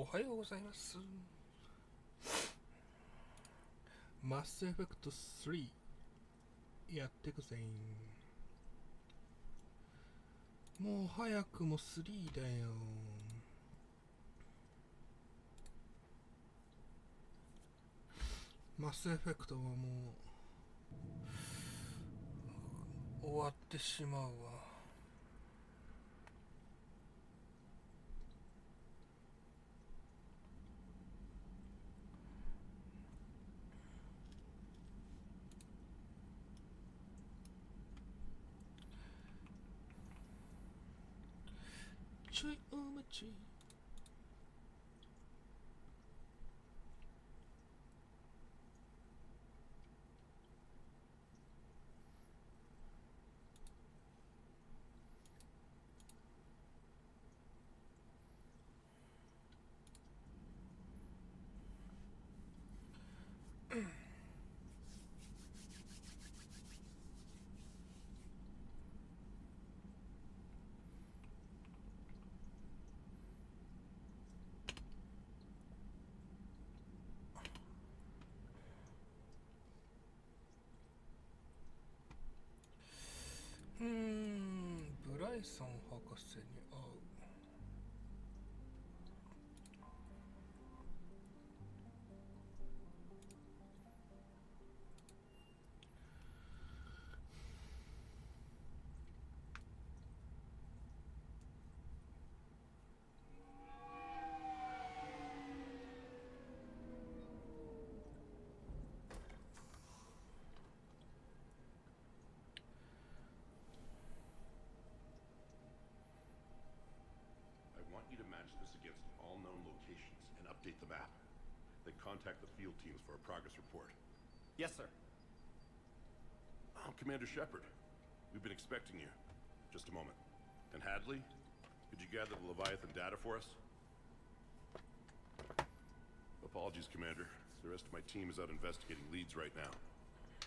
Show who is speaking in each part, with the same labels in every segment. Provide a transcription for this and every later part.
Speaker 1: おはようございます。マスエフェクト3やってくぜ。もう早くも3だよ。マスエフェクトはもう終わってしまうわ。ちょいお待ち。ブライソン博士に会う。
Speaker 2: Update the map. Then contact the field teams for a progress report.
Speaker 3: Yes, sir.
Speaker 2: I'm Commander Shepard. We've been expecting you. Just a moment. And Hadley, could you gather the Leviathan data for us? Apologies, Commander. The rest of my team is out investigating leads right now.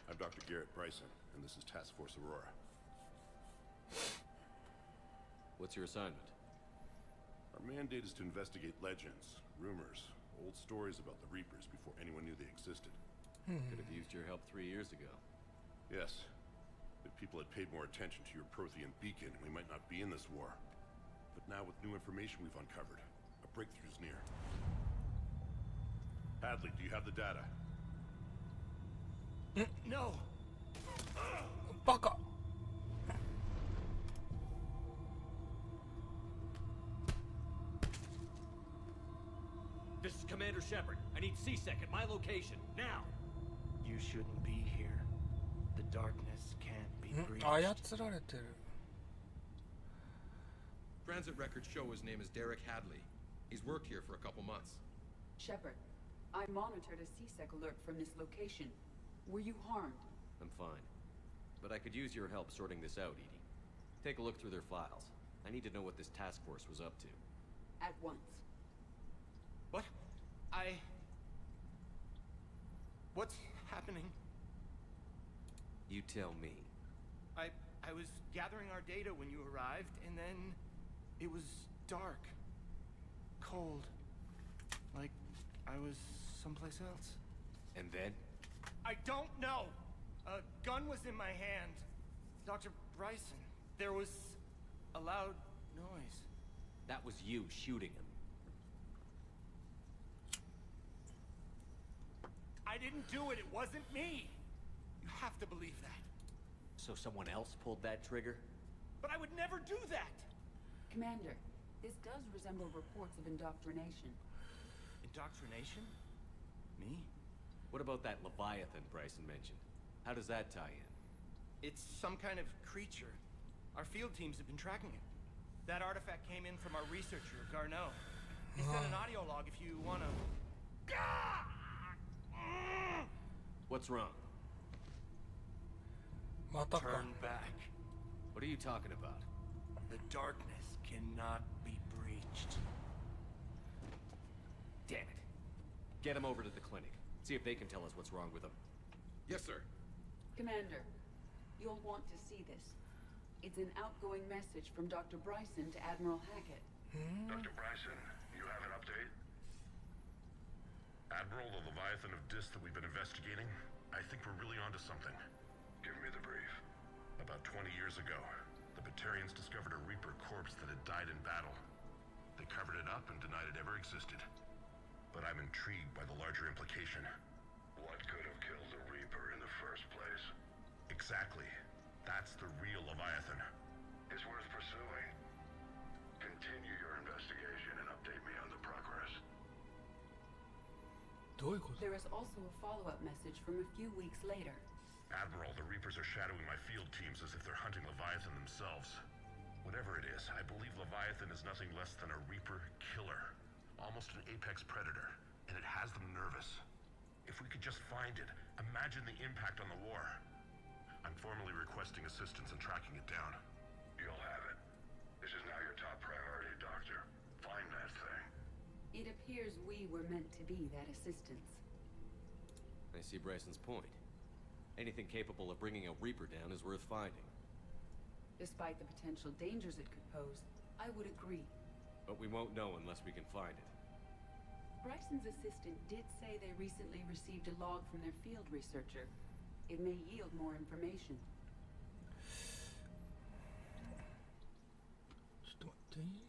Speaker 2: I'm Dr. Garrett Bryson, and this is Task Force Aurora.
Speaker 3: What's your assignment?
Speaker 2: Our mandate is to investigate legends, rumors, old stories about the Reapers before anyone knew they existed.
Speaker 3: Could have used your help 3 years ago.
Speaker 2: Yes. If people had paid more attention to your Prothean beacon, we might not be in this war. But now with new information we've uncovered, a breakthrough's near. Hadley, do you have the data?
Speaker 3: No!
Speaker 1: Baka!
Speaker 3: This is Commander Shepard. I need C-Sec at my location, now!
Speaker 4: You shouldn't be here. The darkness can't be breached.
Speaker 1: 操られてる。
Speaker 5: Transit records show his name is Derek Hadley. He's worked here for a couple months.
Speaker 6: Shepard, I monitored a C-Sec alert from this location. Were you harmed?
Speaker 3: I'm fine. But I could use your help sorting this out, Edie. Take a look through their files. I need to know what this task force was up to.
Speaker 6: At once.
Speaker 4: What? What's happening?
Speaker 3: You tell me.
Speaker 4: I was gathering our data when you arrived, and then it was dark. Cold. Like I was someplace else.
Speaker 3: And then?
Speaker 4: I don't know! A gun was in my hand. Dr. Bryson, there was a loud noise.
Speaker 3: That was you shooting him.
Speaker 4: I didn't do it, it wasn't me! You have to believe that.
Speaker 3: So someone else pulled that trigger?
Speaker 4: But I would never do that!
Speaker 6: Commander, this does resemble reports of indoctrination.
Speaker 4: Indoctrination? Me?
Speaker 3: What about that Leviathan Bryson mentioned? How does that tie in?
Speaker 4: It's some kind of creature. Our field teams have been tracking it. That artifact came in from our researcher, Garneau. He sent an audio log if you wanna...
Speaker 3: What's wrong?
Speaker 4: Turn back.
Speaker 3: What are you talking about?
Speaker 4: The darkness cannot be breached.
Speaker 3: Damn it. Get him over to the clinic. See if they can tell us what's wrong with him.
Speaker 5: Yes, sir.
Speaker 6: Commander, you'll want to see this. It's an outgoing message from Dr. Bryson to Admiral Hackett.
Speaker 7: Dr. Bryson, you have an update?
Speaker 2: Leviathan of Dis that we've been investigating, I think we're really onto something. Give me the brief. About 20 years ago, the Batarians discovered a Reaper corpse that had died in battle. They covered it up and denied it ever existed. But I'm intrigued by the larger implication. What could have killed the Reaper in the first place? Exactly. That's the real Leviathan. It's worth pursuing. Continue your investigation and update me on the progress.
Speaker 1: どういうこと？
Speaker 6: There is also a follow-up message from a few weeks later.
Speaker 2: Admiral, the Reapers are shadowing my field teams as if they're hunting Leviathan themselves. Whatever it is, I believe Leviathan is nothing less than a Reaper killer. Almost an apex predator, and it has them nervous. If we could just find it, imagine the impact on the war. I'm formally requesting assistance in tracking it down. You'll have it. This is now your top priority, Doctor. Find that thing.
Speaker 6: It appears we were meant to be that assistance.
Speaker 3: I see Bryson's point. Anything capable of bringing a Reaper down is worth finding.
Speaker 6: Despite the potential dangers it could pose, I would agree.
Speaker 3: But we won't know unless we can find it.
Speaker 6: Bryson's assistant did say they recently received a log from their field researcher. It may yield more information.
Speaker 1: ちょっと待って。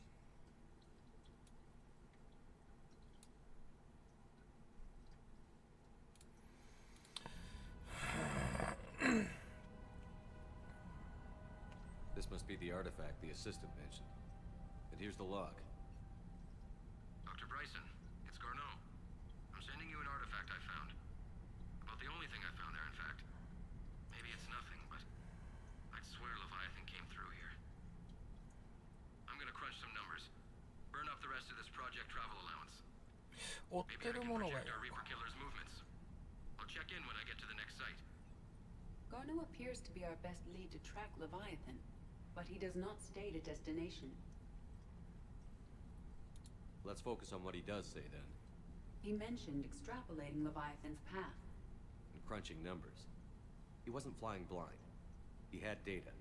Speaker 3: This must be the artifact the assistant mentioned. And here's the log.
Speaker 7: Dr. Bryson, it's Garneau. I'm sending you an artifact I found. About the only thing I found there, in fact. Maybe it's nothing, but I'd swear Leviathan came through here. I'm gonna crunch some numbers. Burn up the rest of this project travel allowance.
Speaker 1: 追っ
Speaker 7: Maybe
Speaker 1: て
Speaker 7: I
Speaker 1: る
Speaker 7: can
Speaker 1: ものが
Speaker 7: project
Speaker 1: いる
Speaker 7: our Reaper killer's movements. I'll check in when I get to the next site.
Speaker 6: Garneau appears to be our best lead to track Leviathan, but he does not state a destination.
Speaker 3: Let's focus on what he does say then.
Speaker 6: He mentioned extrapolating Leviathan's path.
Speaker 3: And crunching numbers. He wasn't flying blind. He had data.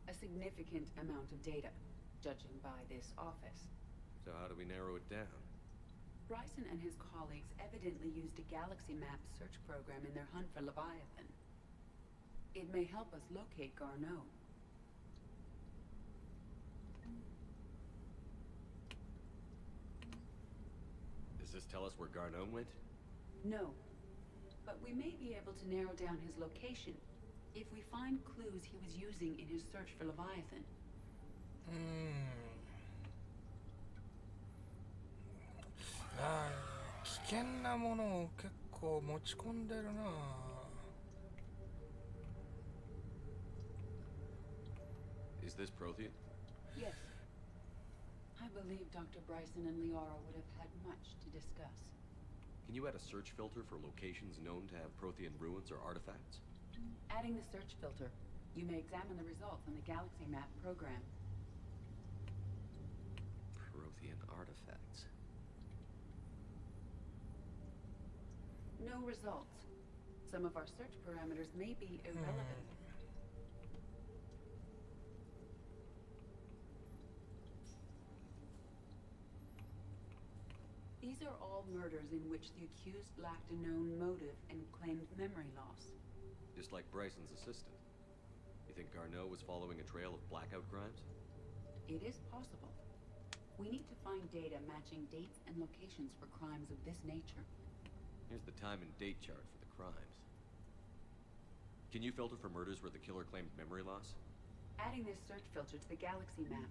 Speaker 6: A significant amount of data, judging by this office.
Speaker 3: So how do we narrow it down?
Speaker 6: Bryson and his colleagues evidently used a galaxy map search program in their hunt for Leviathan. It may help us locate Garneau.
Speaker 3: Does this tell us where Garneau went?
Speaker 6: No, but we may be able to narrow down his location if we find clues he was using in his search for Leviathan.
Speaker 1: ああ、危険なものを結構持ち込んでるな。
Speaker 3: Is this Prothean?
Speaker 6: Yes. I believe Dr. Bryson and Liara would have had much to discuss.
Speaker 3: Can you add a search filter for locations known to have Prothean ruins or artifacts?
Speaker 6: Adding the search filter, you may examine the results on the galaxy map program.
Speaker 3: Prothean artifacts.
Speaker 6: No results. Some of our search parameters may be irrelevant. These are all murders in which the accused lacked a known motive and claimed memory loss.
Speaker 3: Just like Bryson's assistant. You think Garneau was following a trail of blackout crimes?
Speaker 6: It is possible. We need to find data matching dates and locations for crimes of this nature.
Speaker 3: Here's the time and date chart for the crimes. Can you filter for murders where the killer claimed memory loss?
Speaker 6: Adding this search filter to the galaxy map.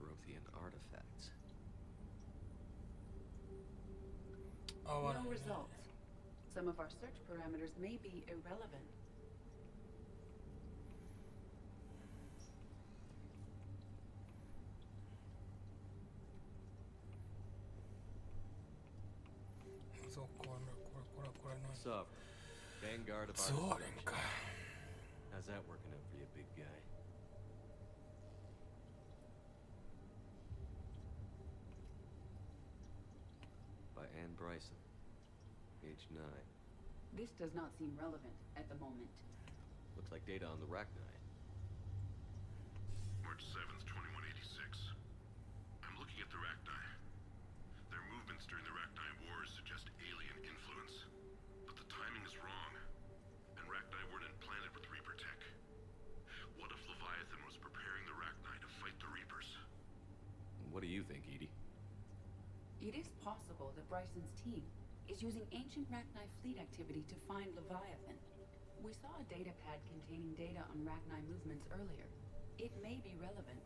Speaker 3: Prothean artifacts.
Speaker 1: Oh,
Speaker 6: No results. Some of our search parameters may be irrelevant.
Speaker 1: So, これ何？
Speaker 3: Sovereign. Vanguard of
Speaker 1: ゾー
Speaker 3: artifacts.
Speaker 1: レンか。
Speaker 3: How's that working out for you, big guy? By Anne Bryson. Age 9.
Speaker 6: This does not seem relevant at the moment.
Speaker 3: Looks like data on the Rachni.
Speaker 2: March 7th, 2186.
Speaker 3: What do you think, Edie?
Speaker 6: It is possible that Bryson's team is using ancient Rachni fleet activity to find Leviathan. We saw a data pad containing data on Rachni movements earlier. It may be relevant.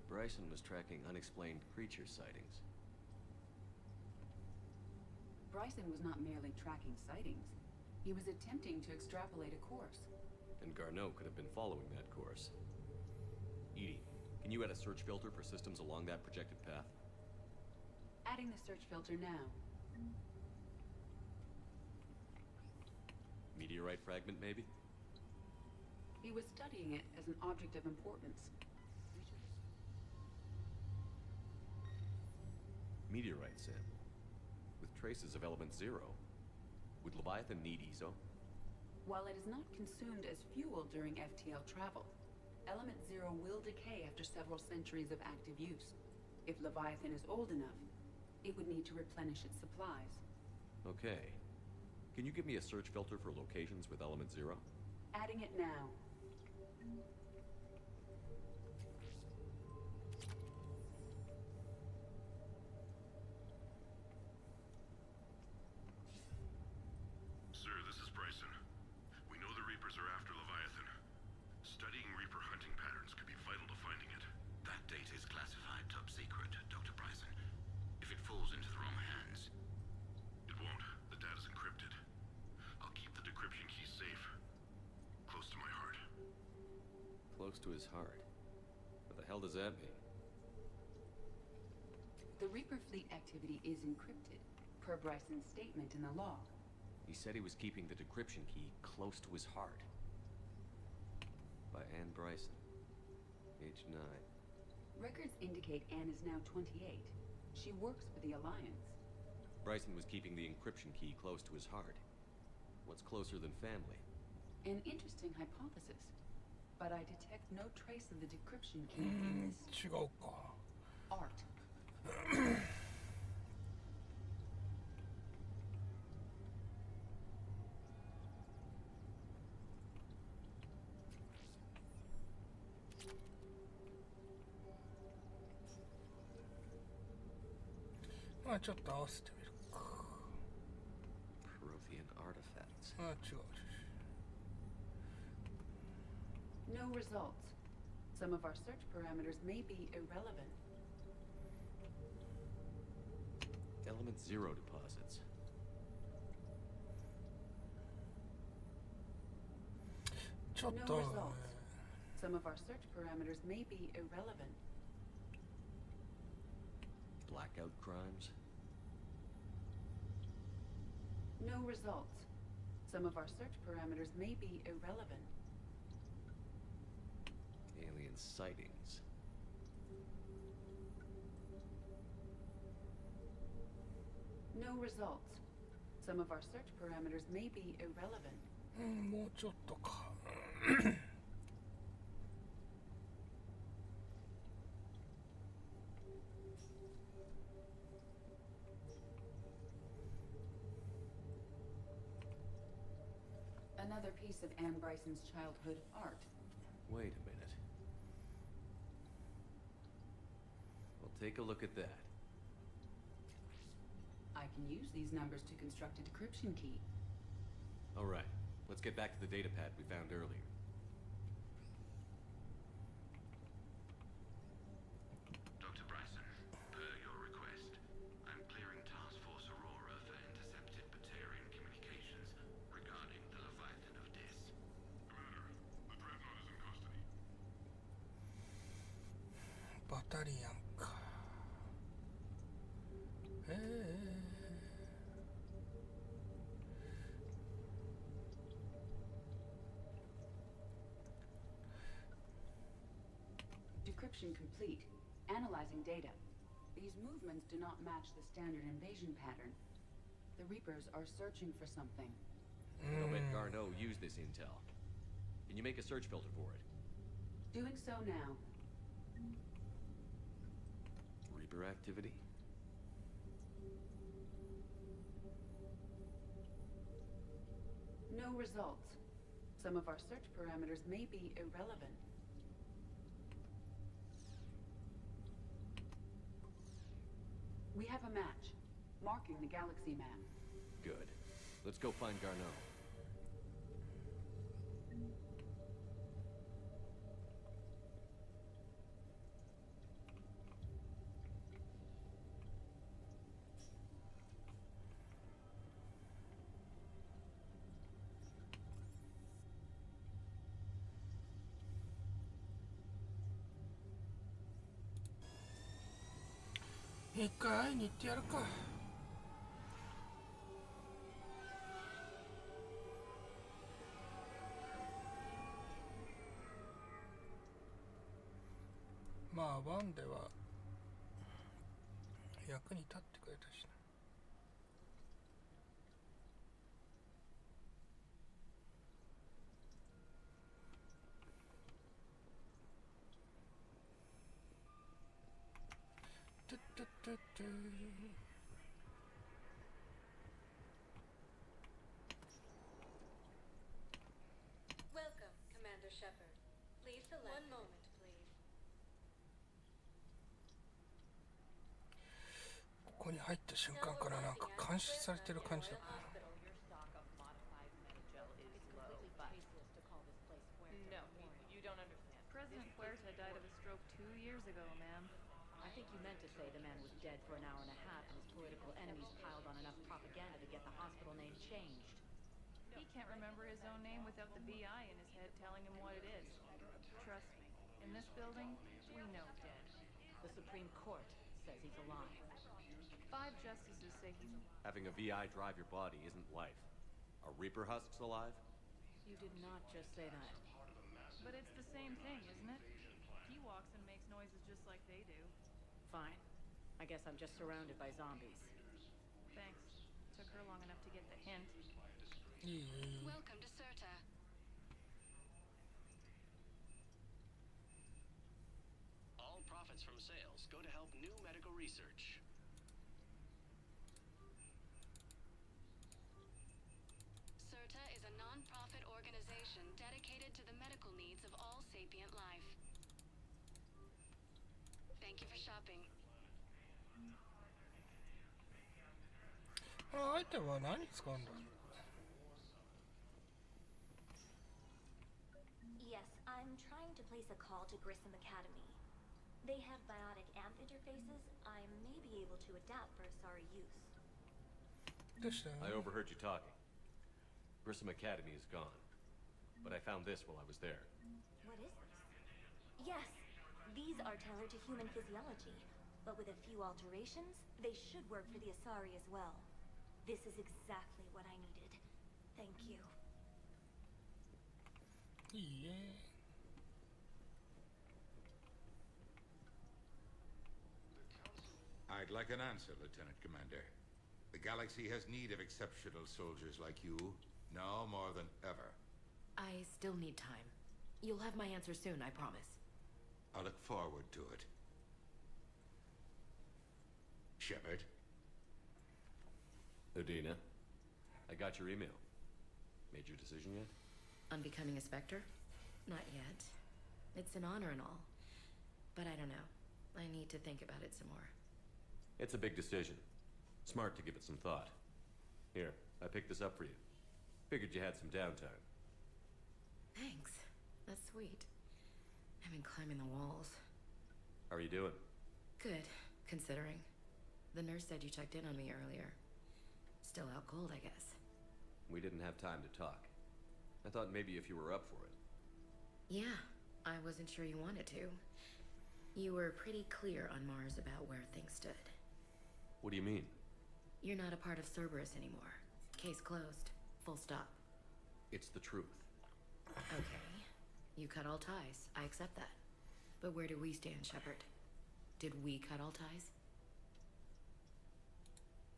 Speaker 3: Bryson was tracking unexplained creature sightings.
Speaker 6: Bryson was not merely tracking sightings. He was attempting to extrapolate a course.
Speaker 3: And Garneau could have been following that course. Edie, can you add a search filter for systems along that projected path?
Speaker 6: Adding the search filter now.
Speaker 3: Meteorite fragment, maybe?
Speaker 6: He was studying it as an object of importance.
Speaker 3: Meteorite sample, with traces of element zero. Would Leviathan need ESO?
Speaker 6: While it is not consumed as fuel during FTL travel, element zero will decay after several centuries of active use. If Leviathan is old enough, it would need to replenish its supplies.
Speaker 3: Okay. Can you give me a search filter for locations with element zero?
Speaker 6: Adding it now.
Speaker 2: Sir, this is Bryson. We know the Reapers are after Leviathan. Studying Reaper hunting patterns could be vital to finding it.
Speaker 7: That data is classified top secret, Dr. Bryson. If it falls into the wrong hands,
Speaker 2: It won't. The data's encrypted. I'll keep the decryption key safe. Close to my heart.
Speaker 3: Close to his heart. What the hell does that mean?
Speaker 6: The Reaper fleet activity is encrypted, per Bryson's statement in the log.
Speaker 3: He said he was keeping the decryption key close to his heart. By Anne Bryson. Age 9.
Speaker 6: Records indicate Anne is now 28. She works for the Alliance.
Speaker 3: Bryson was keeping the encryption key close to his heart. What's closer than family?
Speaker 6: An interesting hypothesis. But I detect no trace of the decryption key in this
Speaker 1: 違うか。
Speaker 6: art.
Speaker 1: まあちょっと合わせてみるか。
Speaker 3: Prothean artifacts.
Speaker 1: あ、違う。
Speaker 6: No results. Some of our search parameters may be irrelevant.
Speaker 3: Element zero deposits.
Speaker 1: ちょっ
Speaker 6: No
Speaker 1: と、
Speaker 6: results. Some of our search parameters may be irrelevant.
Speaker 3: Blackout crimes.
Speaker 6: No results. Some of our search parameters may be irrelevant.
Speaker 3: Alien sightings.
Speaker 6: No results. Some of our search parameters may be irrelevant.
Speaker 1: うん、もうちょっとか。
Speaker 6: Another piece of Anne Bryson's childhood art.
Speaker 3: Wait a minute. Well, take a look at that.
Speaker 6: I can use these numbers to construct a decryption key.
Speaker 3: All right, let's get back to the data pad we found earlier.
Speaker 7: Dr. Bryson, per your request, I'm clearing Task Force Aurora for intercepted Batarian communications regarding the Leviathan of Dis.
Speaker 2: Commander, the Dreadnought is in custody.
Speaker 1: バタリアンか。
Speaker 6: Decryption complete. Analyzing data. These movements do not match the standard invasion pattern. The Reapers are searching for something.
Speaker 3: I'll bet Garneau used this intel. Can you make a search filter for it?
Speaker 6: Doing so now.
Speaker 3: Reaper activity?
Speaker 6: No results. Some of our search parameters may be irrelevant. We have a match, marking the galaxy map.
Speaker 3: Good. Let's go find Garneau.
Speaker 1: 一回会いに行ってやるか。まあワンでは役に立ってくれたしな。
Speaker 8: Welcome, Commander Shepard. Please select. One moment, please.
Speaker 1: ここに入った瞬間からなんか監視されてる感じだったな。
Speaker 9: Your stock of modified metagel is low, but... No, you don't understand.
Speaker 10: President Huerta died of a stroke 2 years ago, ma'am.
Speaker 9: I think you meant to say the man was dead for an hour and a half and his political enemies piled on enough propaganda to get the hospital name changed.
Speaker 10: He can't remember his own name without the VI in his head telling him what it is. Trust me, in this building, we know dead.
Speaker 9: The Supreme Court says he's alive.
Speaker 10: 5 justices say he's alive.
Speaker 3: Having a VI drive your body isn't life. Are Reaper husks alive?
Speaker 9: You did not just say that.
Speaker 10: But it's the same thing, isn't it? He walks and makes noises just like they do.
Speaker 9: Fine. I guess I'm just surrounded by zombies.
Speaker 10: Thanks. Took her long enough to get the hint.
Speaker 8: Welcome to Serta.
Speaker 11: All profits from sales go to help new medical research.
Speaker 8: Serta is a non-profit organization dedicated to the medical needs of all sapient life. Thank you for shopping.
Speaker 1: このアイテムは何に使うんだ？
Speaker 12: Yes, I'm trying to place a call to Grissom Academy. They have biotic amp interfaces. I may be able to adapt for Asari use.
Speaker 1: どうした？
Speaker 3: I overheard you talking. Grissom Academy is gone. But I found this while I was there.
Speaker 12: What is this? Yes, these are tailored to human physiology, but with a few alterations, they should work for the Asari as well. This is exactly what I needed. Thank you.
Speaker 1: いいえ。
Speaker 13: I'd like an answer, Lieutenant Commander. The galaxy has need of exceptional soldiers like you, now more than ever.
Speaker 9: I still need time. You'll have my answer soon, I promise.
Speaker 13: I look forward to it. Shepard?
Speaker 3: Udina, I got your email. Made your decision yet?
Speaker 9: On becoming a Spectre? Not yet. It's an honor and all. But I don't know. I need to think about it some more.
Speaker 3: It's a big decision. Smart to give it some thought. Here, I picked this up for you. Figured you had some downtime.
Speaker 9: Thanks. That's sweet. I've been climbing the walls.
Speaker 3: How are you doing?
Speaker 9: Good, considering. The nurse said you checked in on me earlier. Still out cold, I guess.
Speaker 3: We didn't have time to talk. I thought maybe if you were up for it.
Speaker 9: Yeah, I wasn't sure you wanted to. You were pretty clear on Mars about where things stood.
Speaker 3: What do you mean?
Speaker 9: You're not a part of Cerberus anymore. Case closed. Full stop.
Speaker 3: It's the truth.
Speaker 9: Okay. You cut all ties. I accept that. But where do we stand, Shepard? Did we cut all ties?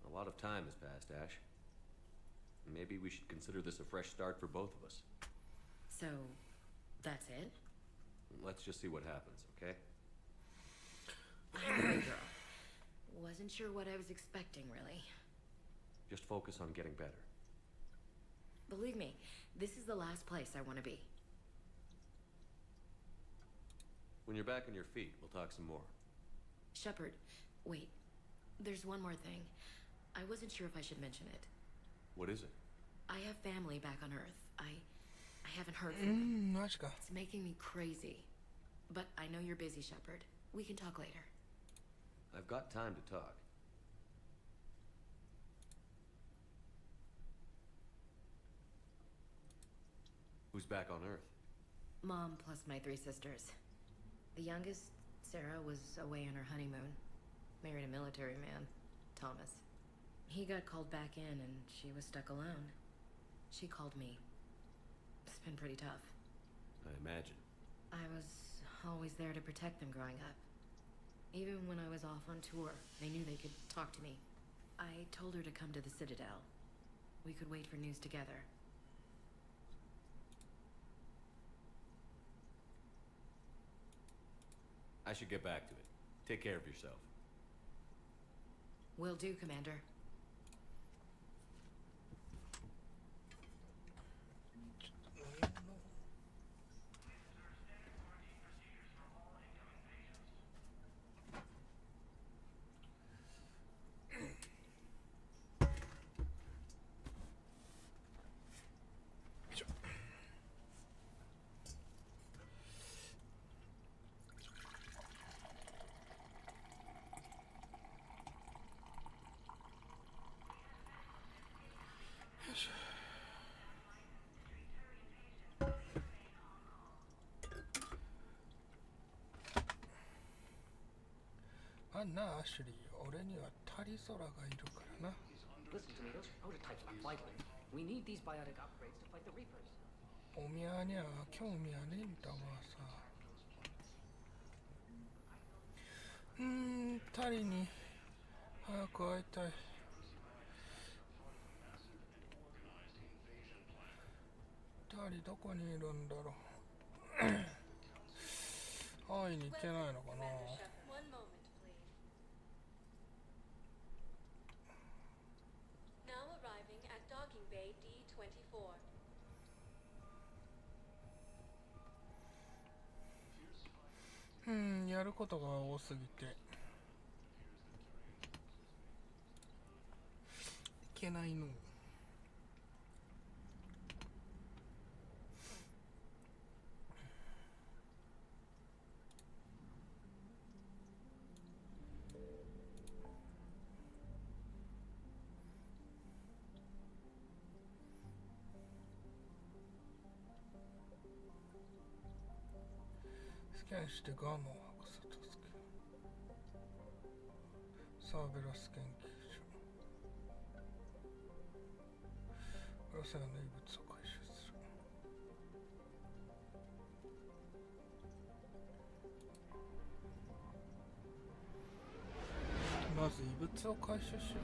Speaker 3: A lot of time has passed, Ash. Maybe we should consider this a fresh start for both of us.
Speaker 9: So, that's it?
Speaker 3: Let's just see what happens, okay?
Speaker 9: Alright, girl. Wasn't sure what I was expecting, really.
Speaker 3: Just focus on getting better.
Speaker 9: Believe me, this is the last place I want to be.
Speaker 3: When you're back on your feet, we'll talk some more.
Speaker 9: Shepard, wait. There's one more thing. I wasn't sure if I should mention it.
Speaker 3: What is it?
Speaker 9: I have family back on Earth. I haven't heard from them.
Speaker 1: マジか。
Speaker 9: It's making me crazy. But I know you're busy, Shepard. We can talk later.
Speaker 3: I've got time to talk. Who's back on Earth?
Speaker 9: Mom plus my 3 sisters. The youngest, Sarah, was away on her honeymoon. Married a military man, Thomas. He got called back in and she was stuck alone. She called me. It's been pretty tough.
Speaker 3: I imagine.
Speaker 9: I was always there to protect them growing up. Even when I was off on tour, they knew they could talk to me. I told her to come to the Citadel. We could wait for news together.
Speaker 3: I should get back to it. Take care of yourself.
Speaker 9: Will do, Commander.
Speaker 1: あんなアシュリー、俺にはタリゾラがいるからな。
Speaker 14: Listen to me, those prototypes are vital. We need these biotic upgrades to fight the Reapers.
Speaker 1: おみゃにゃ興味はねえんだわさ。タリに早く会いたい。タリどこにいるんだろう。会いに行けないのかな。
Speaker 12: One moment, please. Now arriving at docking bay D24.
Speaker 1: やることが多すぎていけないの。スキャンしてガンマを白さ助ける。サーベラス研究所。ロシアの遺物を回収する。まず遺物を回収しよう。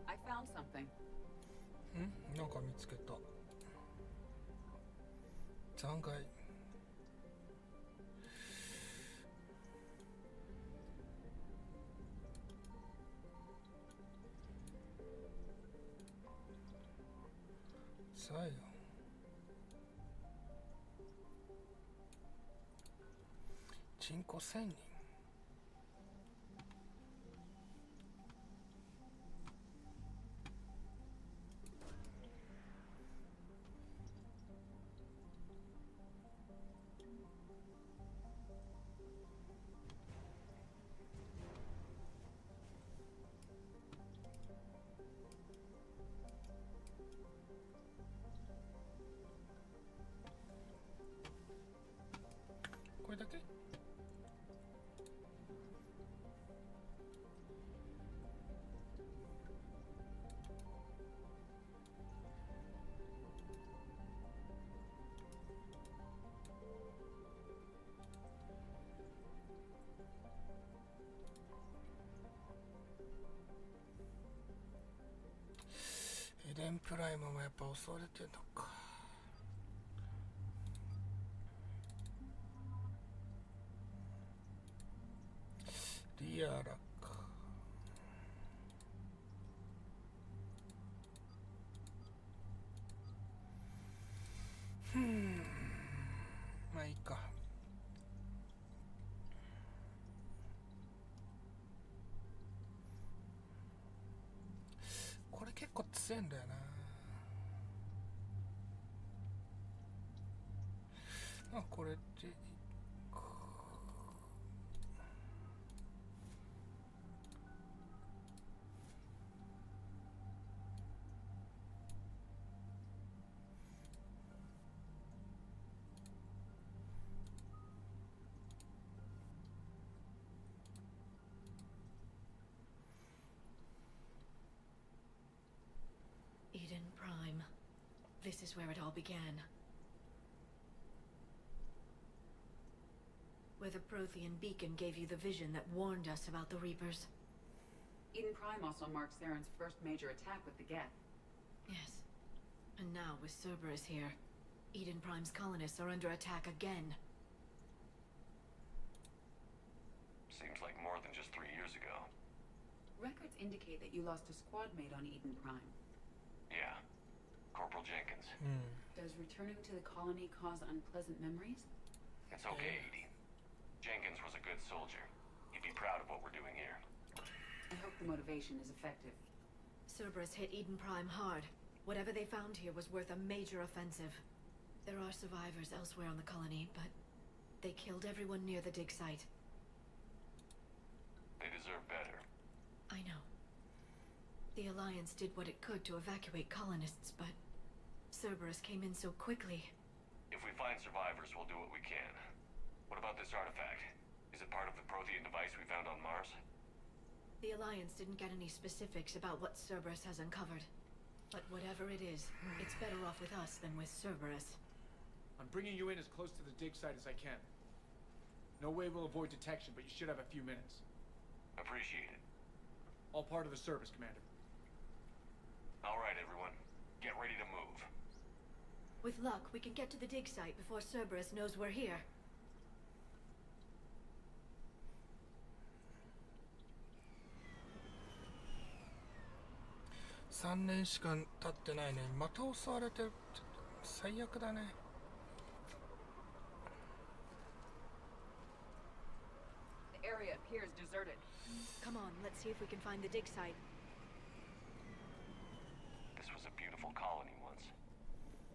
Speaker 6: I found something.
Speaker 1: なんか見つけた。残骸。さあよ。人口1000人。 これだけ？プライムもやっぱ襲われてんのか。リアラか。まあいいか。これ結構強いんだよな。まあこれっていいか。
Speaker 9: Eden Prime. This is where it all began. Where the Prothean beacon gave you the vision that warned us about the Reapers.
Speaker 6: Eden Prime also marks Saren's first major attack with the Geth.
Speaker 9: Yes. And now, with Cerberus here, Eden Prime's colonists are under attack again.
Speaker 7: Seems like more than just 3 years ago.
Speaker 6: Records indicate that you lost a squad mate on Eden Prime.
Speaker 7: Yeah. Corporal Jenkins.
Speaker 6: Does returning to the colony cause unpleasant memories?
Speaker 7: It's okay, Edie. Jenkins was a good soldier. He'd be proud of what we're doing here.
Speaker 6: I hope the motivation is effective.
Speaker 9: Cerberus hit Eden Prime hard. Whatever they found here was worth a major offensive. There are survivors elsewhere on the colony, but they killed everyone near the dig site.
Speaker 7: They deserve better.
Speaker 9: I know. The Alliance did what it could to evacuate colonists, but Cerberus came in so quickly.
Speaker 7: If we find survivors, we'll do what we can. What about this artifact? Is it part of the Prothean device we found on Mars?
Speaker 9: The Alliance didn't get any specifics about what Cerberus has uncovered. But whatever it is, it's better off with us than with Cerberus.
Speaker 15: I'm bringing you in as close to the dig site as I can. No way we'll avoid detection, but you should have a few minutes.
Speaker 7: Appreciate it.
Speaker 15: All part of the service, Commander.
Speaker 7: All right, everyone. Get ready to move.
Speaker 9: With luck, we can get to the dig site before Cerberus knows we're here.
Speaker 1: 3年しか経ってないね。また襲われてるって最悪だね。
Speaker 6: The area appears deserted.
Speaker 9: Come on, let's see if we can find the dig site.
Speaker 7: This was a beautiful colony once.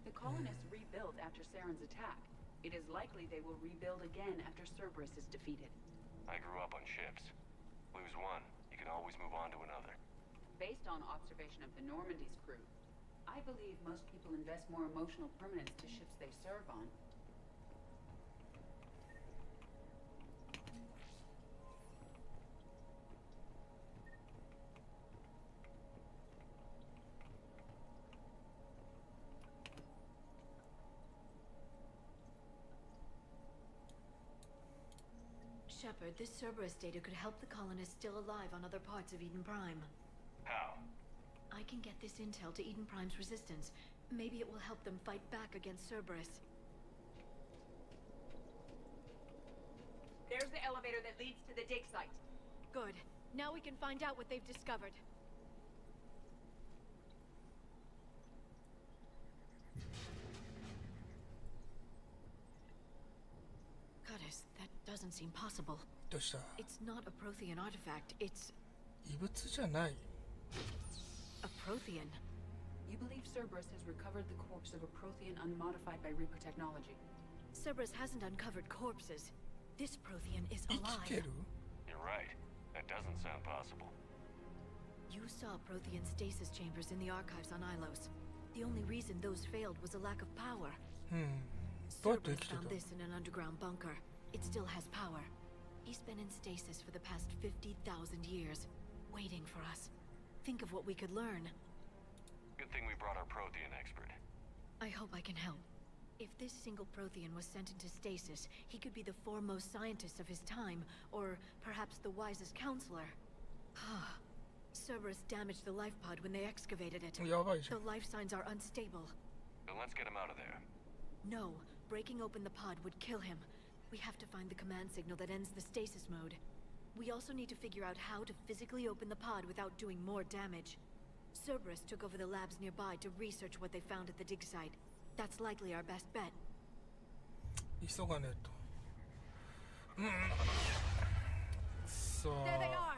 Speaker 6: The colonists rebuilt after Saren's attack. It is likely they will rebuild again after Cerberus is defeated.
Speaker 7: I grew up on ships. Lose one, you can always move on to another.
Speaker 6: Based on observation of the Normandy's crew, I believe most people invest more emotional permanence to ships they serve on.
Speaker 9: Shepard, this Cerberus data could help the colonists still alive on other parts of Eden Prime.
Speaker 7: How?
Speaker 9: I can get this intel to Eden Prime's resistance. Maybe it will help them fight back against Cerberus.
Speaker 6: There's the elevator that leads to the dig site.
Speaker 9: Good. Now we can find out what they've discovered. Goddess, that doesn't seem possible.
Speaker 1: どうした？
Speaker 9: It's not a Prothean artifact, it's
Speaker 1: 異物じゃない。
Speaker 9: a Prothean.
Speaker 6: You believe Cerberus has recovered the corpse of a Prothean unmodified by Reaper technology?
Speaker 9: Cerberus hasn't uncovered corpses. This Prothean is
Speaker 1: 生き
Speaker 9: alive.
Speaker 1: てる？
Speaker 7: You're right. That doesn't sound possible.
Speaker 9: You saw Prothean stasis chambers in the archives on Ilos. The only reason those failed was a lack of power.
Speaker 1: どうやって生
Speaker 9: Cerberus
Speaker 1: きて
Speaker 9: found
Speaker 1: た？
Speaker 9: this in an underground bunker. It still has power. He's been in stasis for the past 50,000 years, waiting for us. Think of what we could learn.
Speaker 7: Good thing we brought our Prothean expert.
Speaker 9: I hope I can help. If this single Prothean was sent into stasis, he could be the foremost scientist of his time, or perhaps the wisest counselor.
Speaker 16: Cerberus damaged the life pod when they excavated it.
Speaker 1: やばいじゃ
Speaker 16: The
Speaker 1: ん。
Speaker 16: life signs are unstable.
Speaker 7: Then let's get him out of there.
Speaker 16: No, breaking open the pod would kill him. We have to find the command signal that ends the stasis mode. We also need to figure out how to physically open the pod without doing more damage. Cerberus took over the labs nearby to research what they found at the dig site. That's likely our best bet.
Speaker 1: 急がねえと。さ
Speaker 16: There they
Speaker 1: あ。
Speaker 16: are!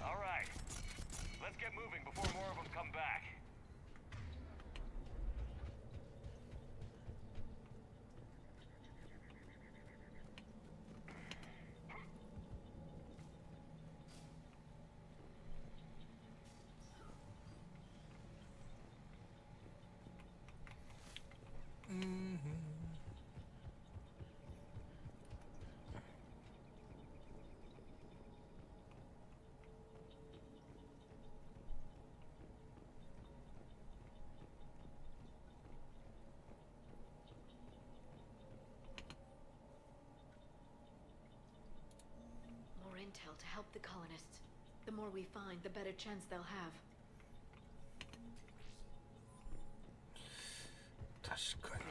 Speaker 7: All right. Let's get moving before more of them come back.
Speaker 16: More intel to help the colonists. The more we find, the better chance they'll have.
Speaker 1: 確かに。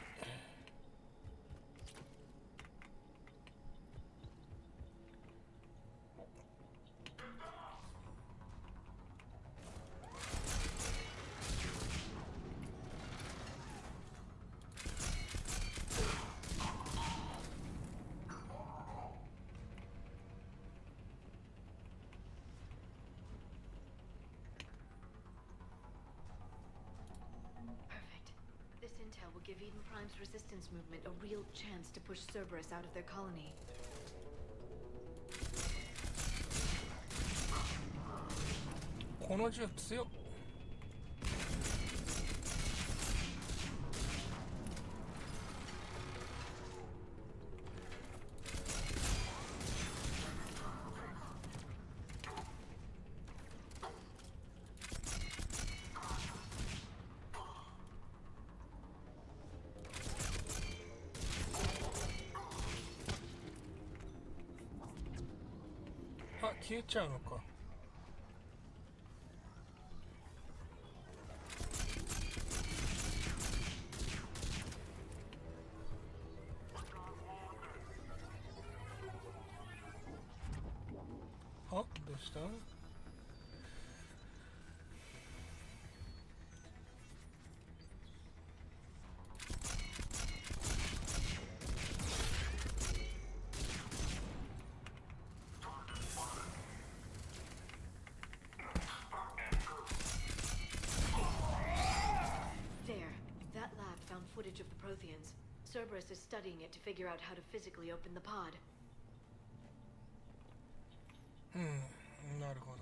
Speaker 16: Perfect. This intel will give Eden Prime's resistance movement a real chance to push Cerberus out of their colony.
Speaker 1: この銃強っ。あ、消えちゃうのか。あ、どうした？There.
Speaker 16: That lab found footage of the Protheans. Cerberus is studying it to figure out how to physically open the pod.
Speaker 1: なるほど。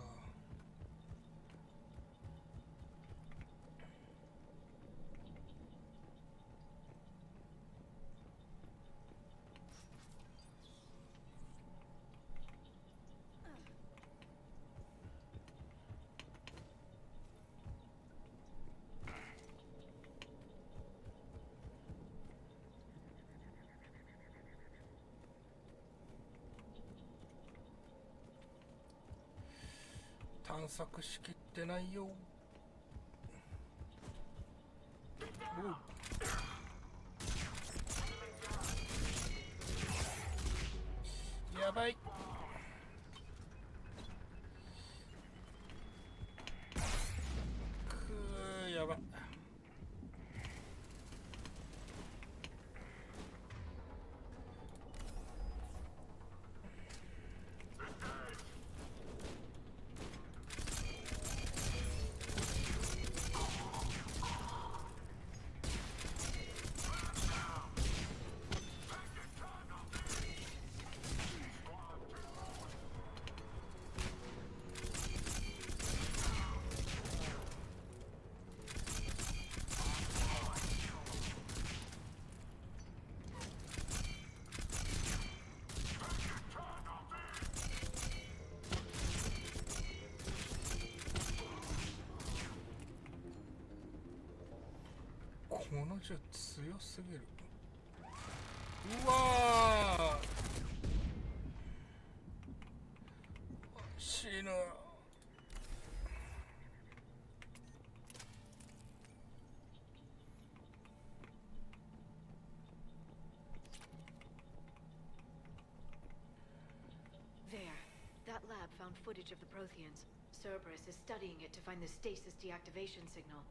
Speaker 1: 探索しきってないよ。やばい。やばい。この銃強すぎる。うわー、死ぬ。
Speaker 16: There. That lab found footage of the Protheans. Cerberus is studying it to find the stasis deactivation signal.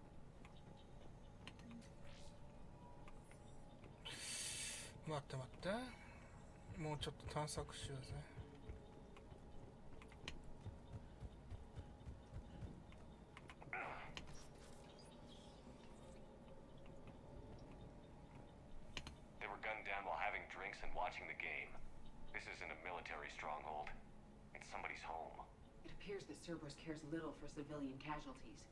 Speaker 1: 待って待って、もうちょっと探索しようぜ。
Speaker 17: They were gunned down while having drinks and watching the game. This isn't a military stronghold. It's somebody's home.
Speaker 6: It appears that Cerberus cares little for civilian casualties.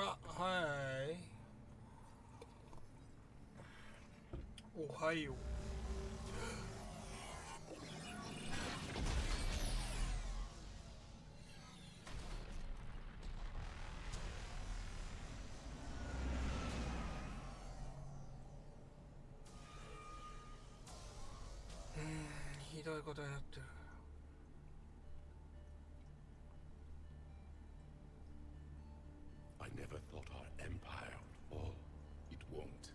Speaker 6: あ、はい。おはよう。ひどいことになってる。
Speaker 13: I never thought our empire would fall. It won't.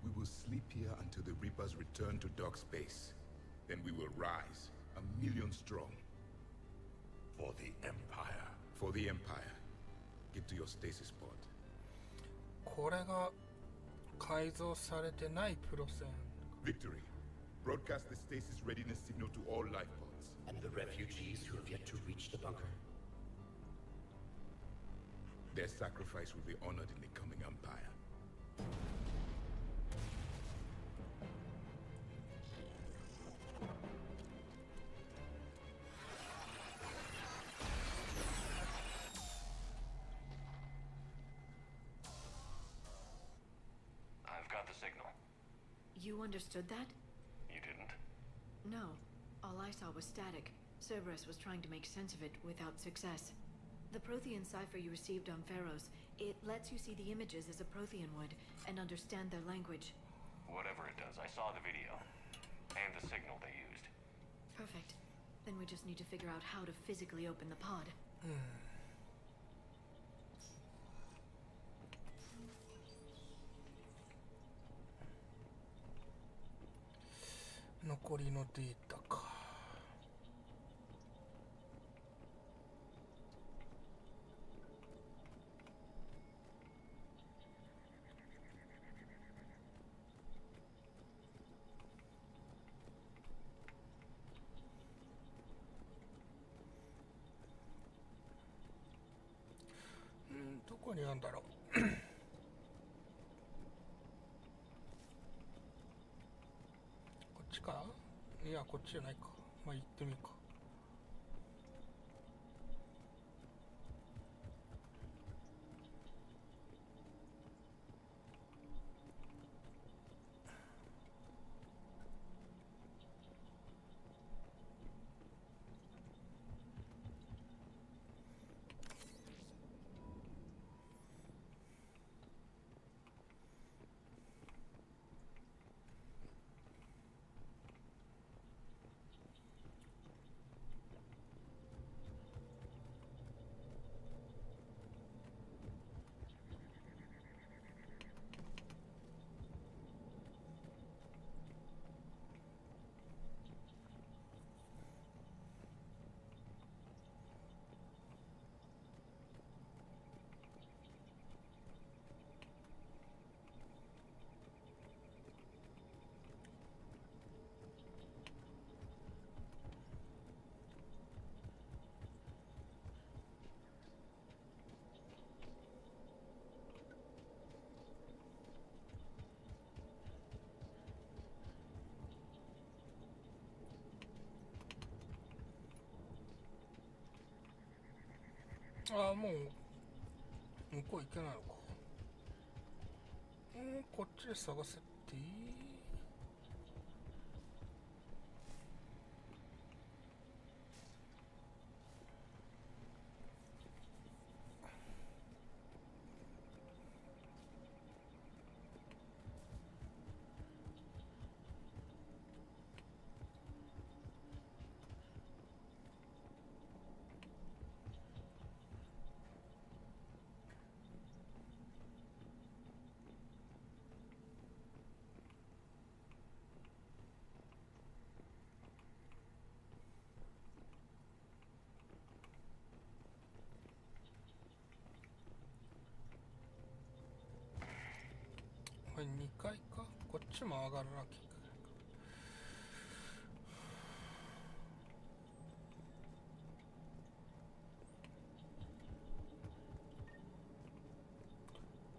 Speaker 13: We will sleep here until the Reapers return to dark space. Then we will rise, 1,000,000 strong. For the Empire. For the Empire. Get to your stasis pod.
Speaker 1: これが改造されてないプロセン。
Speaker 13: Victory. Broadcast the stasis readiness signal to all life pods.
Speaker 11: And the refugees who have yet to reach the bunker.
Speaker 13: Their sacrifice will be honored in the coming Empire.
Speaker 17: I've got the signal.
Speaker 16: You understood that?
Speaker 17: You didn't?
Speaker 16: No. All I saw was static. Cerberus was trying to make sense of it without success. The Prothean cipher you received on Pharaohs, it lets you see the images as a Prothean would, and understand their language.
Speaker 17: Whatever it does, I saw the video. And the signal they used.
Speaker 16: Perfect. Then we just need to figure out how to physically open the pod.
Speaker 1: 残りのデータか。どこにあるんだろう。こっちか？いや、こっちじゃないか。まあ行ってみるか。ああ、もう向こう行けないのか。こっちで探せっていい？これ2階か。こっちも上がらなきゃいけない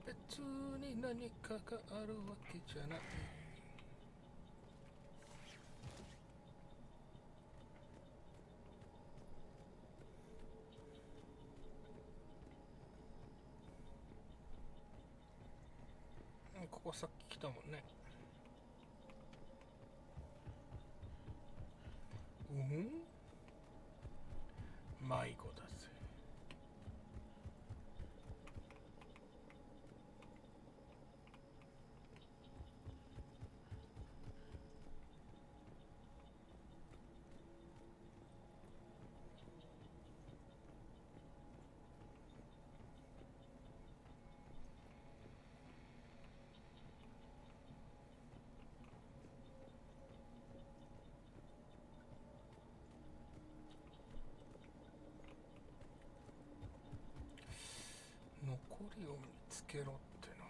Speaker 1: か。別に何かがあるわけじゃない。ここさっき来たもんね。迷子だぜ。残りを見つけろってな。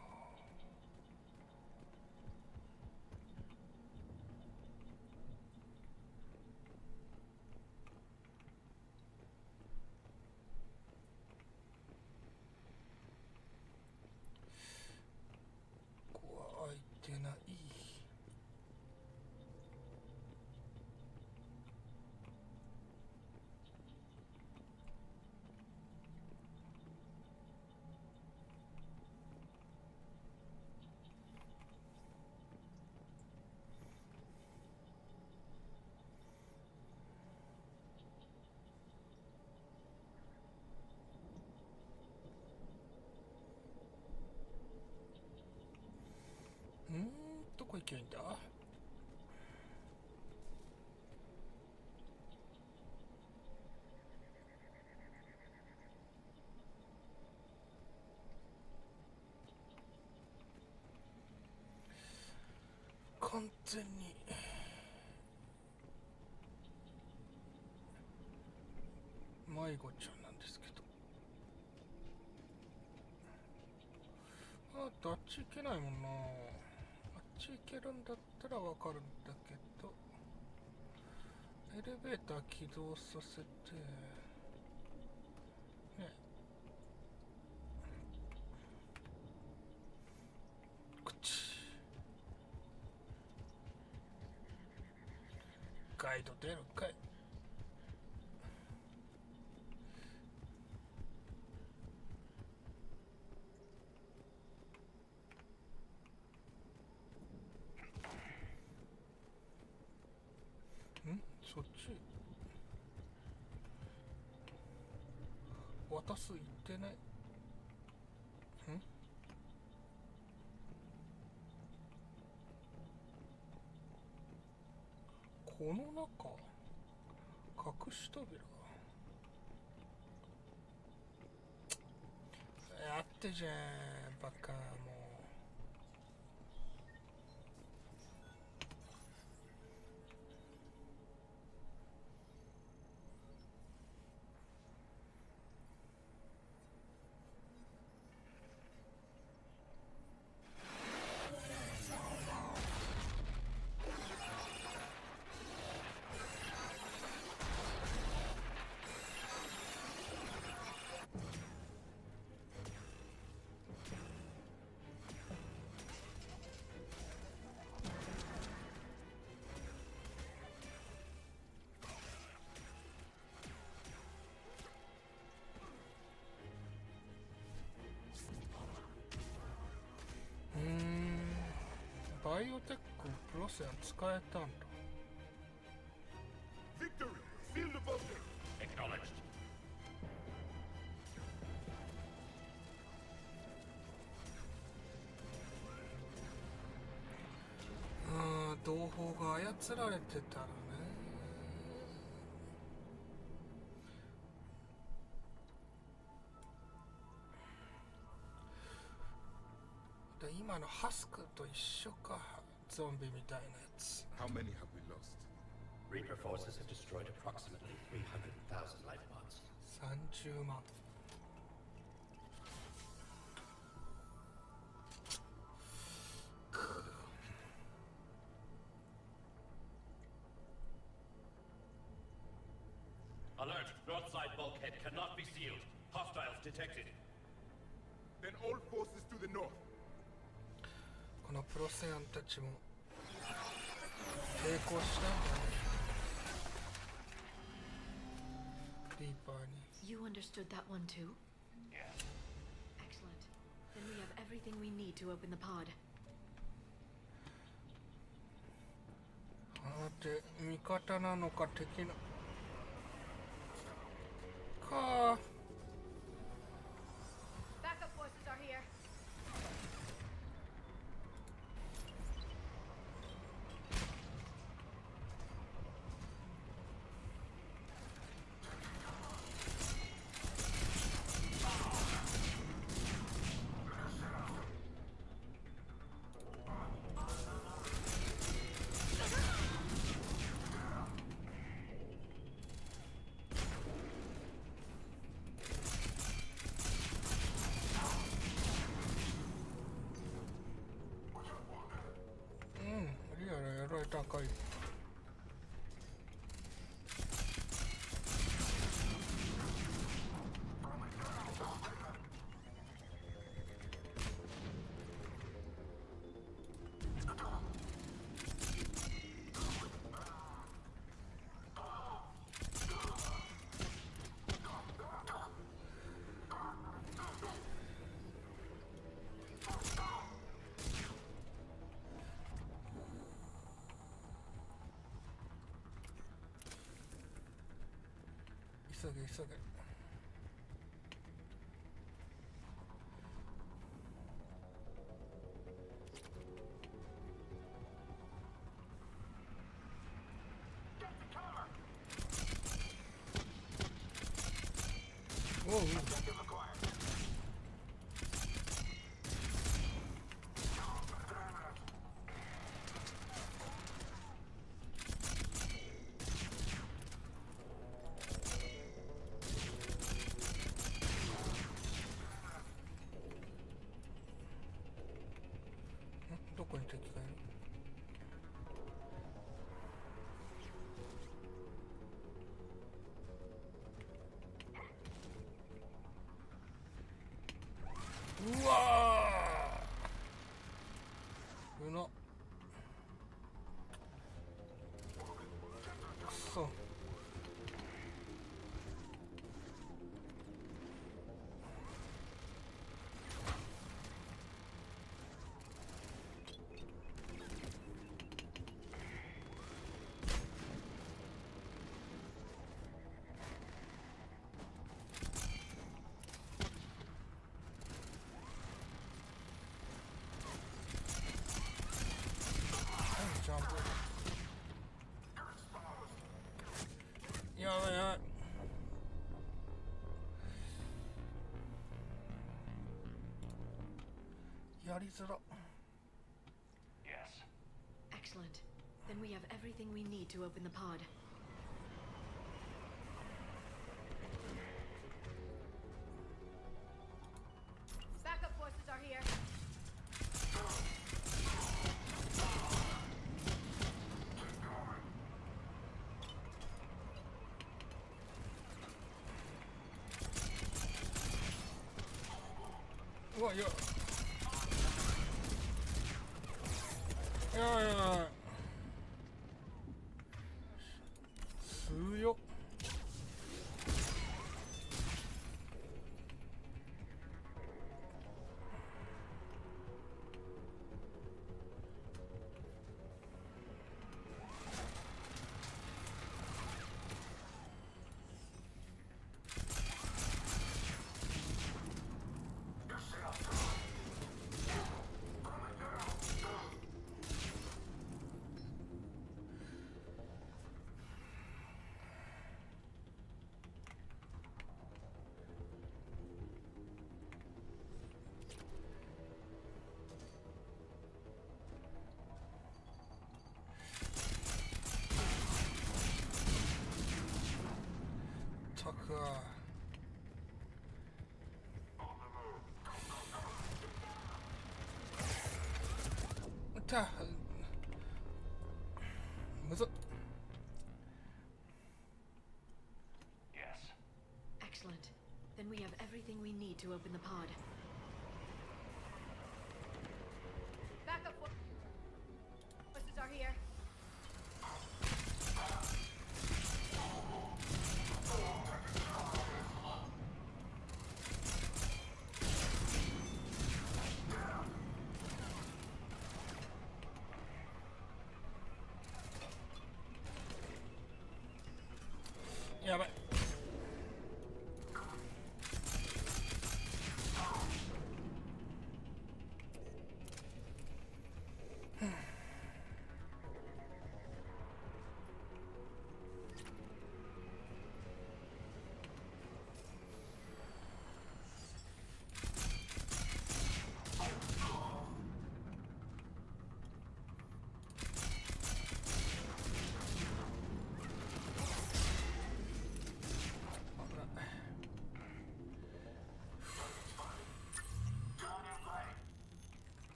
Speaker 1: ここは開いてない。どこ行けばいいんだ？完全に迷子ちゃんなんですけど。あっち行けないもんな。あっち行けるんだったらわかるんだけど、エレベーター起動させてね。こっちガイド出るかい。そっち渡す行ってない。この中隠し扉やってじゃんバカ。もバイオテックプロセアン使えたんだ。
Speaker 13: Victory! Seal the bunker!
Speaker 17: Acknowledged.
Speaker 1: 同胞が操られてたらね。で今のハスクと一緒か、ゾンビみたいなやつ。
Speaker 13: How many have we lost?
Speaker 11: Reaper forces have destroyed approximately 300,000 life pods.
Speaker 1: 30万。
Speaker 17: Alert! North side bulkhead cannot be sealed. Hostiles detected.
Speaker 13: Then all forces to the north.
Speaker 1: このプロセアンたちも抵抗したんだね。リーパーに。
Speaker 16: You understood that one too?
Speaker 17: Yes.
Speaker 16: Excellent. Then we have everything we need to open the pod.
Speaker 1: さて、味方なのか敵なか。
Speaker 16: Backup forces are here.
Speaker 1: 高い。急げ急げ。おう。どこに敵がいる？うわー、うなっ、くそ。やばいやばい。やりづら。
Speaker 17: Yes.
Speaker 16: Excellent. Then we have everything we need to open the pod. Backup forces are here.
Speaker 1: うわ、いや。いやいやいや。強っ。ゃむずっ。
Speaker 17: Yes.
Speaker 16: Excellent. Then we have everything we need to open the pod. Backup forces are here.
Speaker 1: Yeah, but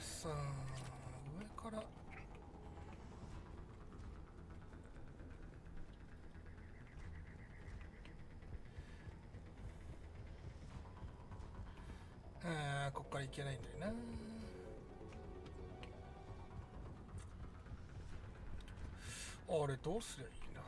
Speaker 1: さあ上からこっから行けないんだよな。あれどうすりゃいいんだ。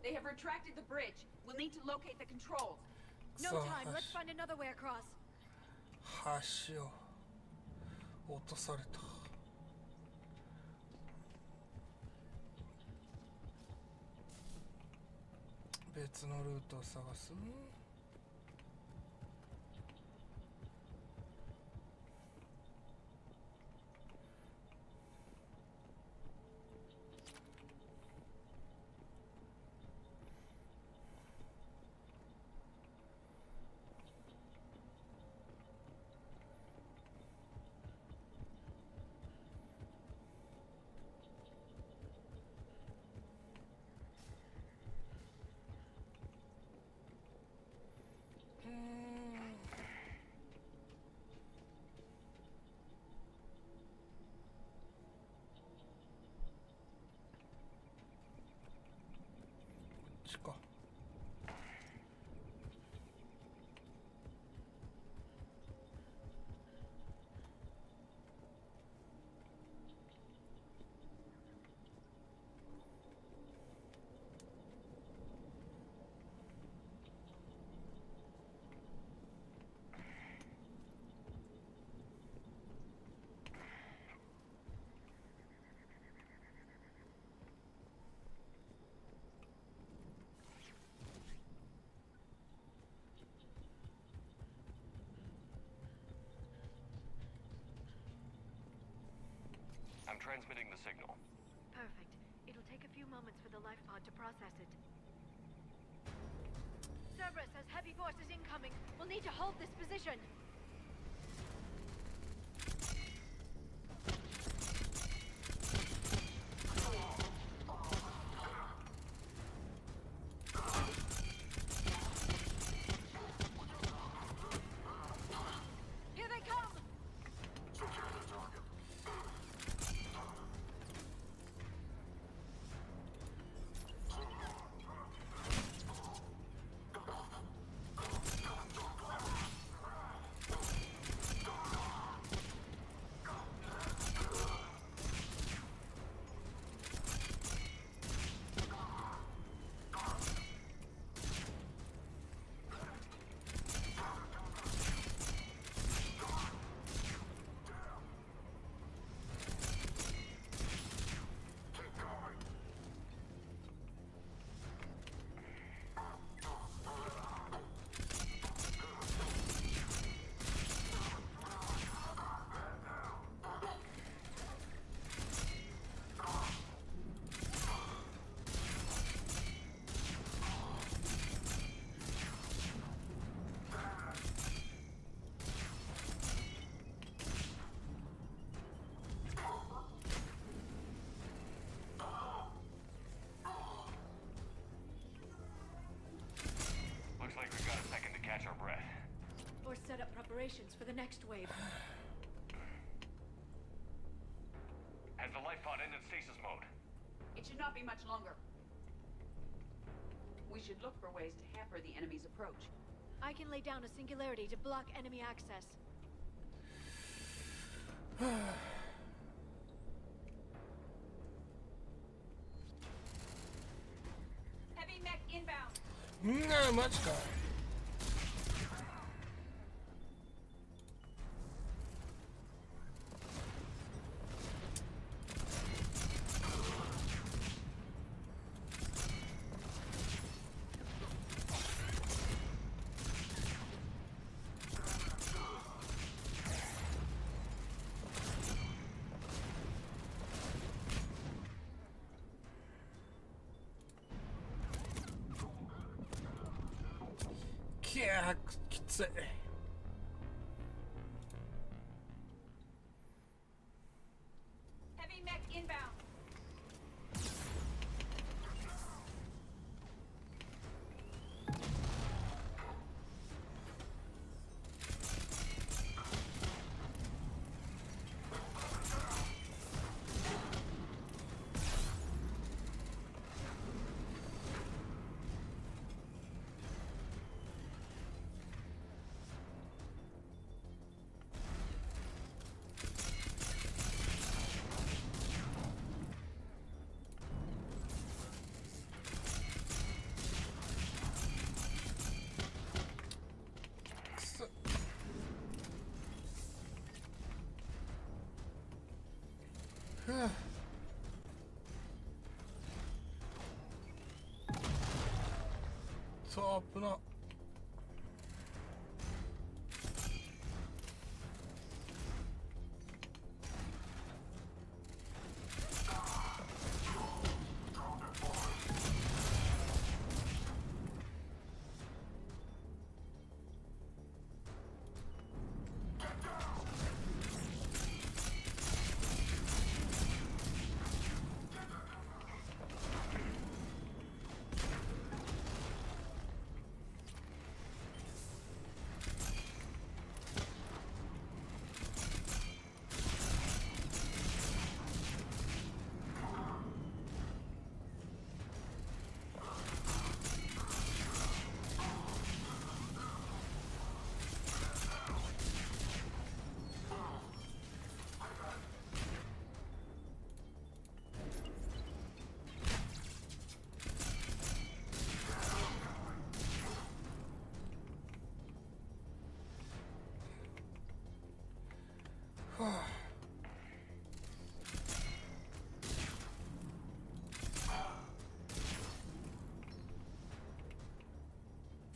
Speaker 6: They have retracted the bridge. We'll need to locate the controls.
Speaker 16: No time. Let's find another way across.
Speaker 1: 橋を落とされた。別のルートを探す。か。
Speaker 17: I'm transmitting the signal.
Speaker 16: Perfect. It'll take a few moments for the life pod to process it. Cerberus has heavy forces incoming. We'll need to hold this position. preparations for the next wave.
Speaker 17: Has the life pod ended stasis mode?
Speaker 6: It should not be much longer. We should look for ways to hamper the enemy's approach.
Speaker 16: I can lay down a singularity to block enemy access.
Speaker 10: Heavy mech inbound.
Speaker 1: No, much go. Yeah, きつい。
Speaker 10: Heavy mech inbound.
Speaker 1: そう危な。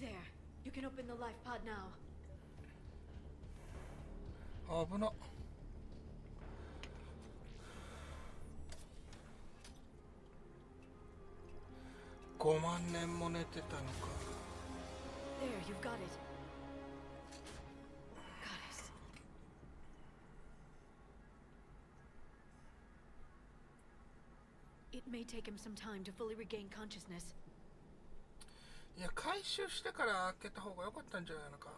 Speaker 16: There. You can open the life pod now.
Speaker 1: 危な。5万年も寝てたのか。
Speaker 16: There, you've got it. Goddess. It may take him some time to fully regain consciousness.
Speaker 1: いや、回収してから開けた方が良かったんじゃないのか。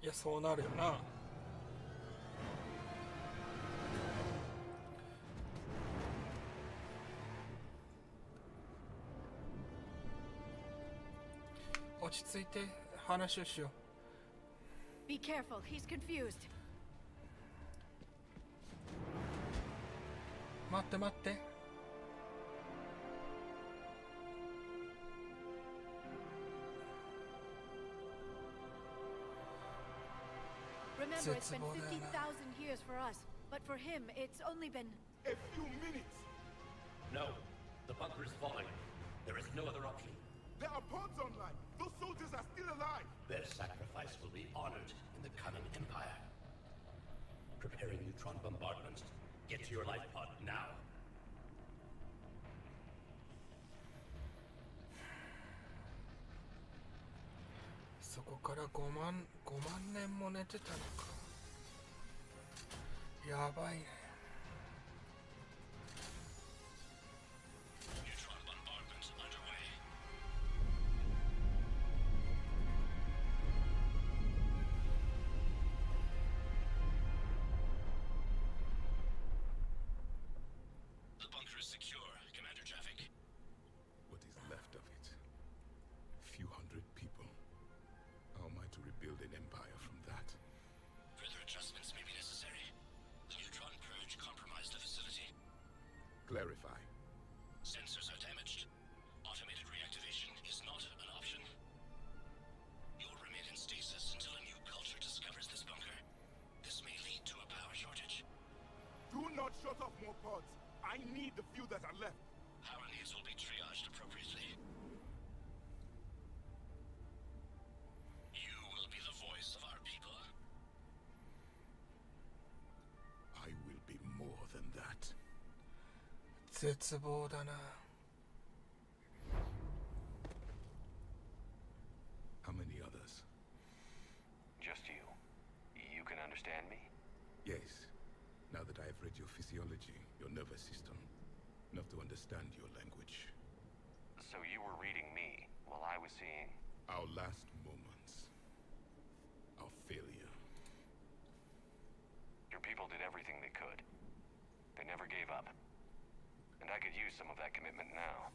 Speaker 1: いや、そうなるよな。落ち着いて話をしよう。
Speaker 16: Be careful, he's confused.
Speaker 1: 待って待って。
Speaker 16: Remember, it's been 50,000 years for us, but for him, it's only been
Speaker 13: a few minutes.
Speaker 11: No, the bunker is falling. There is no other option.
Speaker 13: There are pods online. Those soldiers are still alive.
Speaker 11: Their sacrifice will be honored in the coming empire. Preparing neutron bombardments. Get to your life pod now.
Speaker 1: そこから5万年も寝てたのか。やばいね。
Speaker 11: Neutron bombardment underway. The bunker is secure, Commander Traffic.
Speaker 13: What is left of it? Few hundred people. How am I to rebuild an empire from that?
Speaker 11: Further adjustments may be necessary. The neutron purge compromised the facility.
Speaker 13: Clarify.
Speaker 11: Sensors are damaged. Automated reactivation is not an option. You'll remain in stasis until a new culture discovers this bunker. This may lead to a power shortage.
Speaker 13: Do not shut off more pods. I need the few that are left.
Speaker 11: Power needs will be triaged appropriately. You will be the voice of our people.
Speaker 13: I will be more than that.
Speaker 1: 絶望だな。
Speaker 13: How many others?
Speaker 17: Just you. You can understand me?
Speaker 13: Yes. Now that I have read your physiology, your nervous system, enough to understand your language.
Speaker 17: So you were reading me while I was seeing...
Speaker 13: Our last moments. Our failure.
Speaker 17: Your people did everything they could. They never gave up. And I could use some of that commitment now.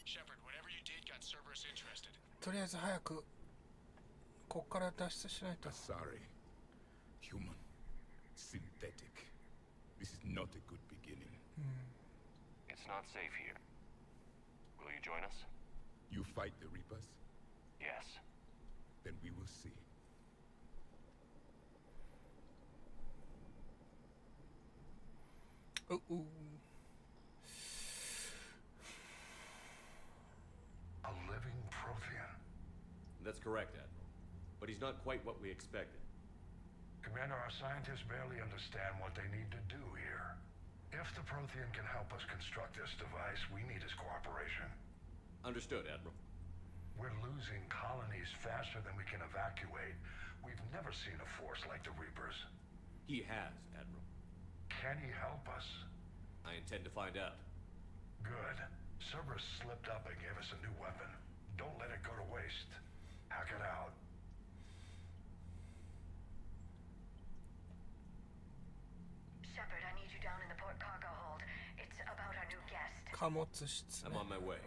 Speaker 15: Shepard, whatever you did got Cerberus interested.
Speaker 1: とりあえず早くこっから脱出しないと。
Speaker 13: Sorry. Human. Synthetic. This is not a good beginning.
Speaker 17: It's not safe here. Will you join us?
Speaker 13: You fight the Reapers?
Speaker 17: Yes.
Speaker 13: Then we will see.
Speaker 1: Ooh.
Speaker 2: A living Prothean.
Speaker 3: That's correct, Admiral. But he's not quite what we expected.
Speaker 2: Commander, our scientists barely understand what they need to do here. If the Prothean can help us construct this device, we need his cooperation.
Speaker 3: Understood, Admiral.
Speaker 2: We're losing colonies faster than we can evacuate. We've never seen a force like the Reapers.
Speaker 3: He has, Admiral.
Speaker 2: Can he help us?
Speaker 3: I intend to find out.
Speaker 2: Good. Cerberus slipped up and gave us a new weapon. Don't let it go to waste. Hack it out.
Speaker 18: Shepard, I need you down in the port cargo hold. It's about our new guest.
Speaker 1: 貨物室ね。
Speaker 3: I'm on my way.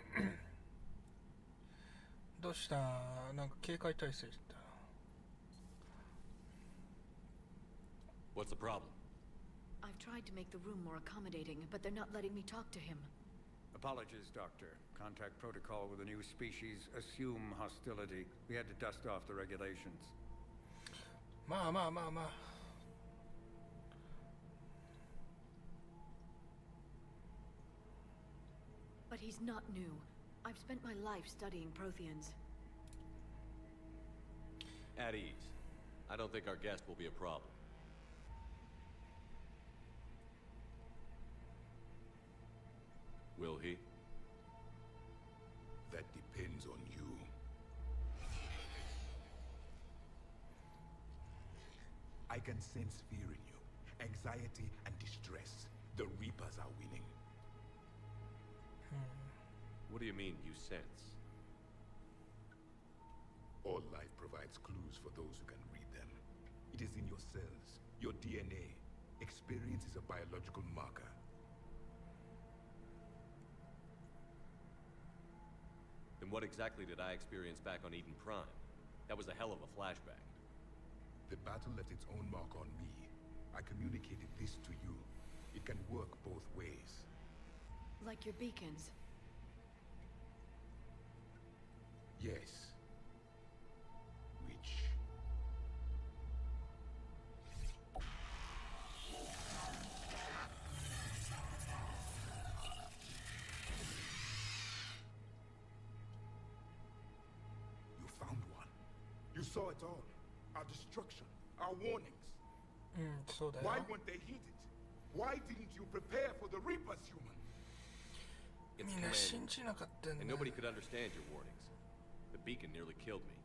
Speaker 1: どうした？なんか警戒態勢した。
Speaker 3: What's the problem?
Speaker 16: I've tried to make the room more accommodating, but they're not letting me talk to him.
Speaker 19: Apologies, Doctor. Contact protocol with a new species. Assume hostility. We had to dust off the regulations.
Speaker 1: まあまあまあまあ。
Speaker 16: But he's not new. I've spent my life studying Protheans.
Speaker 3: At ease. I don't think our guest will be a problem. Will he?
Speaker 13: That depends on you. I can sense fear in you, anxiety and distress. The Reapers are winning.
Speaker 3: What do you mean, you sense?
Speaker 13: All life provides clues for those who can read them. It is in your cells, your DNA. Experience is a biological marker.
Speaker 3: Then what exactly did I experience back on Eden Prime? That was a hell of a flashback.
Speaker 13: The battle left its own mark on me. I communicated this to you. It can work both ways.
Speaker 16: Like your beacons.
Speaker 13: Yes. Which? You found one. You saw it all. Our destruction, our warnings. Why weren't they heeded? Why didn't you prepare for the Reapers, human?
Speaker 3: It's commanding, and nobody could understand your warnings. The beacon nearly killed me.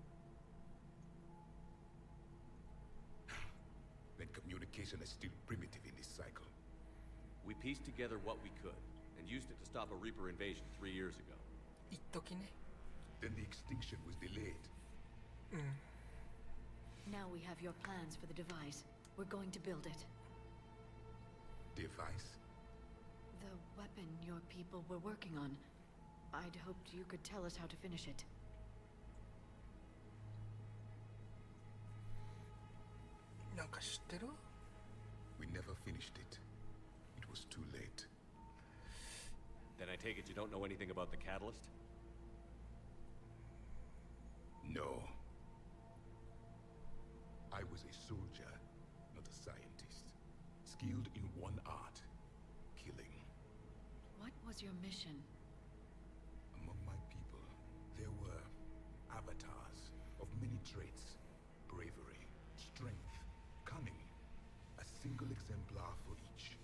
Speaker 13: Then Communication is still primitive in this cycle.
Speaker 3: We pieced together what we could, and used it to stop a Reaper invasion 3 years ago.
Speaker 1: 一時ね。
Speaker 13: Then the extinction was delayed.
Speaker 16: Now we have your plans for the device. We're going to build it.
Speaker 13: Device?
Speaker 16: The weapon your people were working on. I'd hoped you could tell us how to finish it.
Speaker 1: なんか知ってる？
Speaker 13: We never finished it. It was too late.
Speaker 3: Then I take it you don't know anything about the catalyst?
Speaker 13: No. I was a soldier, not a scientist. Skilled in one art, killing.
Speaker 16: What was your mission?
Speaker 13: Among my people, there were avatars of many traits. Bravery, strength, cunning. A single exemplar for each.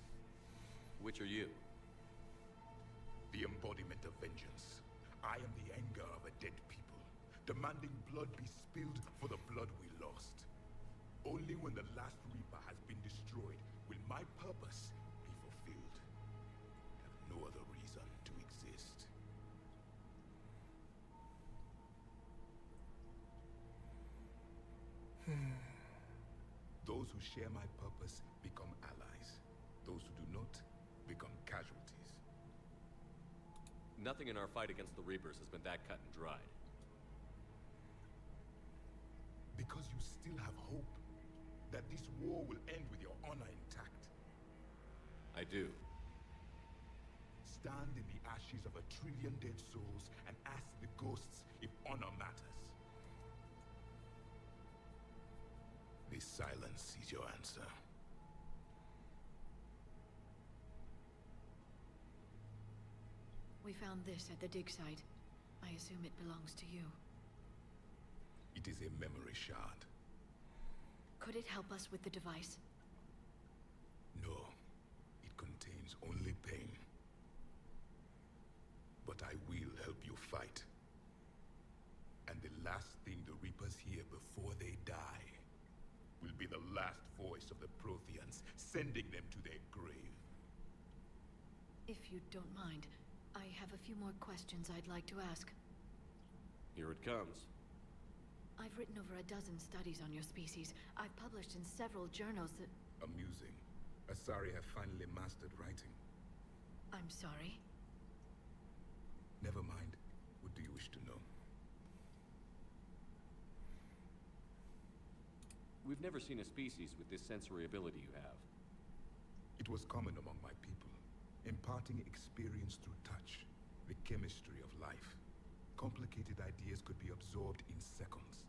Speaker 3: Which are you?
Speaker 13: The embodiment of vengeance. I am the anger of a dead people, demanding blood be spilled for the blood we lost. Only when the last Reaper has been destroyed will my purpose be fulfilled. I have no other reason to exist. Those who share my purpose become allies. Those who do not become casualties.
Speaker 3: Nothing in our fight against the Reapers has been that cut and dried.
Speaker 13: Because you still have hope that this war will end with your honor intact.
Speaker 3: I do.
Speaker 13: Stand in the ashes of 1 trillion dead souls and ask the ghosts if honor matters. This silence is your answer.
Speaker 16: We found this at the dig site. I assume it belongs to you.
Speaker 13: It is a memory shard.
Speaker 16: Could it help us with the device?
Speaker 13: No. It contains only pain. But I will help you fight. And the last thing the Reapers hear before they die will be the last voice of the Protheans, sending them to their grave.
Speaker 16: If you don't mind, I have a few more questions I'd like to ask.
Speaker 3: Here it comes.
Speaker 16: I've written over a dozen studies on your species. I've published in several journals that...
Speaker 13: Amusing. Asari have finally mastered writing.
Speaker 16: I'm sorry.
Speaker 13: Never mind. What do you wish to know?
Speaker 3: We've never seen a species with this sensory ability you have.
Speaker 13: It was common among my people, imparting experience through touch, the chemistry of life. Complicated ideas could be absorbed in seconds.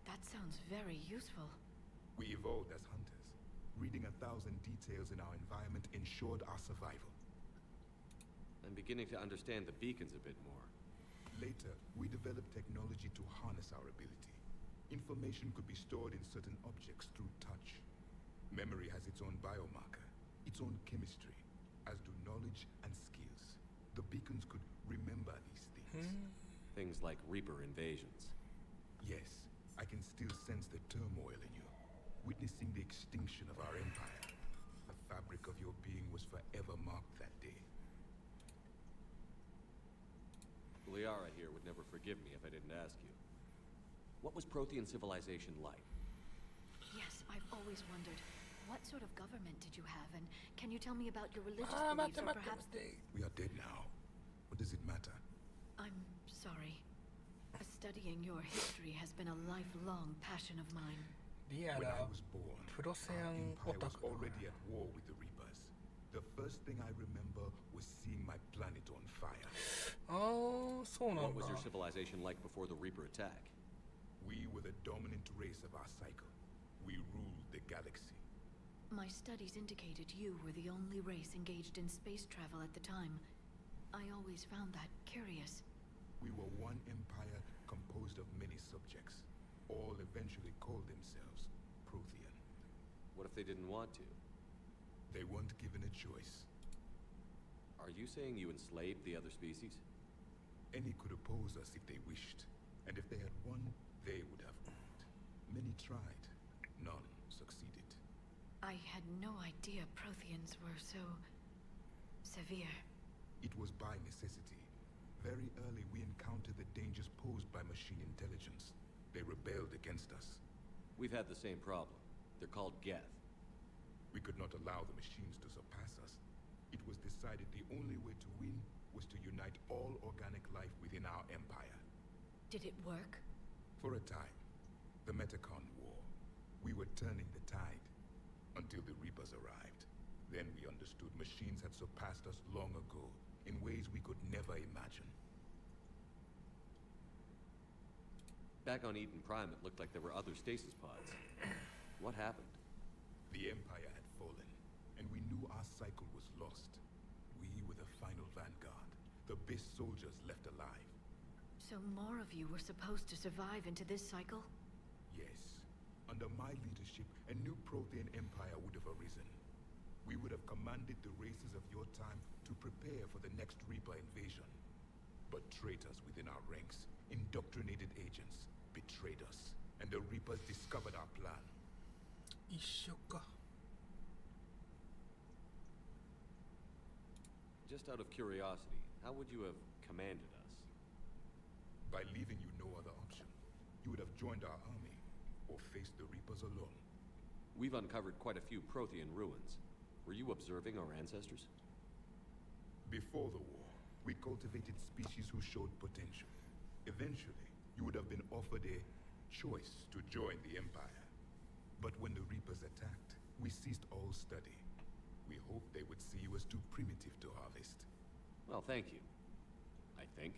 Speaker 16: That sounds very useful.
Speaker 13: We evolved as hunters. Reading 1,000 details in our environment ensured our survival.
Speaker 3: I'm beginning to understand the beacons a bit more.
Speaker 13: Later, we developed technology to harness our ability. Information could be stored in certain objects through touch. Memory has its own biomarker, its own chemistry, as do knowledge and skills. The beacons could remember these things.
Speaker 3: Things like Reaper invasions.
Speaker 13: Yes, I can still sense the turmoil in you, witnessing the extinction of our empire. The fabric of your being was forever marked that day.
Speaker 3: Liara here would never forgive me if I didn't ask you. What was Prothean civilization like?
Speaker 16: Yes, I've always wondered. What sort of government did you have, and can you tell me about your religious beliefs, or perhaps...
Speaker 13: We are dead now. What does it matter?
Speaker 16: I'm sorry. Studying your history has been a lifelong passion of mine.
Speaker 13: When I was born, our empire was already at war with the Reapers. The first thing I remember was seeing my planet on fire.
Speaker 3: What was your civilization like before the Reaper attack?
Speaker 13: We were the dominant race of our cycle. We ruled the galaxy.
Speaker 16: My studies indicated you were the only race engaged in space travel at the time. I always found that curious.
Speaker 13: We were one empire composed of many subjects. All eventually called themselves Prothean.
Speaker 3: What if they didn't want to?
Speaker 13: They weren't given a choice.
Speaker 3: Are you saying you enslaved the other species?
Speaker 13: Any could oppose us if they wished. And if they had won, they would have ruled. Many tried. None succeeded.
Speaker 16: I had no idea Protheans were so severe.
Speaker 13: It was by necessity. Very early we encountered the dangers posed by machine intelligence. They rebelled against us.
Speaker 3: We've had the same problem. They're called Geth.
Speaker 13: We could not allow the machines to surpass us. It was decided the only way to win was to unite all organic life within our empire.
Speaker 16: Did it work?
Speaker 13: For a time. The Metacon War. We were turning the tide. Until the Reapers arrived. Then we understood machines had surpassed us long ago, in ways we could never imagine.
Speaker 3: Back on Eden Prime, it looked like there were other stasis pods. What happened?
Speaker 13: The Empire had fallen, and we knew our cycle was lost. We were the final vanguard, the best soldiers left alive.
Speaker 16: So more of you were supposed to survive into this cycle?
Speaker 13: Yes. Under my leadership, a new Prothean empire would have arisen. We would have commanded the races of your time to prepare for the next Reaper invasion. But traitors within our ranks, indoctrinated agents, betrayed us, and the Reapers discovered our plan.
Speaker 1: 一緒か。
Speaker 3: Just out of curiosity, how would you have commanded us?
Speaker 13: By leaving you no other option. You would have joined our army, or faced the Reapers alone.
Speaker 3: We've uncovered quite a few Prothean ruins. Were you observing our ancestors?
Speaker 13: Before the war, we cultivated species who showed potential. Eventually, you would have been offered a choice to join the Empire. But when the Reapers attacked, we ceased all study. We hoped they would see you as too primitive to harvest.
Speaker 3: Well, thank you. I think.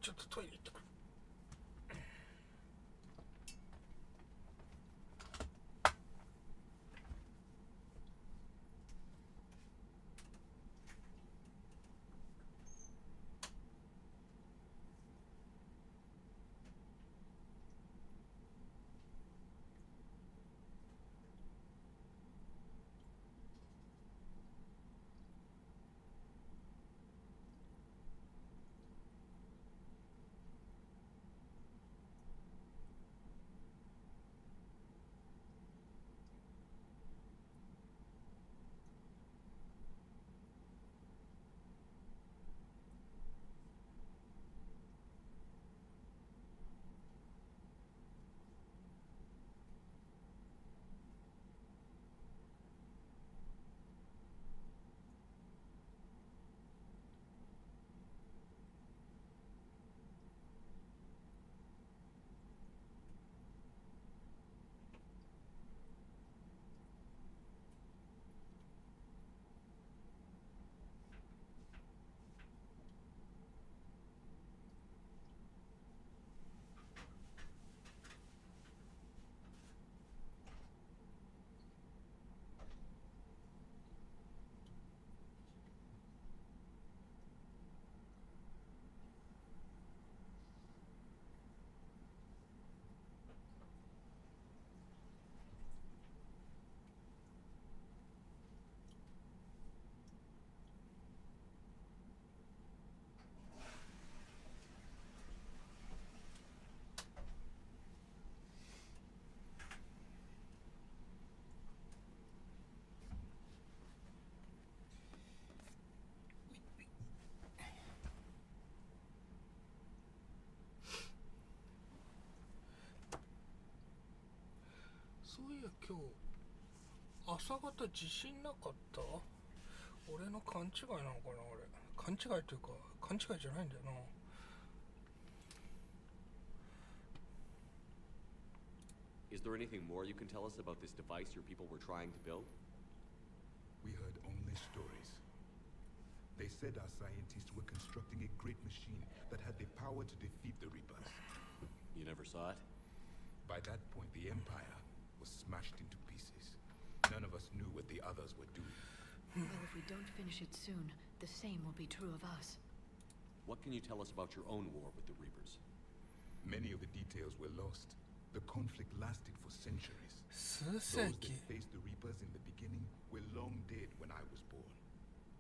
Speaker 1: ちょっとトイレ行ってくる。そういや今日朝方地震なかった？俺の勘違いなのかな。俺勘違いというか勘違いじゃないんだよな。
Speaker 3: Is there anything more you can tell us about this device your people were trying to build?
Speaker 13: We heard only stories. They said our scientists were constructing a great machine that had the power to defeat the Reapers.
Speaker 3: You never saw it?
Speaker 13: By that point, the Empire was smashed into pieces. None of us knew what the others were doing.
Speaker 16: Well, if we don't finish it soon, the same will be true of us.
Speaker 3: What can you tell us about your own war with the Reapers?
Speaker 13: Many of the details were lost. The conflict lasted for centuries.
Speaker 1: 数
Speaker 13: Those
Speaker 1: 世
Speaker 13: that
Speaker 1: 紀
Speaker 13: faced the Reapers in the beginning were long dead when I was born.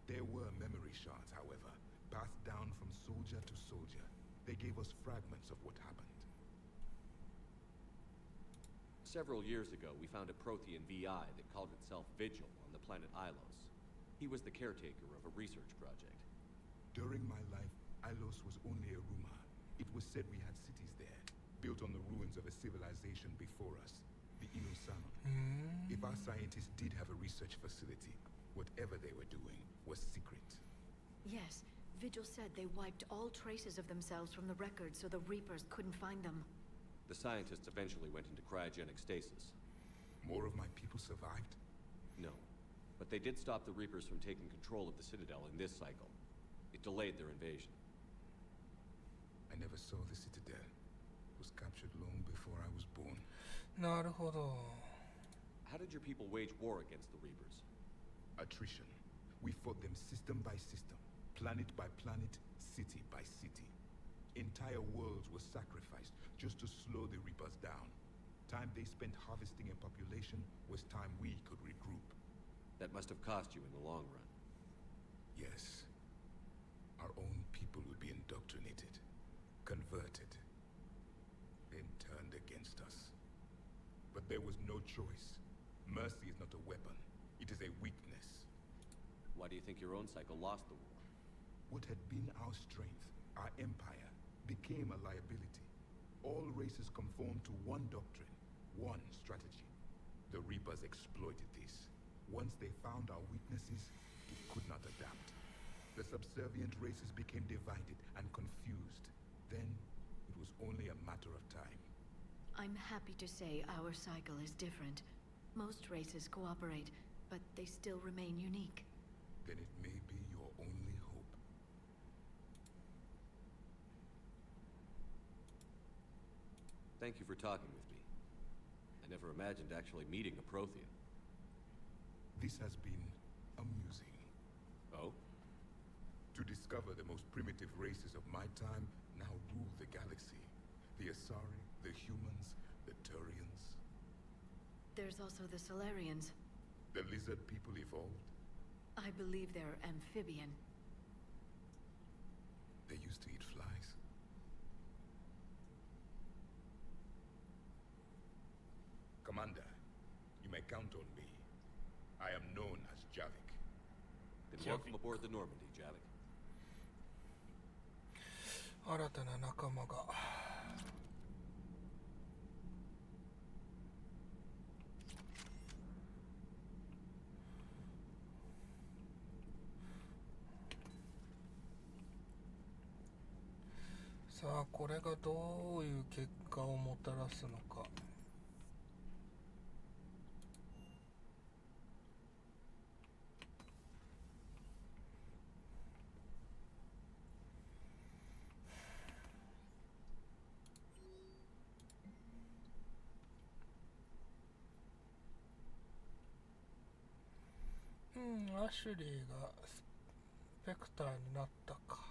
Speaker 13: There were memory shards, however, passed down from soldier to soldier. They gave us fragments of what happened.
Speaker 3: Several years ago, we found a Prothean VI that called itself Vigil on the planet Ilos. He was the caretaker of a research project.
Speaker 13: During my life, Ilos was only a rumor. It was said we had cities there, built on the ruins of a civilization before us, the Inosan. If our scientists did have a research facility, whatever they were doing was secret.
Speaker 16: Yes, Vigil said they wiped all traces of themselves from the records so the Reapers couldn't find them.
Speaker 3: The scientists eventually went into cryogenic stasis.
Speaker 13: More of my people survived?
Speaker 3: No, but they did stop the Reapers from taking control of the Citadel in this cycle. It delayed their invasion.
Speaker 13: I never saw the Citadel. It was captured long before I was born.
Speaker 1: なるほど。
Speaker 3: How did your people wage war against the Reapers?
Speaker 13: Attrition. We fought them system by system, planet by planet, city by city. Entire worlds were sacrificed just to slow the Reapers down. Time they spent harvesting a population was time we could regroup.
Speaker 3: That must have cost you in the long run.
Speaker 13: Yes. Our own people would be indoctrinated, converted, then turned against us. But there was no choice. Mercy is not a weapon. It is a weakness.
Speaker 3: Why do you think your own cycle lost the war?
Speaker 13: What had been our strength, our empire, became a liability. All races conformed to one doctrine, one strategy. The Reapers exploited this. Once they found our weaknesses, they could not adapt. The subservient races became divided and confused. Then, it was only a matter of time.
Speaker 16: I'm happy to say our cycle is different. Most races cooperate, but they still remain unique.
Speaker 13: Then it may be your only hope.
Speaker 3: Thank you for talking with me. I never imagined actually meeting a Prothean.
Speaker 13: This has been amusing.
Speaker 3: Oh?
Speaker 13: To discover the most primitive races of my time now rule the galaxy. The Asari, the humans, the Turians.
Speaker 16: There's also the Solarians.
Speaker 13: The lizard people evolved.
Speaker 16: I believe they're amphibian.
Speaker 13: They used to eat flies. Commander, you may count on me. I am known as Javik.
Speaker 3: Then welcome aboard the Normandy, Javik.
Speaker 1: 新たな仲間が。さあ、これがどういう結果をもたらすのか。アシュリーがスペクターになったか。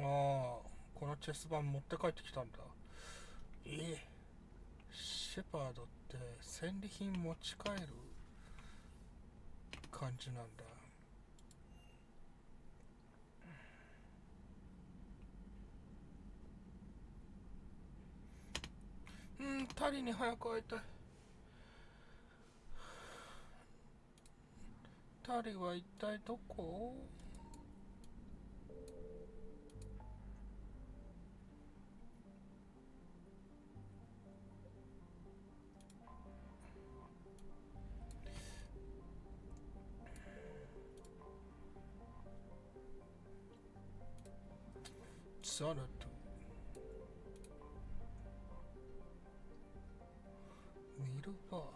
Speaker 1: ああ、このチェス盤持って帰ってきたんだ。シェパードって戦利品持ち帰る感じなんだ。タリに早く会いたい。二人は一体どこ？ザルト、ミルバーナ。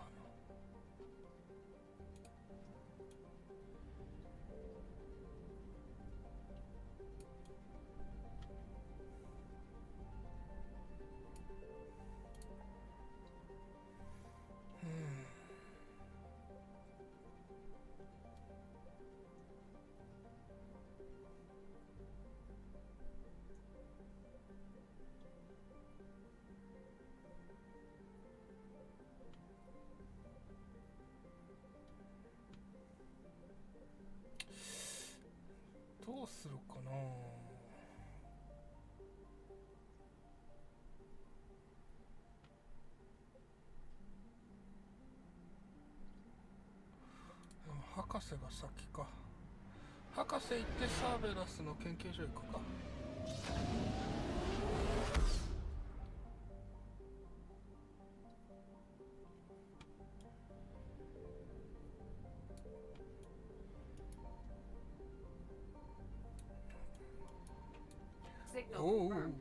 Speaker 1: どうするかな。でも博士が先か。博士行ってサーベラスの研究所行くか。
Speaker 6: Signal
Speaker 1: Oh.
Speaker 6: confirmed.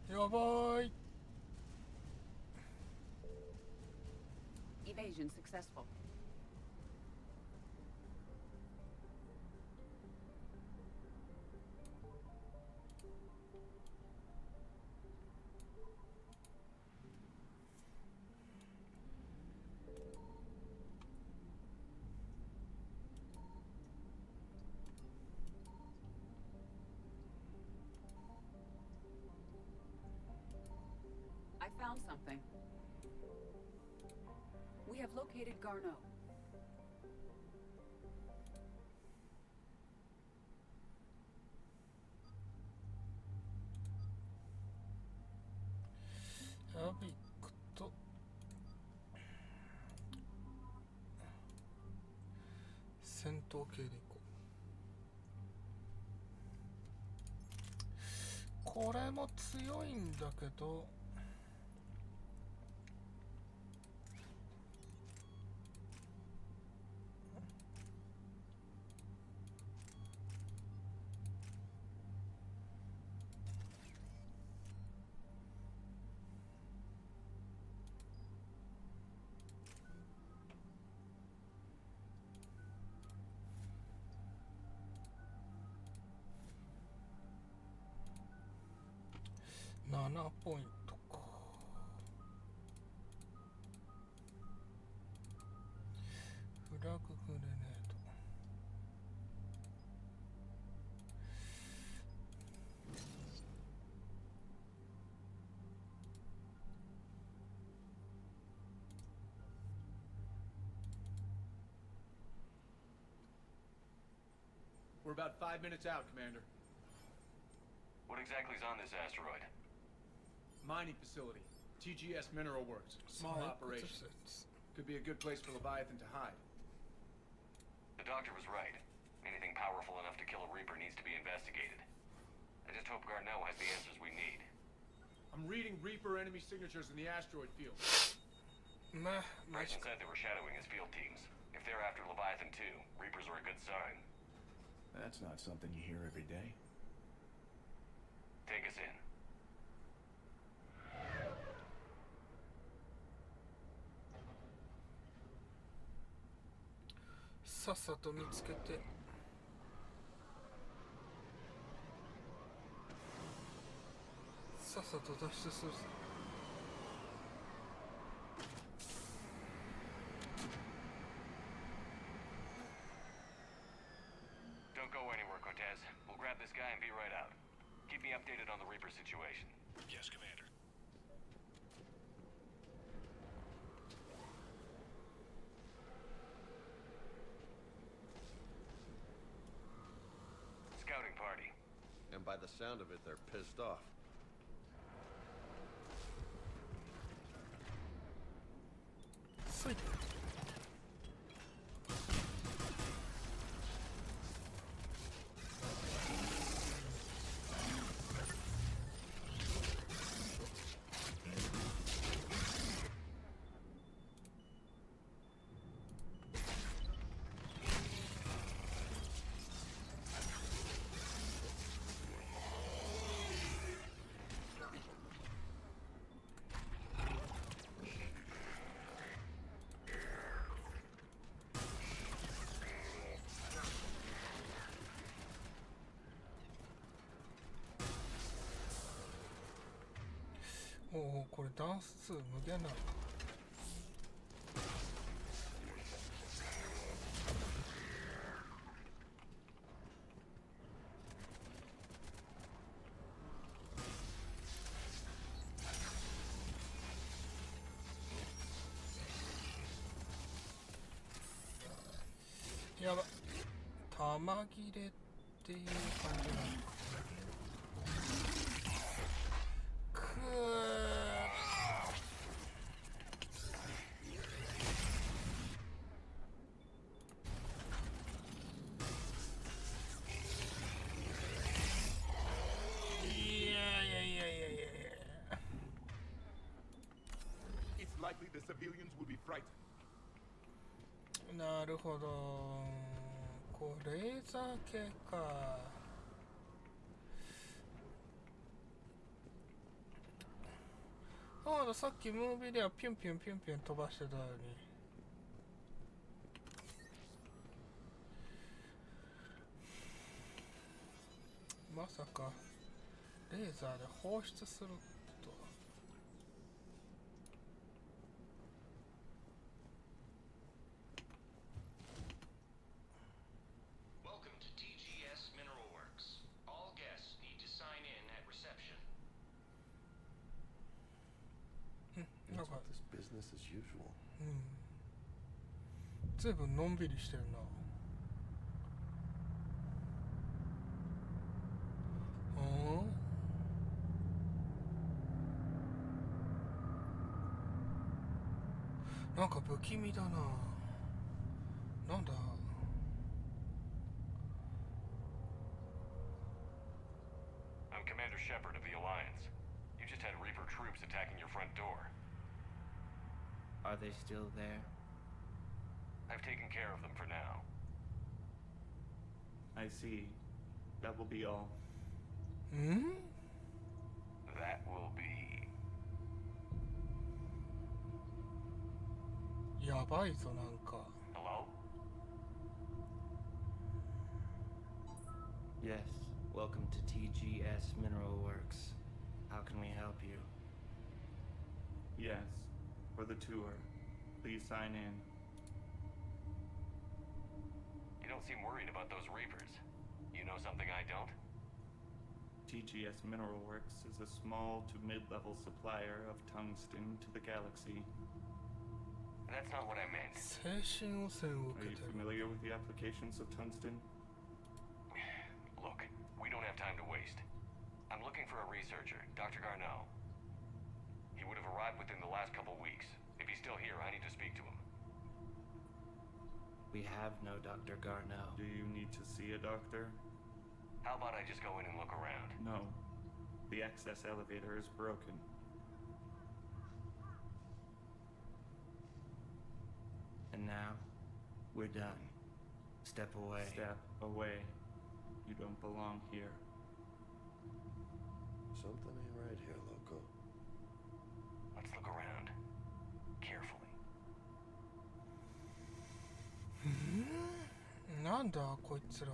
Speaker 1: Yabai.
Speaker 6: Evasion successful. I found something. We have located Garneau.
Speaker 1: Abicと戦闘系でいこう。これも強いんだけど、7ポイントか。フラググレネード。
Speaker 15: We're about 5 minutes out, Commander.
Speaker 17: What exactly is on this asteroid?
Speaker 15: Mining facility. TGS Mineral Works. Small operation. Could be a good place for Leviathan to hide.
Speaker 17: The doctor was right. Anything powerful enough to kill a Reaper needs to be investigated. I just hope Garneau has the answers we need.
Speaker 15: I'm reading Reaper enemy signatures in the asteroid field.
Speaker 17: Bryson said they were shadowing his field teams. If they're after Leviathan too, Reapers are a good sign.
Speaker 4: That's not something you hear every day.
Speaker 17: Take us in.
Speaker 1: さっさと見つけて、さっさと脱出する。
Speaker 17: Don't go anywhere, Cortez. We'll grab this guy and be right out. keep me updated on the Reaper situation.
Speaker 11: Yes, Commander.
Speaker 17: Scouting party.
Speaker 3: And by the sound of it, they're pissed off.
Speaker 1: Sweet.おお、これダンス2無限なのか。やば、玉切れっていう感じなの。くー。
Speaker 13: It's likely the civilians will be frightened.
Speaker 1: なるほど。これレーザー系か。ああ、さっきムービーではピュンピュンピュンピュン飛ばしてたのに。まさかレーザーで放出すると。
Speaker 11: Welcome to TGS Mineral Works. All guests need to sign in at reception.
Speaker 1: なんか
Speaker 20: This business as usual.
Speaker 1: ずいぶんのんびりしてるな。なんか不気味だな。なんだ。
Speaker 17: I'm Commander Shepard of the Alliance. You just had Reaper troops attacking your front door.
Speaker 4: Are they still there?
Speaker 17: I've taken care of them for now.
Speaker 4: I see. That will be all.
Speaker 17: That will be.
Speaker 1: やばいぞなんか。
Speaker 17: Hello?
Speaker 4: Yes. Welcome to TGS Mineral Works. How can we help you? Yes. For the tour. Please sign in.
Speaker 17: You don't seem worried about those Reapers. You know something I don't?
Speaker 4: TGS Mineral Works is a small to mid-level supplier of tungsten to the galaxy.
Speaker 17: That's not what I meant.
Speaker 1: Are
Speaker 4: you familiar with the applications of tungsten?
Speaker 17: Look, we don't have time to waste. I'm looking for a researcher, Dr. Garneau. He would have arrived within the last couple weeks. If he's still here, I need to speak to him.
Speaker 4: We have no Dr. Garneau. Do you need to see a doctor?
Speaker 17: How about I just go in and look around?
Speaker 4: No. The access elevator is broken. And now, we're done. Step away. Step away. You don't belong here.
Speaker 20: Something ain't right here, loco.
Speaker 17: Let's look around. Carefully.
Speaker 1: なんだこいつら。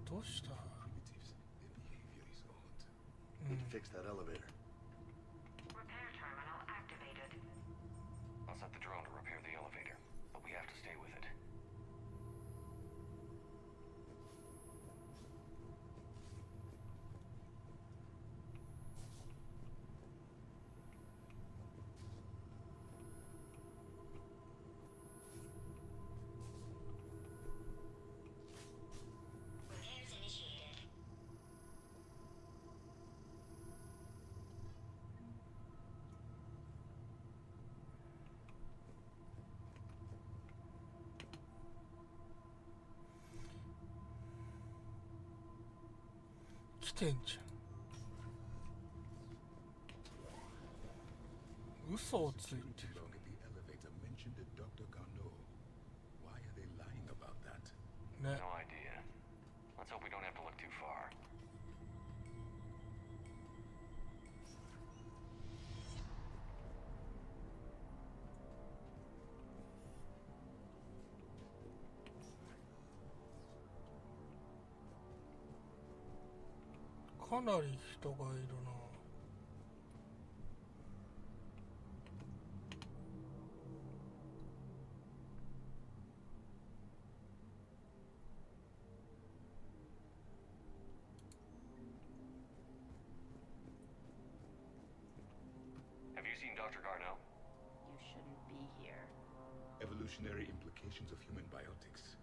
Speaker 1: どうした？
Speaker 20: Need to fix that elevator.
Speaker 18: Repair terminal activated.
Speaker 17: I'll set the drone to repair the elevator, but we have to stay with it.
Speaker 1: てんじゃん。嘘をついてる。
Speaker 17: No idea. Let's hope we don't have to look too far.
Speaker 1: かなり人がいるな。
Speaker 17: Have you seen Dr. Garneau?
Speaker 6: You shouldn't be here.
Speaker 13: Evolutionary implications of human biotics.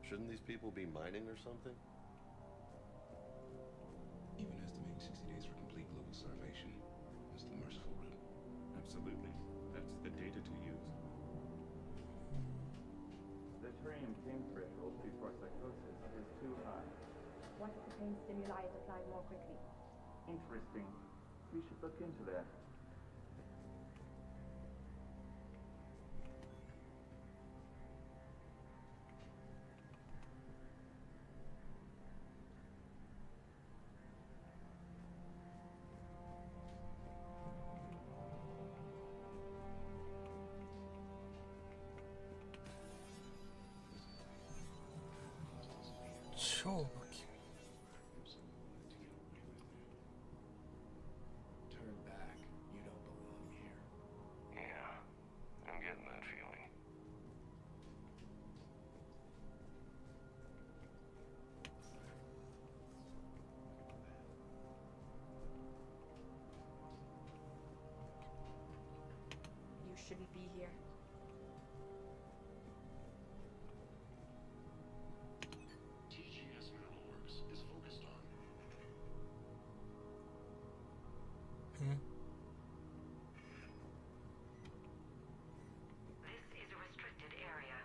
Speaker 20: Shouldn't these people be mining or something?
Speaker 13: Even estimating 60 days for complete global starvation is the merciful route.
Speaker 21: Absolutely. That's the data to use. The terrain pain threshold before psychosis is too high.
Speaker 22: What if the pain stimuli is applied more quickly?
Speaker 21: Interesting. We should look into that.
Speaker 1: Sure.
Speaker 20: Turn back. You don't belong here.
Speaker 17: Yeah, I'm getting that feeling.
Speaker 22: You shouldn't be here.
Speaker 2: TGS Mineral Works is focused on.
Speaker 18: This is a restricted area.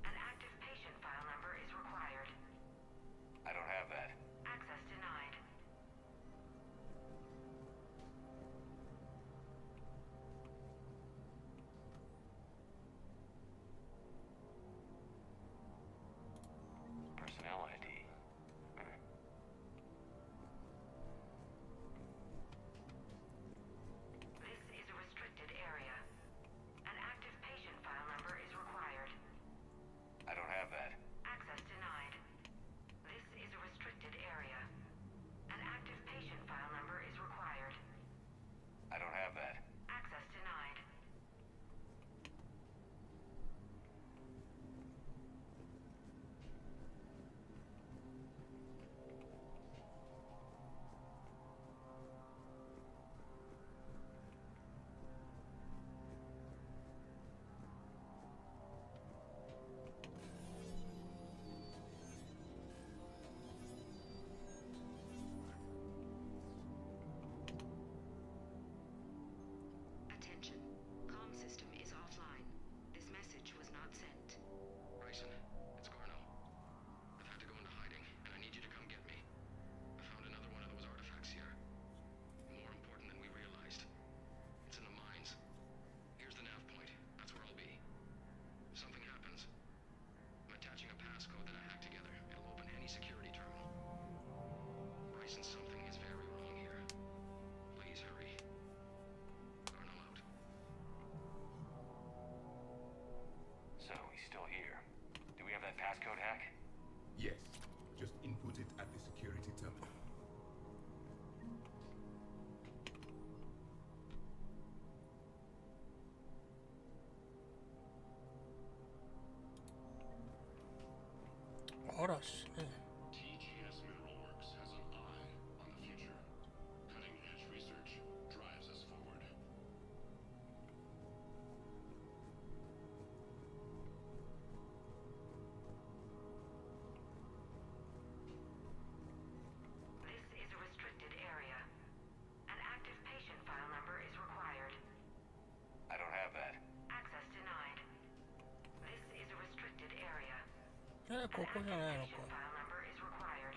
Speaker 18: An active patient file number is required.
Speaker 17: I don't have that.
Speaker 18: Access denied.
Speaker 17: Personnel ID.
Speaker 18: This is a restricted area. An active patient file number is required.
Speaker 17: I don't have that.
Speaker 18: Access denied. This is a restricted area. An active patient file number is required.
Speaker 17: I don't have that.
Speaker 18: Access denied.
Speaker 8: Attention. Comm system is offline. This message was not sent.
Speaker 7: Bryson, it's Garneau. I've had to go into hiding, and I need you to come get me. I found another one of those artifacts here. More important than we realized. It's in the mines. Here's the nav point. That's where I'll be. If something happens, I'm attaching a passcode that I hacked together. It'll open any security terminal. Bryson, something is very wrong here. Please hurry. Garneau out.
Speaker 17: So he's still here. Do we have that passcode hack?
Speaker 13: Yes. Just input it at the security terminal.
Speaker 1: Arash, ne?
Speaker 2: TGS Mineral Works has an eye on the future. Cutting-edge research drives us forward.
Speaker 18: This is a restricted area. An active patient file number is required.
Speaker 17: I don't have that.
Speaker 18: Access denied. This is a restricted area.
Speaker 1: ここじゃないのか。
Speaker 18: File number is required.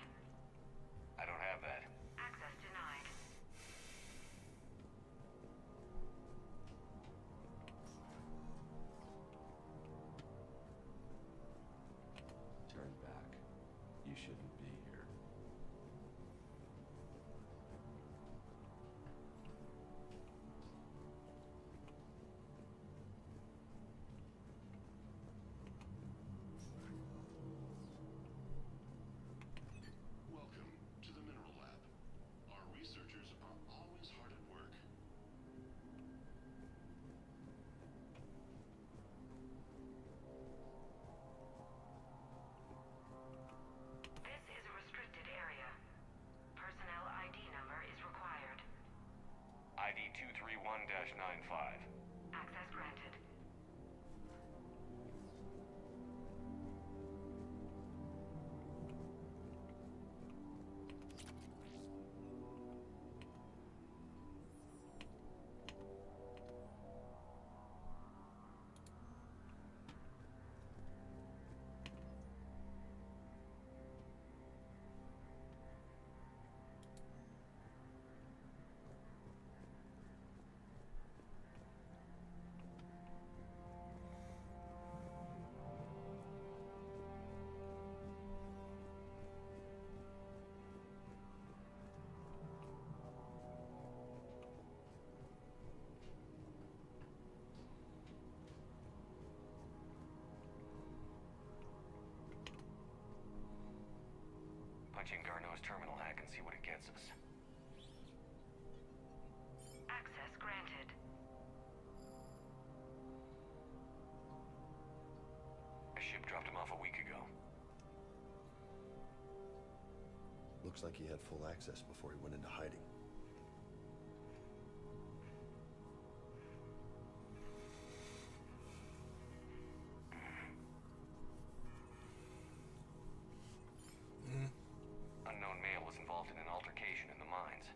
Speaker 17: Punch in Garneau's terminal hack and see what it gets us.
Speaker 18: Access granted.
Speaker 17: A ship dropped him off a week ago.
Speaker 20: Looks like he had full access before he went into hiding.
Speaker 17: Unknown male was involved in an altercation in the mines.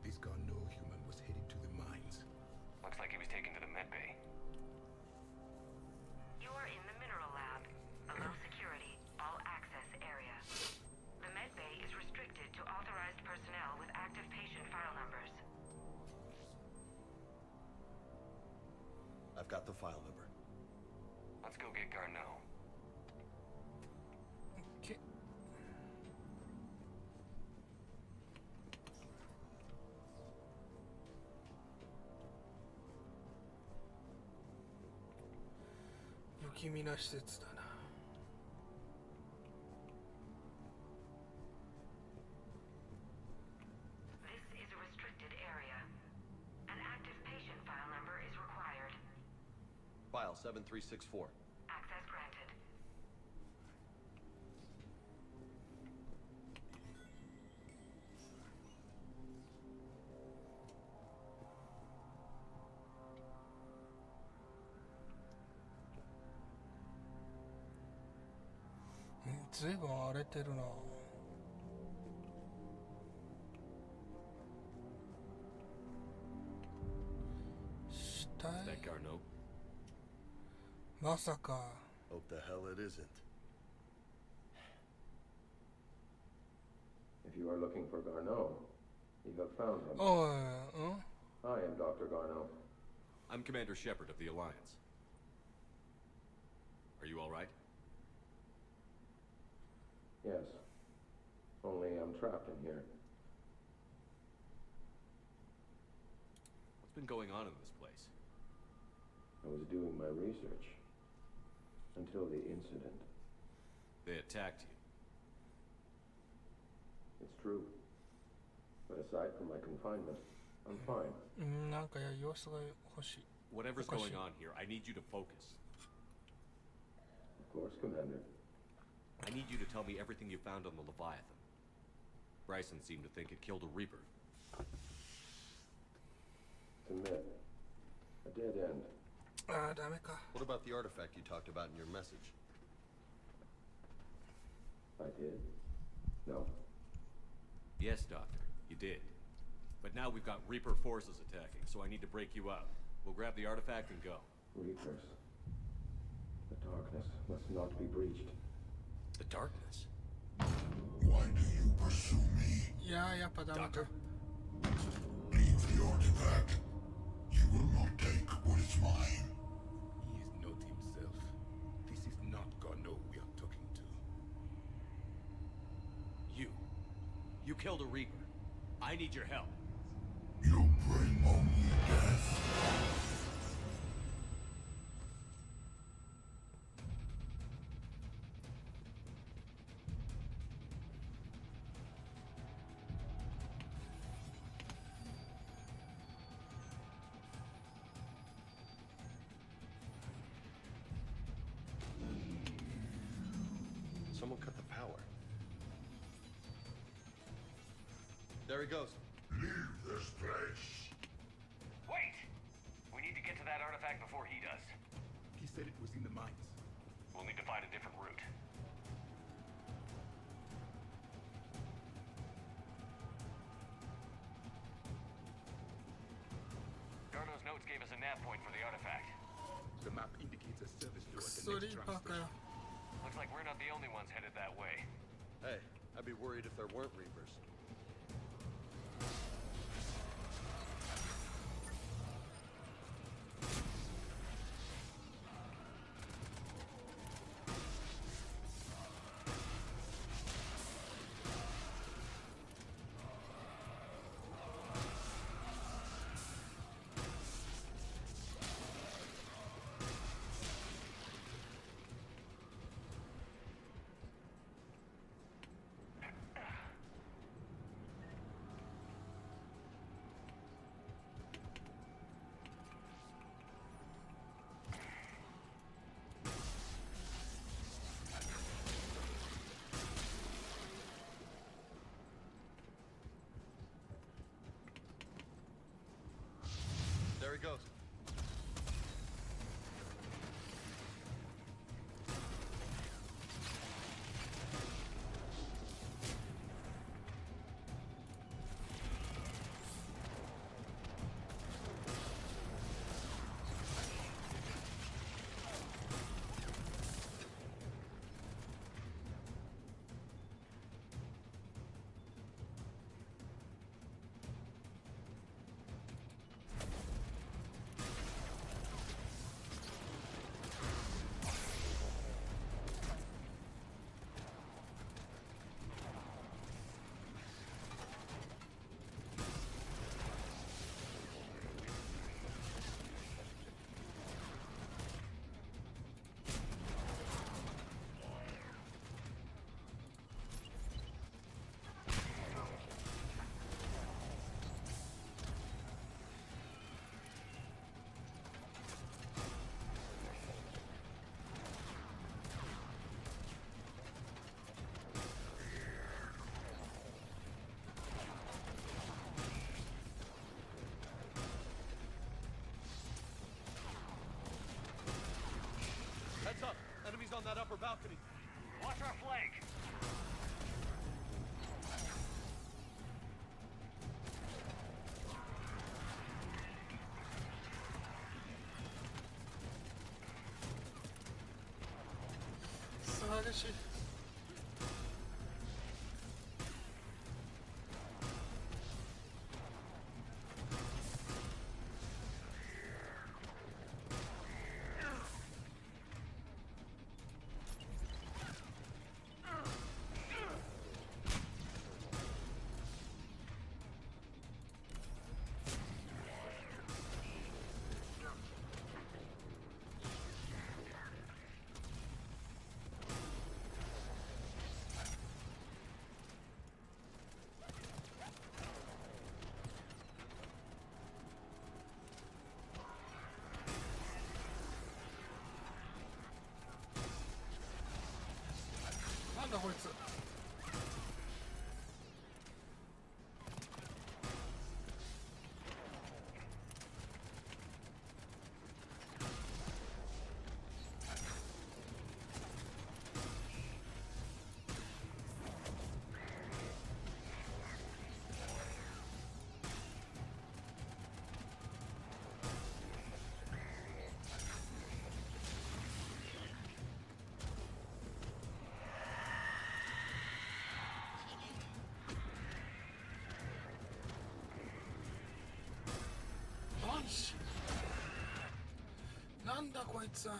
Speaker 13: This Garneau human was headed to the mines.
Speaker 17: Looks like he was taken to the medbay.
Speaker 18: You are in the mineral lab, a low security, all access area. The medbay is restricted to authorized personnel with active patient file numbers.
Speaker 20: I've got the file number.
Speaker 17: Let's go get Garneau.
Speaker 1: Okay.不気味な施設だな。
Speaker 18: This is a restricted area. An active patient file number is required.
Speaker 20: File 7364.
Speaker 18: Access granted.
Speaker 1: Mm, ずいぶん荒れてるな。死体
Speaker 3: Is that Garneau?
Speaker 1: まさか。
Speaker 20: Hope the hell it isn't.
Speaker 5: If you are looking for Garneau, you have found him.
Speaker 1: おい、
Speaker 5: I am Dr. Garneau.
Speaker 3: I'm Commander Shepard of the Alliance. Are you all right?
Speaker 5: Yes. Only I'm trapped in here.
Speaker 3: What's been going on in this place?
Speaker 5: I was doing my research. Until the incident.
Speaker 3: They attacked you.
Speaker 5: It's true. But aside from my confinement, I'm fine.
Speaker 1: なんか様子が欲しい。
Speaker 3: Whatever's going on here, I need you to focus.
Speaker 5: Of course, Commander.
Speaker 3: I need you to tell me everything you found on the Leviathan. Bryson seemed to think it killed a Reaper.
Speaker 5: It's a myth. A dead end.
Speaker 1: ああ、ダメか。
Speaker 20: What about the artifact you talked about in your message?
Speaker 5: I did? No.
Speaker 3: Yes, Doctor, you did. But now we've got Reaper forces attacking, so I need to break you up. We'll grab the artifact and go.
Speaker 5: Reapers. The darkness must not be breached.
Speaker 3: The darkness?
Speaker 13: Why do you pursue me?
Speaker 1: いやー、やっぱダメか。
Speaker 13: Leave the artifact. You will not take what is mine. He is not himself. This is not Garneau we are talking to.
Speaker 3: You killed a Reaper. I need your help.
Speaker 13: You bring only death.
Speaker 20: Someone cut the power. There he goes.
Speaker 13: Leave this place.
Speaker 17: Wait! We need to get to that artifact before he does.
Speaker 13: He said it was in the mines.
Speaker 17: We'll need to find a different route. Garneau's notes gave us a nav point for the artifact.
Speaker 13: The map indicates a service door at the
Speaker 1: Sorry,
Speaker 13: next tram
Speaker 1: Parker.
Speaker 13: station.
Speaker 17: Looks like we're not the only ones headed that way.
Speaker 20: Hey, I'd be worried if there weren't Reapers.
Speaker 12: it goes. Heads up! Enemies on that upper balcony.
Speaker 17: Watch our flank.
Speaker 1: Sadeceなんだこいつ。なんだこいつは。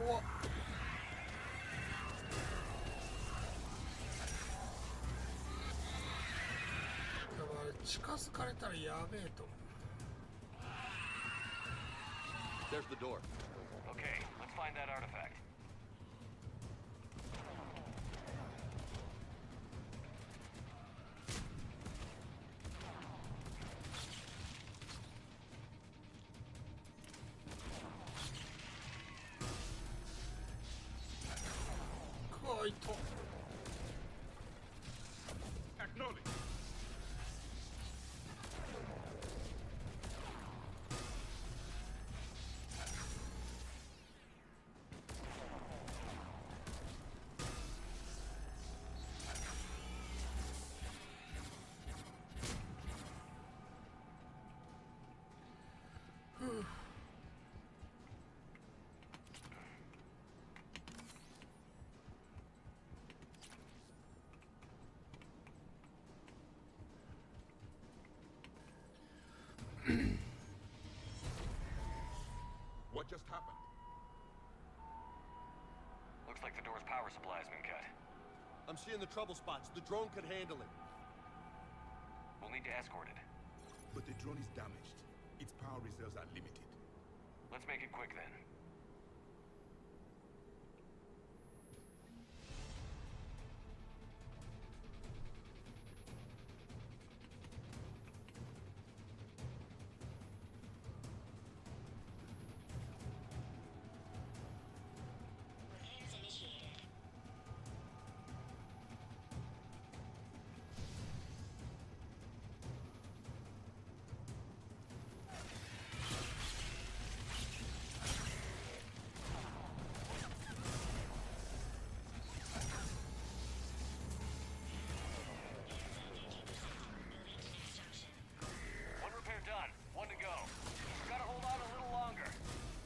Speaker 1: 怖っ。だから近づかれたらやべえと思う。
Speaker 3: There's the door.
Speaker 17: Okay, let's find that artifact.
Speaker 15: Acknowledge.
Speaker 13: What just happened?
Speaker 17: Looks like the door's power supply's been cut.
Speaker 12: I'm seeing the trouble spots. The drone could handle it.
Speaker 17: We'll need to escort it.
Speaker 13: But the drone is damaged. Its power reserves are limited.
Speaker 17: Let's make it quick then.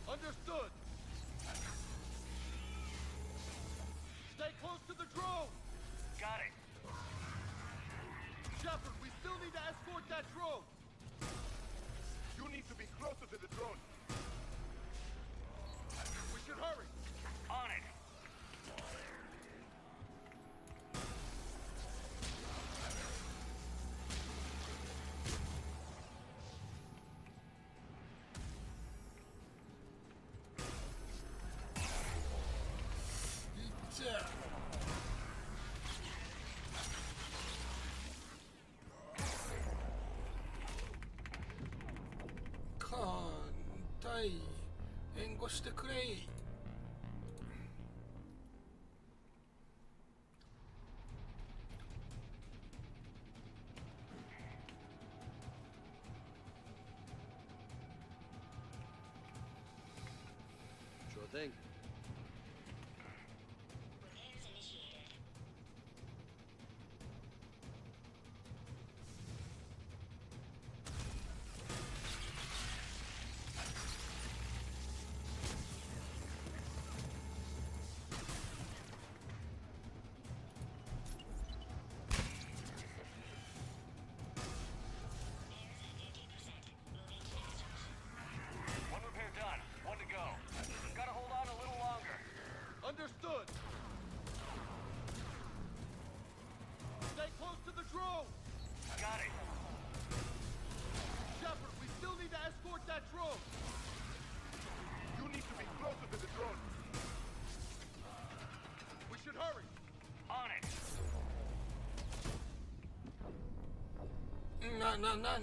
Speaker 12: Understood! Stay close to the drone!
Speaker 17: Got it.
Speaker 12: Shepard, we still need to escort that drone!
Speaker 13: You need to be closer to the drone.
Speaker 12: We should hurry!
Speaker 17: On it!
Speaker 1: 援護してくれい。
Speaker 3: Sure thing.
Speaker 12: Understood! Stay close to the drone!
Speaker 17: Got it!
Speaker 12: Shepard, we still need to escort that drone!
Speaker 13: You need to be closer to the drone.
Speaker 12: We should hurry!
Speaker 17: On it!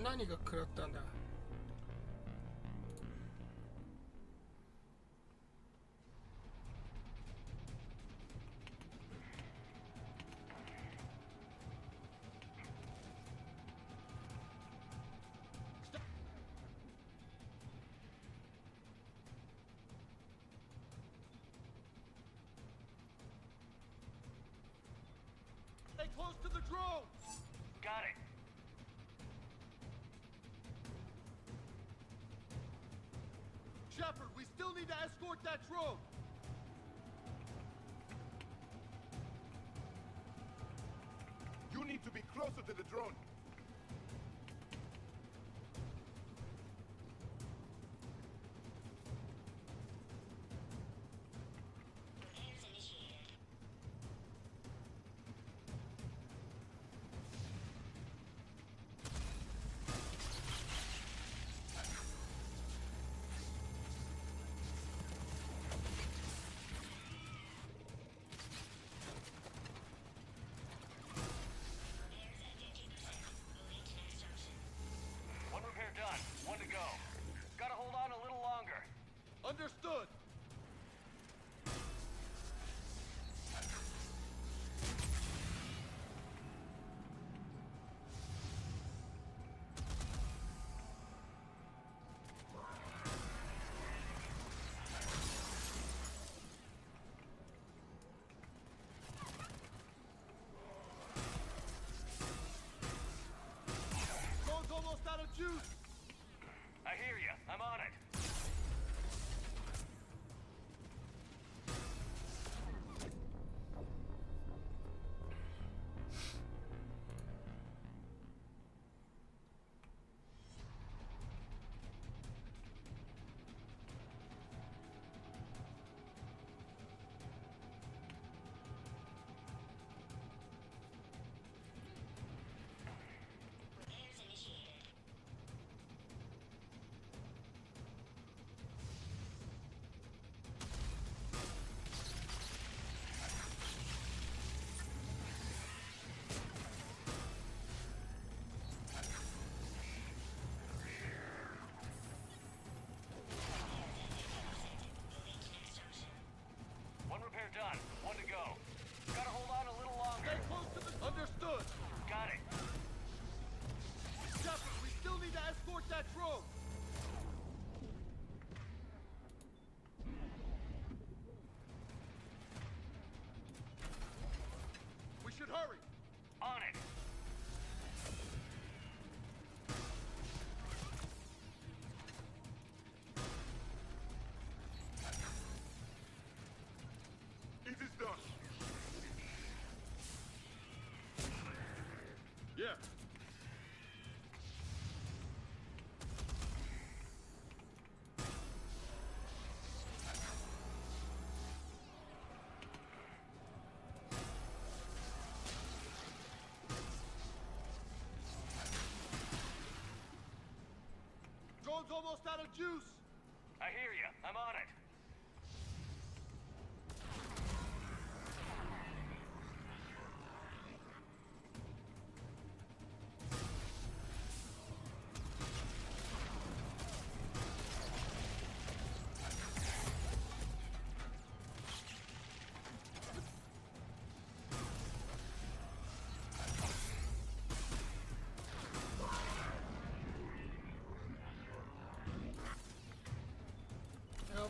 Speaker 1: 何が食らったんだ。
Speaker 12: Stay close to the drone!
Speaker 17: Got it!
Speaker 12: Shepard, we still need to escort that drone!
Speaker 13: You need to be closer to the drone.
Speaker 12: Here. Drone's almost out of juice.
Speaker 17: I hear you. I'm on it.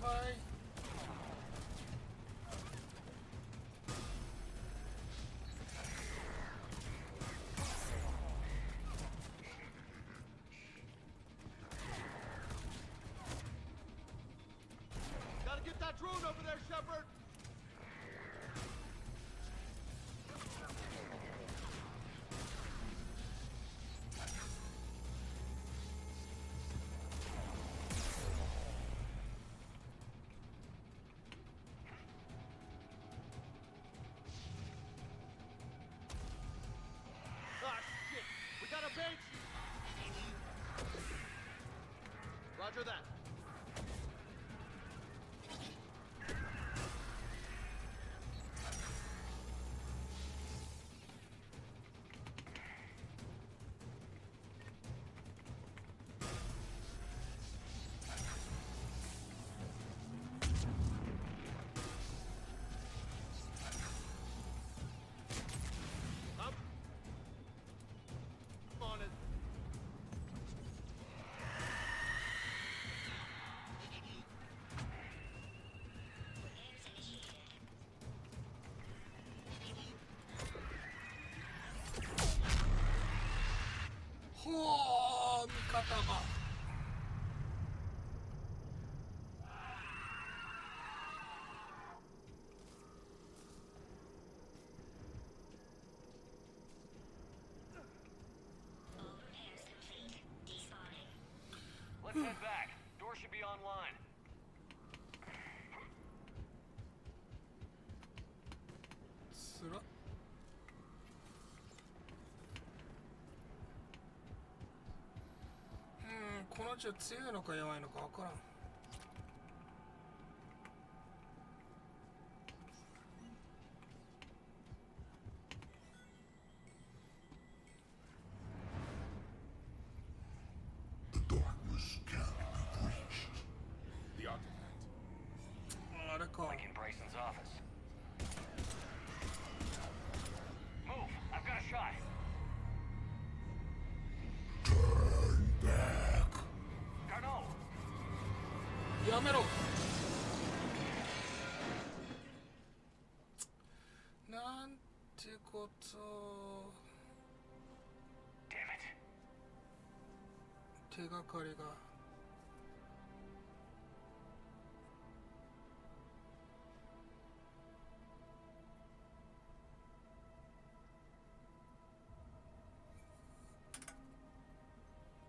Speaker 1: Bye.
Speaker 12: Gotta get that drone over there, Shepard. Roger that. On it.
Speaker 1: Oh, 味方が。
Speaker 17: Let's head back. Door should be online.
Speaker 1: Hmm, この銃強いのか弱いのかわからん。
Speaker 17: Like in Bryson's office. Move! I've got a shot.
Speaker 13: Turn back.
Speaker 17: Garneau!
Speaker 1: やめろ。なんてこと。
Speaker 17: Damn it.
Speaker 1: 手がかりが。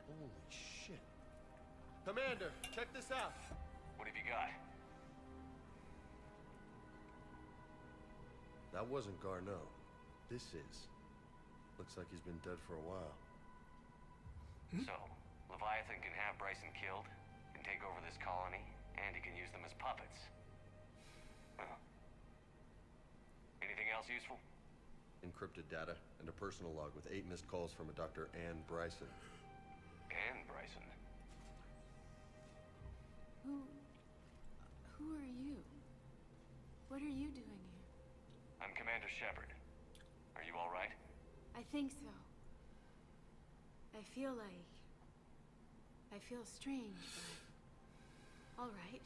Speaker 12: Holy shit. Commander, check this out.
Speaker 17: What have you got?
Speaker 20: That wasn't Garneau. This is. Looks like he's been dead for a while.
Speaker 17: So, Leviathan can have Bryson killed, can take over this colony, and he can use them as puppets. Well, anything else useful?
Speaker 20: Encrypted data and a personal log with 8 missed calls from a Dr. Ann Bryson.
Speaker 17: Ann Bryson?
Speaker 10: Who are you? What are you doing here?
Speaker 17: I'm Commander Shepard. Are you all right?
Speaker 10: I think so. I feel strange, but all right.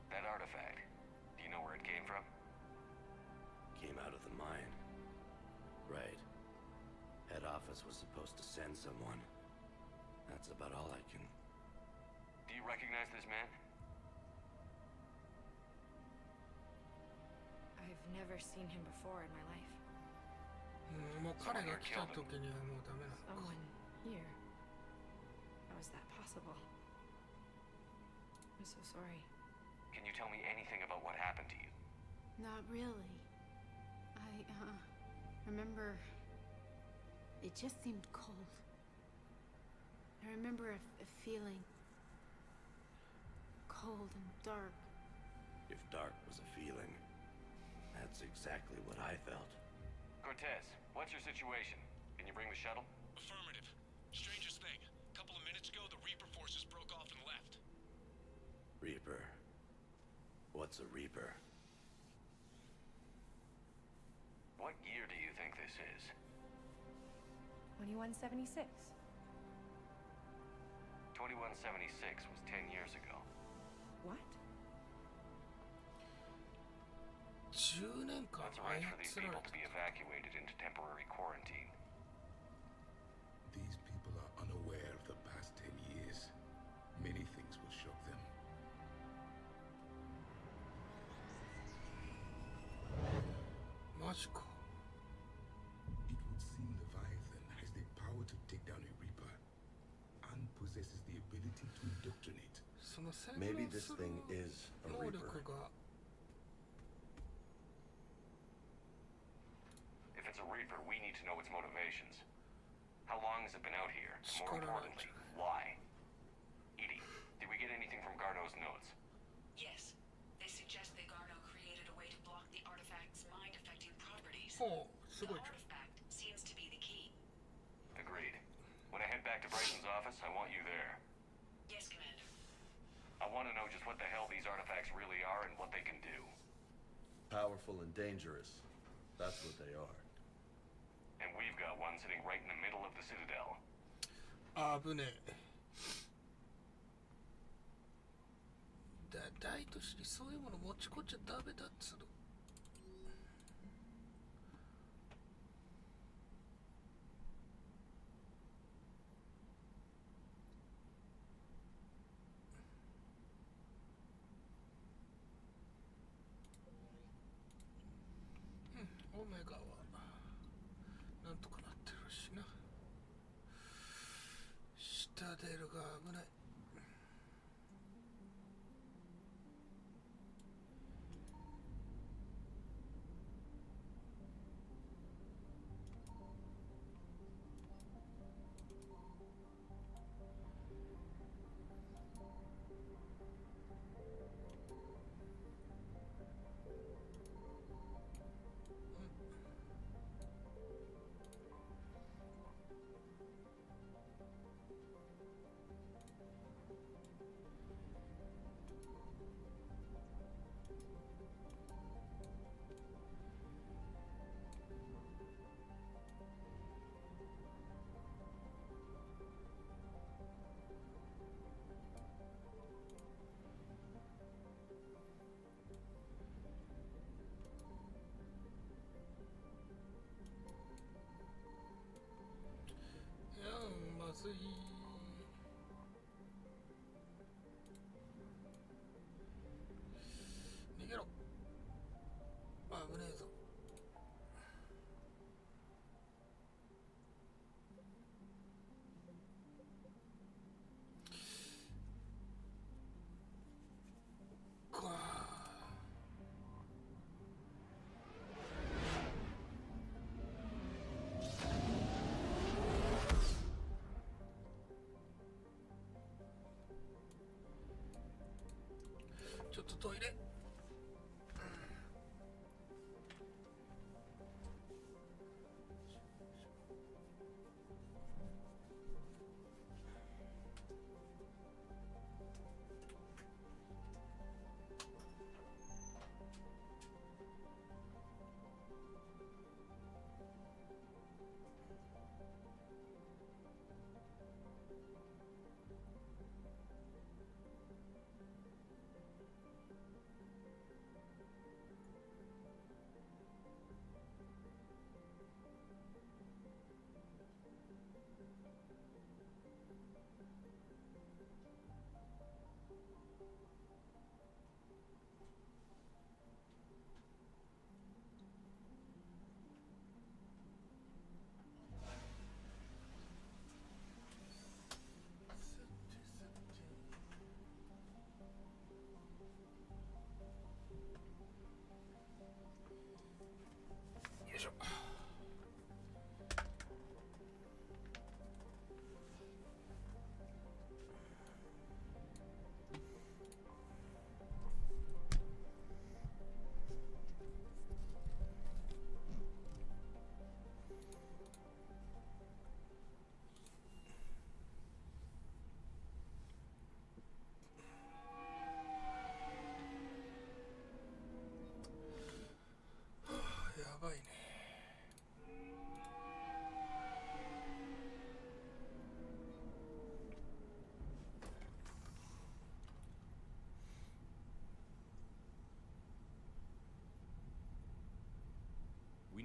Speaker 17: That artifact, do you know where it came from?
Speaker 11: Came out of the mine. Right. Head office was supposed to send someone. That's about all I can...
Speaker 17: Do you recognize this man?
Speaker 22: I've never seen him before in my life.
Speaker 1: もう彼が来た時にはもうダメなのか。
Speaker 22: Someone here. How is that possible? I'm so sorry.
Speaker 17: Can you tell me anything about what happened to you?
Speaker 22: Not really. I remember it just seemed cold. I remember a feeling cold and dark.
Speaker 11: If dark was a feeling, that's exactly what I felt.
Speaker 17: Cortez, what's your situation? Can you bring the shuttle?
Speaker 11: Affirmative. Strangest thing. A couple of minutes ago, the Reaper forces broke off and left. Reaper? What's a Reaper?
Speaker 17: What year do you think this is?
Speaker 22: 2176.
Speaker 17: 2176 was 10 years ago.
Speaker 22: What?
Speaker 1: 10年間
Speaker 17: Let's arrange for these
Speaker 1: 操ら
Speaker 17: people
Speaker 1: れ
Speaker 17: to
Speaker 1: て
Speaker 17: be evacuated into temporary quarantine.
Speaker 13: These people are unaware of the past 10 years. Many things will shock them.
Speaker 1: Magical.
Speaker 13: It would seem Leviathan has the power to take down a Reaper and possesses the ability to indoctrinate.
Speaker 20: Maybe this thing is a Reaper.
Speaker 17: If it's a Reaper, we need to know its motivations. How long has it been out here? And more importantly, why? Edie, did we get anything from Garneau's notes?
Speaker 6: Yes. They suggest that Garneau created a way to block the artifact's mind-affecting properties.
Speaker 1: Oh,
Speaker 6: the artifact seems to be the key.
Speaker 17: Agreed. When I head back to Bryson's office, I want you there.
Speaker 6: Yes, Commander.
Speaker 17: I want to know just what the hell these artifacts really are and what they can do.
Speaker 20: Powerful and dangerous. That's what they are.
Speaker 17: And we've got one sitting right in the middle of the Citadel.
Speaker 1: 危ねえ。大都市にそういうもの持ち込んじゃダメだっつうの。オメガはなんとかなってるしな。下出るが危ない。まずい。逃げろ。危ねえぞ。ちょっとトイレ。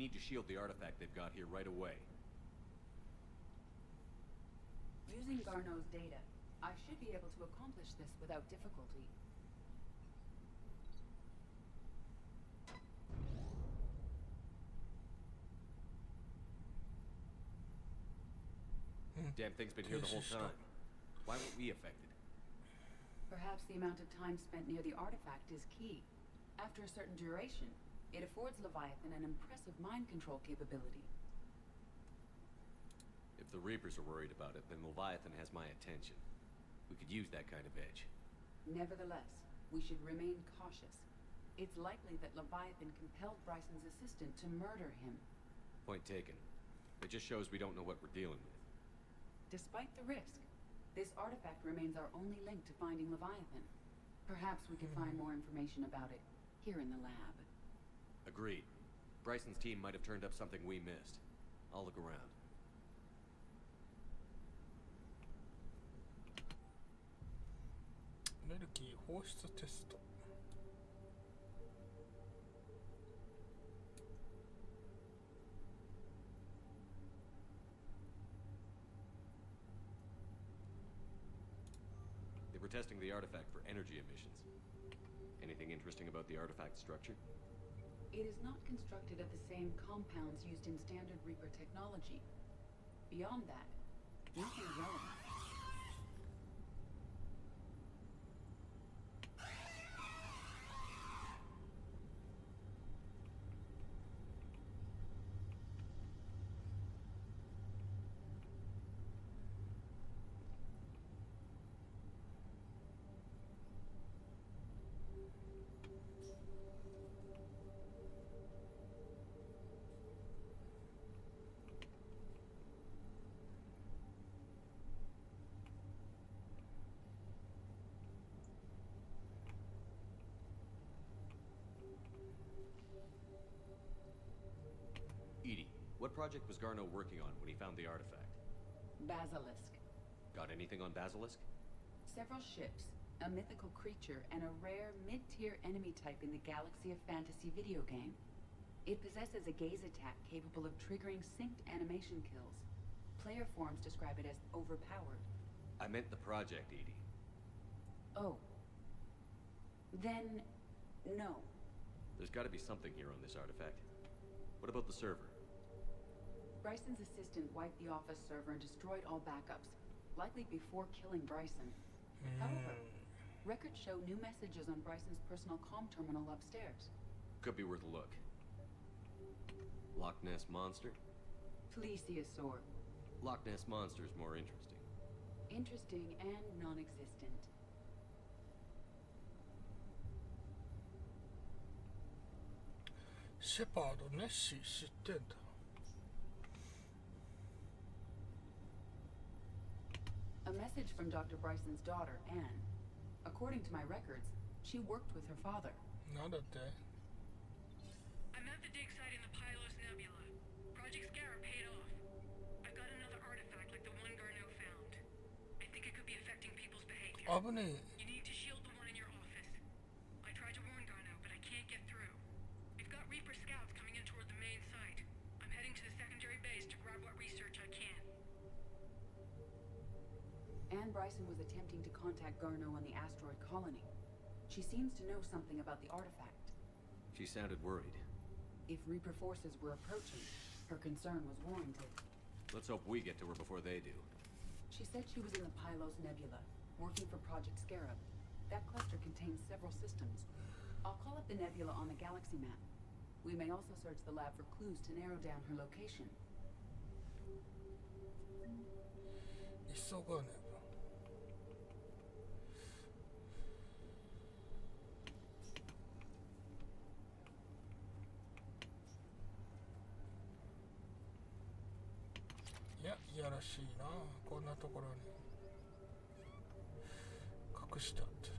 Speaker 3: need to shield the artifact they've got here right away.
Speaker 6: Using Garneau's data, I should be able to accomplish this without difficulty.
Speaker 3: Damn thing's been here the whole time. Why weren't we affected?
Speaker 6: Perhaps the amount of time spent near the artifact is key. After a certain duration, it affords Leviathan an impressive mind control capability.
Speaker 3: If the Reapers are worried about it, then Leviathan has my attention. We could use that kind of edge.
Speaker 6: Nevertheless, we should remain cautious. It's likely that Leviathan compelled Bryson's assistant to murder him.
Speaker 3: Point taken. It just shows we don't know what we're dealing with.
Speaker 6: Despite the risk, this artifact remains our only link to finding Leviathan. Perhaps we can find more information about it here in the lab.
Speaker 3: Agreed. Bryson's team might have turned up something we missed. I'll look around.
Speaker 1: Energy 放出テスト。
Speaker 3: They were testing the artifact for energy emissions. Anything interesting about the artifact structure?
Speaker 6: It is not constructed of the same compounds used in standard Reaper technology. Beyond that, nothing relevant.
Speaker 3: Edie, what project was Garneau working on when he found the artifact?
Speaker 6: Basilisk.
Speaker 3: Got anything on Basilisk?
Speaker 6: Several ships, a mythical creature, and a rare mid-tier enemy type in the Galaxy of Fantasy video game. It possesses a gaze attack capable of triggering synced animation kills. Player forums describe it as overpowered.
Speaker 3: I meant the project, Edie.
Speaker 6: Oh. Then, no.
Speaker 3: There's got to be something here on this artifact. What about the server?
Speaker 6: Bryson's assistant wiped the office server and destroyed all backups, likely before killing Bryson. However, records show new messages on Bryson's personal comm terminal upstairs.
Speaker 3: Could be worth a look. Loch Ness Monster?
Speaker 6: Plesiosaur.
Speaker 3: Loch Ness Monster's more interesting.
Speaker 6: Interesting and non-existent.
Speaker 1: Shepard ネッシー知ってんだ。
Speaker 6: A message from Dr. Bryson's daughter, Anne. According to my records, she worked with her father.
Speaker 1: なんだって？
Speaker 9: I'm at the dig site in the Pylos Nebula. Project Scarab paid off. I've got another artifact like the one Garneau found. I think it could be affecting people's behavior.
Speaker 1: 危ねえ。
Speaker 9: You need to shield the one in your office. I tried to warn Garneau, but I can't get through. We've got Reaper scouts coming in toward the main site. I'm heading to the secondary base to grab what research I can.
Speaker 6: Anne Bryson was attempting to contact Garneau on the asteroid colony. She seems to know something about the artifact.
Speaker 3: She sounded worried.
Speaker 6: If Reaper forces were approaching, her concern was warranted.
Speaker 3: Let's hope we get to her before they do.
Speaker 6: She said she was in the Pylos Nebula, working for Project Scarab. That cluster contains several systems. I'll call up the nebula on the galaxy map. We may also search the lab for clues to narrow down her location.
Speaker 1: 急がねば。いや、いやらしいな。こんなところに隠したって。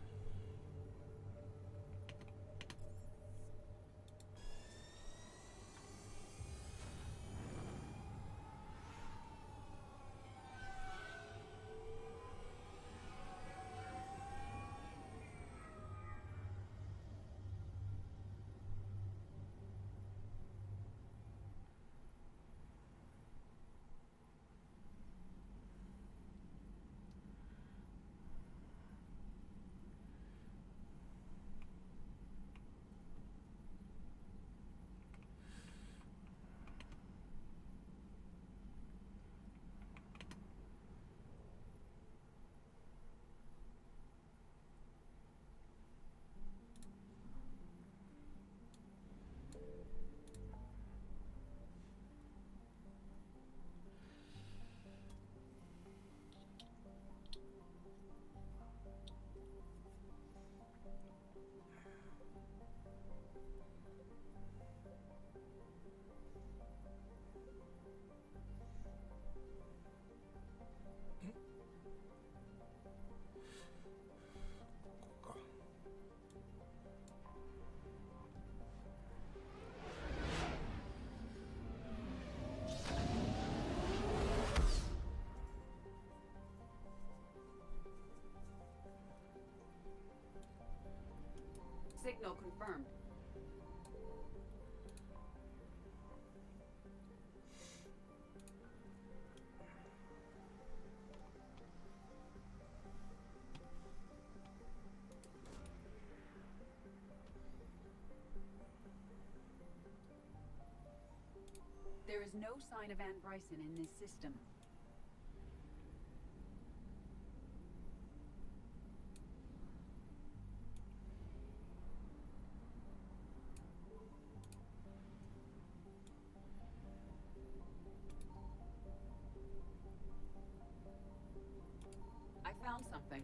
Speaker 6: Signal confirmed. There is no sign of Ann Bryson in this system. I found something.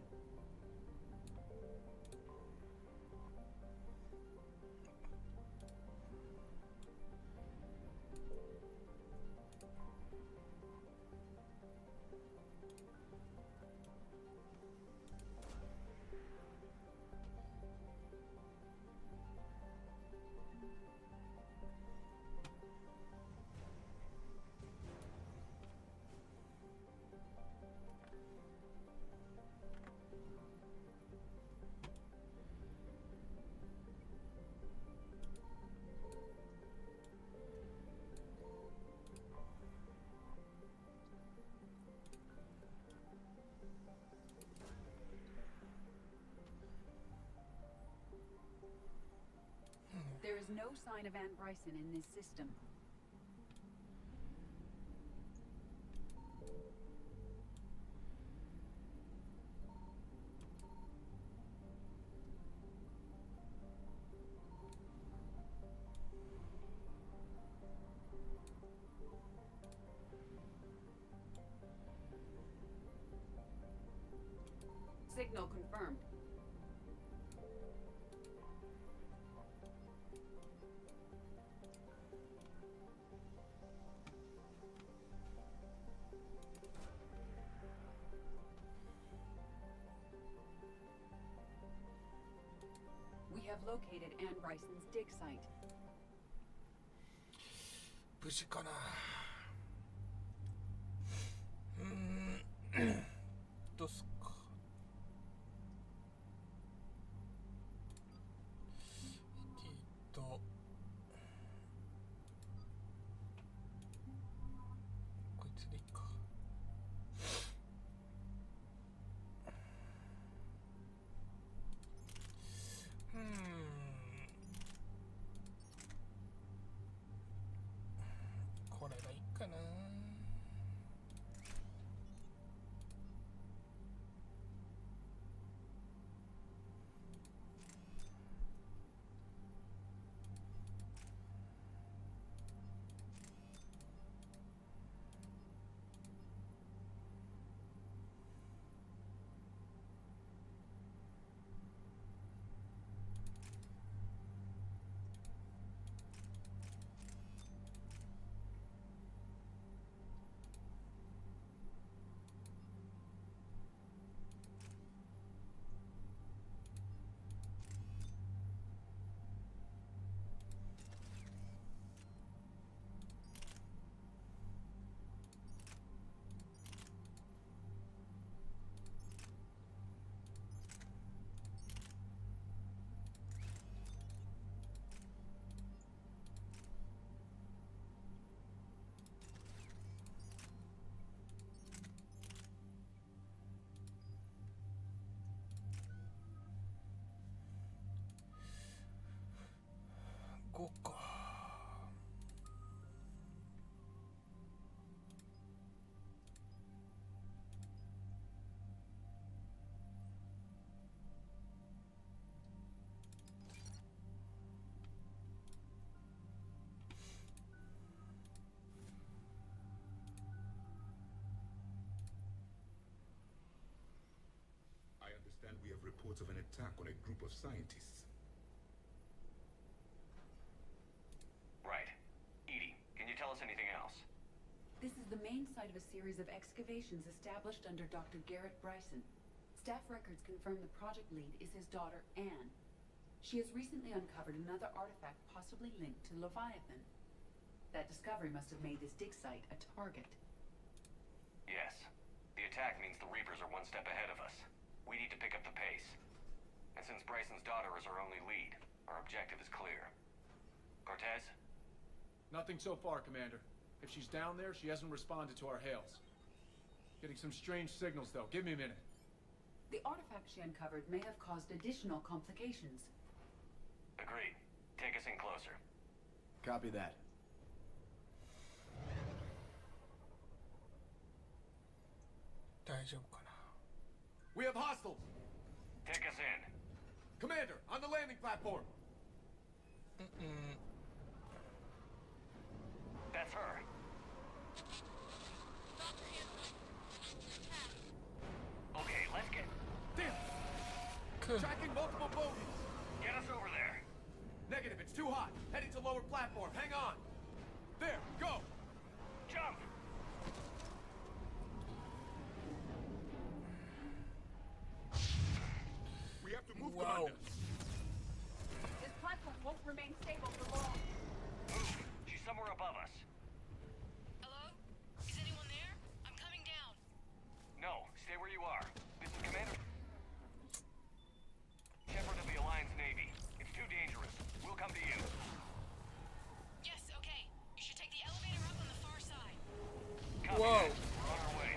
Speaker 6: There is no sign of Ann Bryson in this system. Signal confirmed. We have located Ann Bryson's dig site.
Speaker 1: 無事かな。どうすっか。こいつでいいか。これがいいかな。5か。
Speaker 13: I understand we have reports of an attack on a group of scientists.
Speaker 17: Right. Edie, can you tell us anything else?
Speaker 6: This is the main site of a series of excavations established under Dr. Garrett Bryson. Staff records confirm the project lead is his daughter, Anne. She has recently uncovered another artifact possibly linked to Leviathan. That discovery must have made this dig site a target.
Speaker 17: Yes. The attack means the Reapers are one step ahead of us. We need to pick up the pace. And since Bryson's daughter is our only lead, Our objective is clear. Cortez?
Speaker 15: Nothing so far, Commander. If she's down there, she hasn't responded to our hails. Getting some strange signals, though. Give me a minute.
Speaker 6: The artifact she uncovered may have caused additional complications.
Speaker 17: Agreed. Take us in closer.
Speaker 15: Copy that. We have hostiles!
Speaker 17: Take us in.
Speaker 15: Commander, on the landing platform!
Speaker 17: That's her. Okay, let's get...
Speaker 15: Damn! Tracking multiple bogies!
Speaker 17: Get us over there.
Speaker 15: Negative, it's too hot. Heading to lower platform. Hang on. There, go!
Speaker 17: Jump!
Speaker 13: We have to move,
Speaker 6: Commander. This platform won't remain stable for long.
Speaker 17: Move. She's somewhere above us.
Speaker 8: Hello? Is anyone there? I'm coming down.
Speaker 17: No, stay where you are. This is Commander Shepard of the Alliance Navy. It's too dangerous. We'll come to you.
Speaker 8: Yes, okay. You should take the elevator up on the far side.
Speaker 17: Copy that. We're on our way.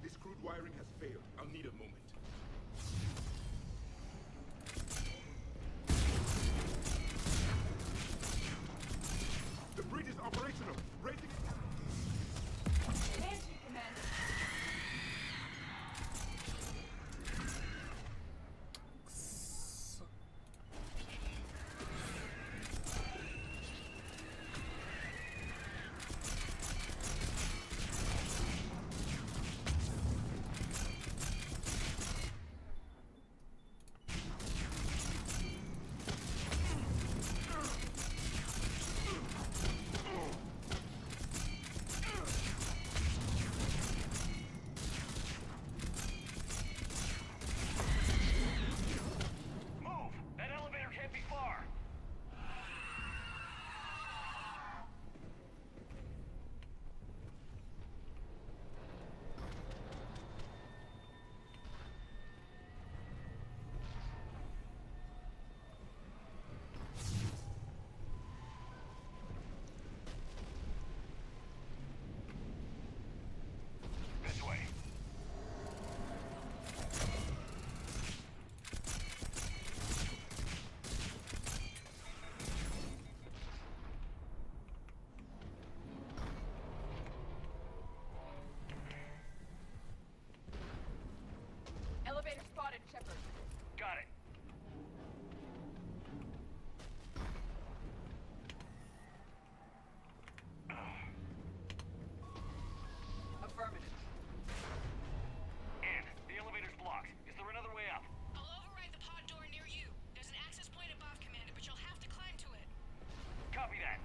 Speaker 13: This crude wiring has failed. I'll need a moment. The bridge is operational. Raising it.
Speaker 10: Banshee, Commander.
Speaker 17: Move! That elevator can't be far! This way.
Speaker 10: Elevator spotted, Shepard.
Speaker 17: Got it.
Speaker 10: Affirmative.
Speaker 17: And the elevator's blocked. Is there another way up?
Speaker 8: I'll override the pod door near you. There's an access point above, Commander, but you'll have to climb to it.
Speaker 17: Copy that.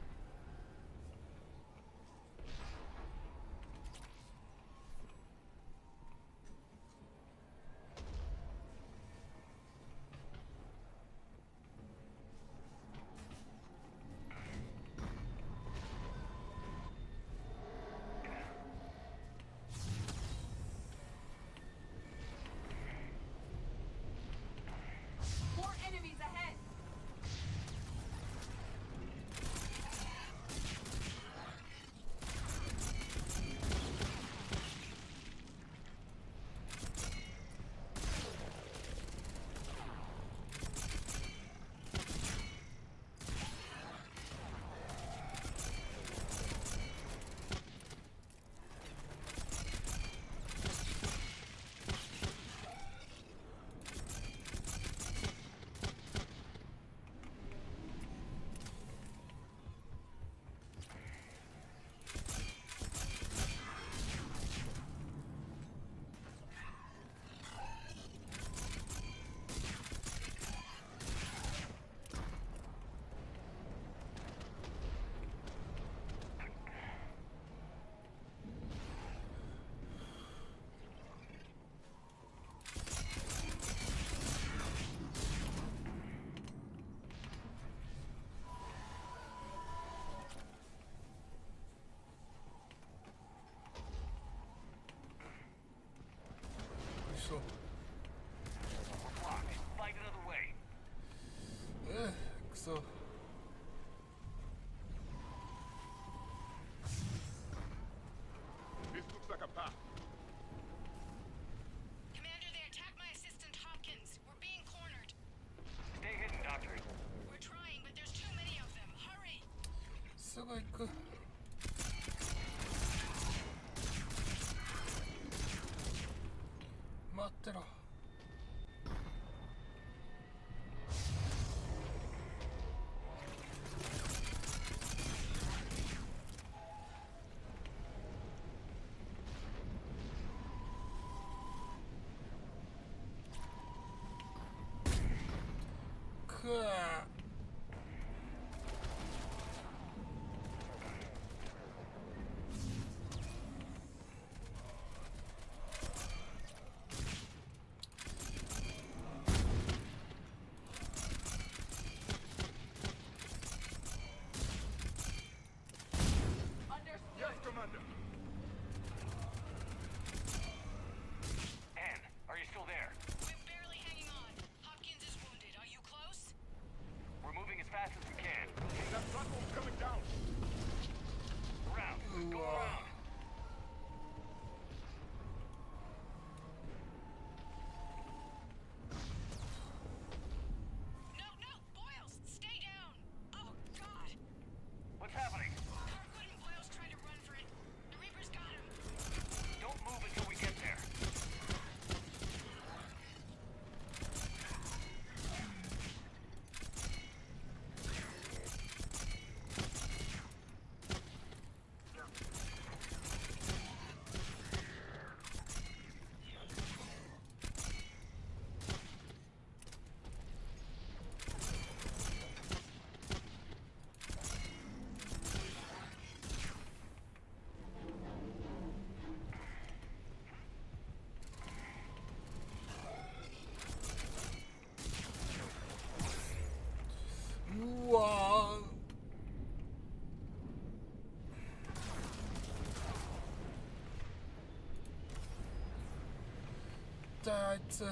Speaker 10: More enemies ahead.
Speaker 1: So,
Speaker 17: We're blocked. Find another way.
Speaker 1: so.
Speaker 13: This looks like a path.
Speaker 8: Commander, they attacked my assistant Hopkins. We're being cornered.
Speaker 17: Stay hidden, Doctor.
Speaker 8: We're trying, but there's too many of them. Hurry!
Speaker 1: すぐ行く。待ってろ。くわ。
Speaker 13: Yes, Commander.
Speaker 17: Anne, are you still there?
Speaker 8: We're barely hanging on. Hopkins is wounded. Are you close?
Speaker 1: たあいつ。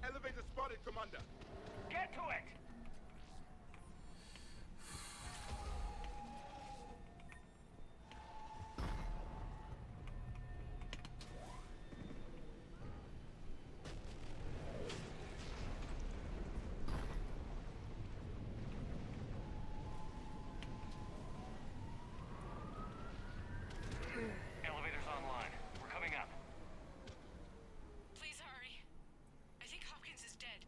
Speaker 12: Elevator spotted, Commander.
Speaker 17: Get to it! Elevator's online. We're coming up.
Speaker 9: Please hurry. I think Hopkins is dead.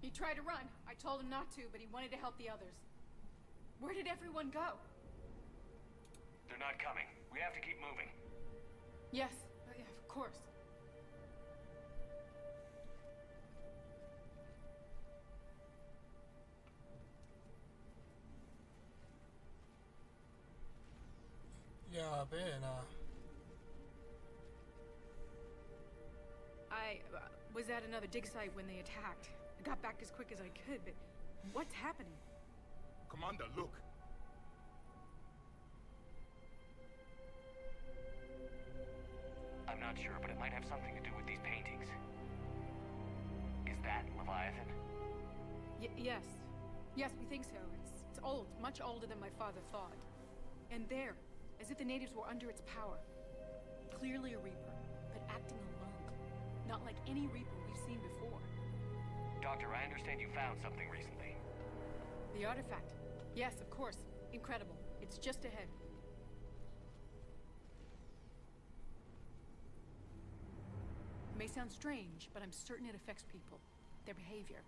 Speaker 10: He tried to run. I told him not to, but he wanted to help the others. Where did everyone go?
Speaker 17: They're not coming. We have to keep moving.
Speaker 10: Yes, yeah, of course.
Speaker 1: やべえな。
Speaker 10: I was at another dig site when they attacked. I got back as quick as I could, but what's happening?
Speaker 12: Commander, look.
Speaker 17: I'm not sure, but it might have something to do with these paintings. Is that Leviathan?
Speaker 10: Yes. Yes, we think so. It's old, much older than my father thought. And there, as if the natives were under its power. Clearly a Reaper, but acting alone. Not like any Reaper we've seen before.
Speaker 17: Doctor, I understand you found something recently.
Speaker 10: The artifact. Yes, of course. Incredible. It's just ahead. It may sound strange, but I'm certain it affects people. Their behavior.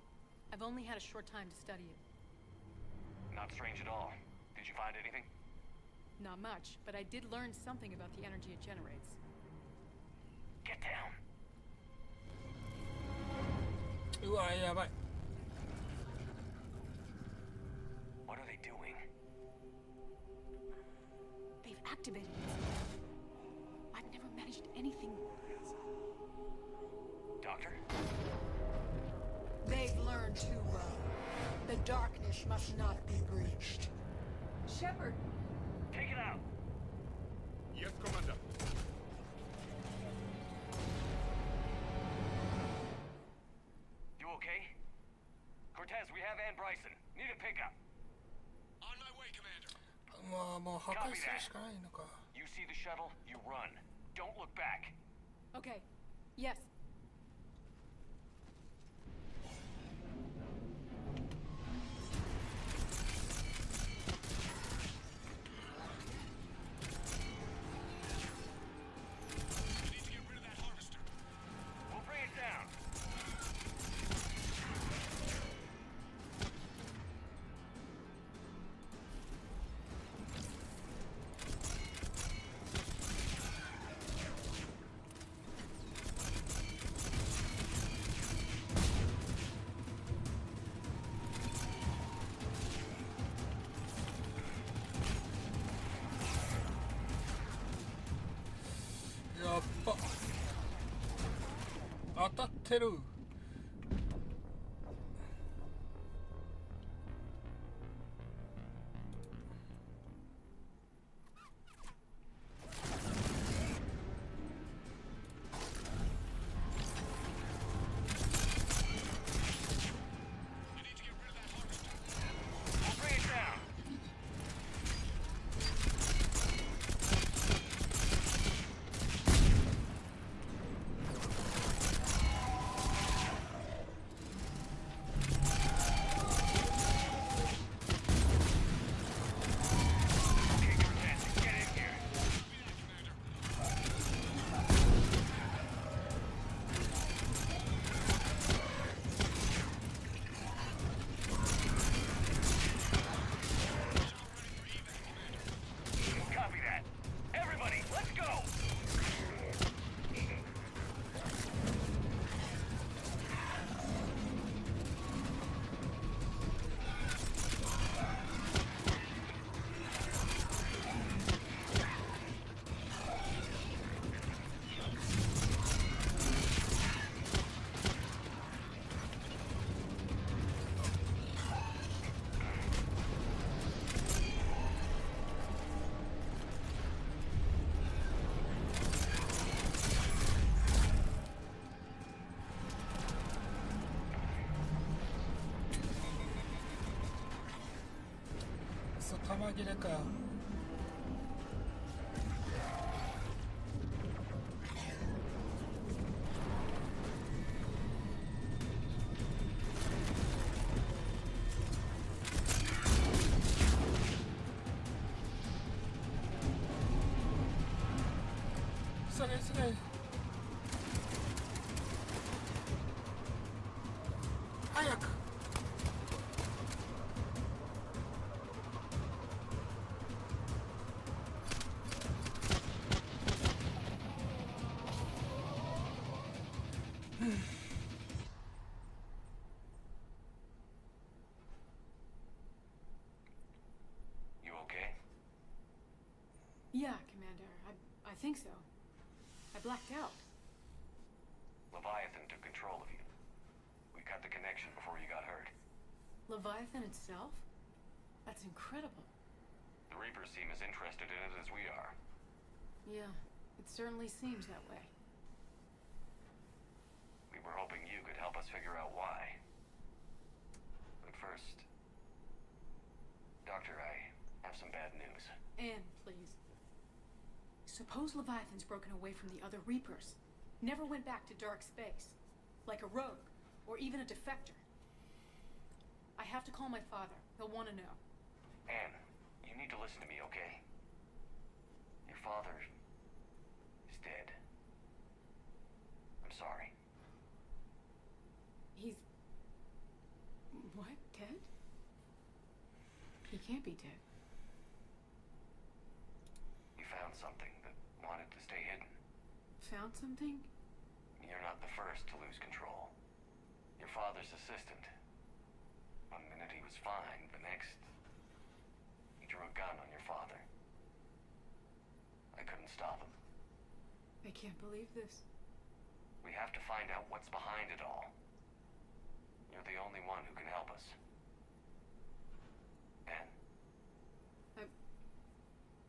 Speaker 10: I've only had a short time to study it.
Speaker 17: Not strange at all. Did you find anything?
Speaker 10: Not much, but I did learn something about the energy it generates.
Speaker 17: Get down.
Speaker 1: うわ、やばい。
Speaker 17: What are they doing?
Speaker 10: They've activated it. I've never managed anything.
Speaker 17: Doctor?
Speaker 10: They've learned too well. The darkness must not be breached. Shepard!
Speaker 17: Take it out!
Speaker 12: Yes, Commander.
Speaker 17: You okay? Cortez, we have Ann Bryson. Need a pickup.
Speaker 11: On my way, Commander.
Speaker 1: まあもう破壊するしかないのか。
Speaker 17: You see the shuttle, you run. Don't look back.
Speaker 10: Okay. Yes.
Speaker 11: We need to get rid of that harvester.
Speaker 17: We'll bring it down.
Speaker 1: ぱ当たってる。そ玉切れかよ。急げ急げ。早く。
Speaker 17: You okay?
Speaker 10: Yeah, Commander. I think so. I blacked out.
Speaker 17: Leviathan took control of you. We cut the connection before you got hurt.
Speaker 10: Leviathan itself? That's incredible.
Speaker 17: The Reapers seem as interested in it as we are.
Speaker 10: Yeah, it certainly seems that way.
Speaker 17: We were hoping you could help us figure out why. But first... Doctor, I have some bad news.
Speaker 10: Anne, please. Suppose Leviathan's broken away from the other Reapers. Never went back to dark space. Like a rogue, or even a defector. I have to call my father. He'll want to know.
Speaker 17: Anne, you need to listen to me, okay? Your father is dead. I'm sorry.
Speaker 10: He's... What? Dead? He can't be dead.
Speaker 17: You found something that wanted to stay hidden.
Speaker 10: Found something?
Speaker 17: You're not the first to lose control. Your father's assistant. One minute he was fine, the next... he drew a gun on your father. I couldn't stop him.
Speaker 10: I can't believe this.
Speaker 17: We have to find out what's behind it all. You're the only one who can help us. Ben?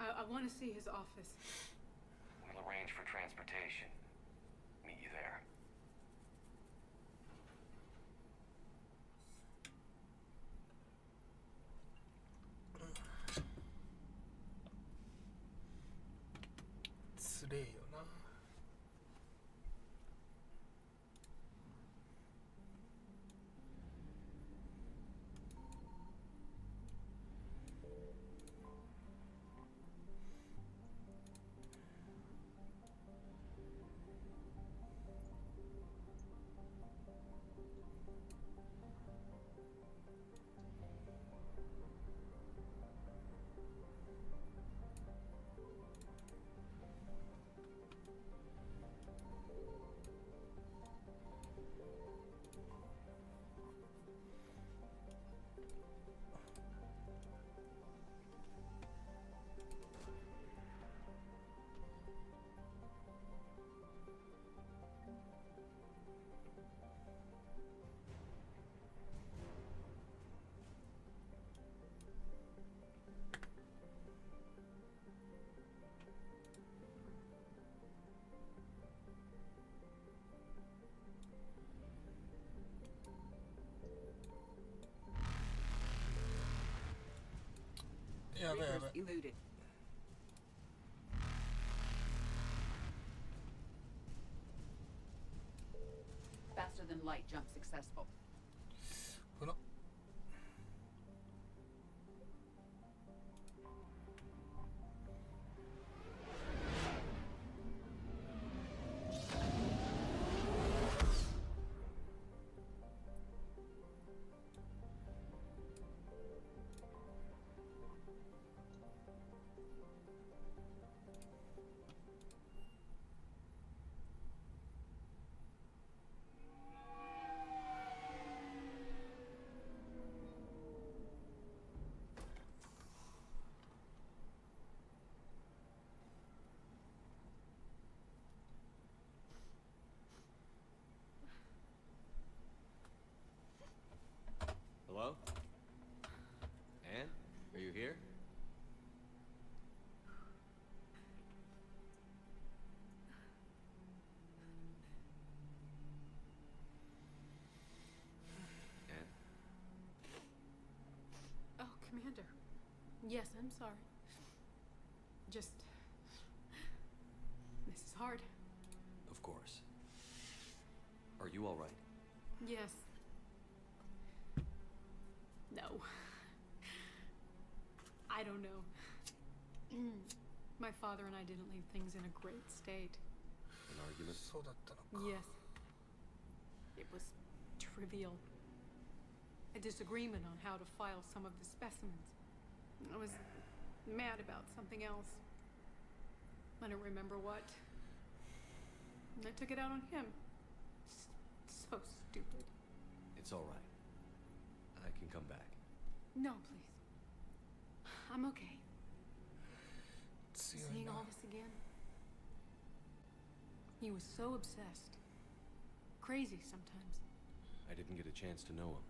Speaker 10: I want to see his office.
Speaker 17: We'll arrange for transportation. Meet you there.
Speaker 1: つれえよな。やべえやべえ。
Speaker 6: Eluded. Faster than light jump successful.
Speaker 1: この
Speaker 10: Yes, I'm sorry. Just... This is hard.
Speaker 3: Of course. Are you all right?
Speaker 10: Yes. No. I don't know. My father and I didn't leave things in a great state.
Speaker 3: An argument?
Speaker 10: Yes. It was trivial. A disagreement on how to file some of the specimens. I was mad about something else. I don't remember what. And I took it out on him. So stupid.
Speaker 3: It's all right. I can come back.
Speaker 10: No, please. I'm okay. Seeing all this again? He was so obsessed. Crazy sometimes.
Speaker 3: I didn't get a chance to know him.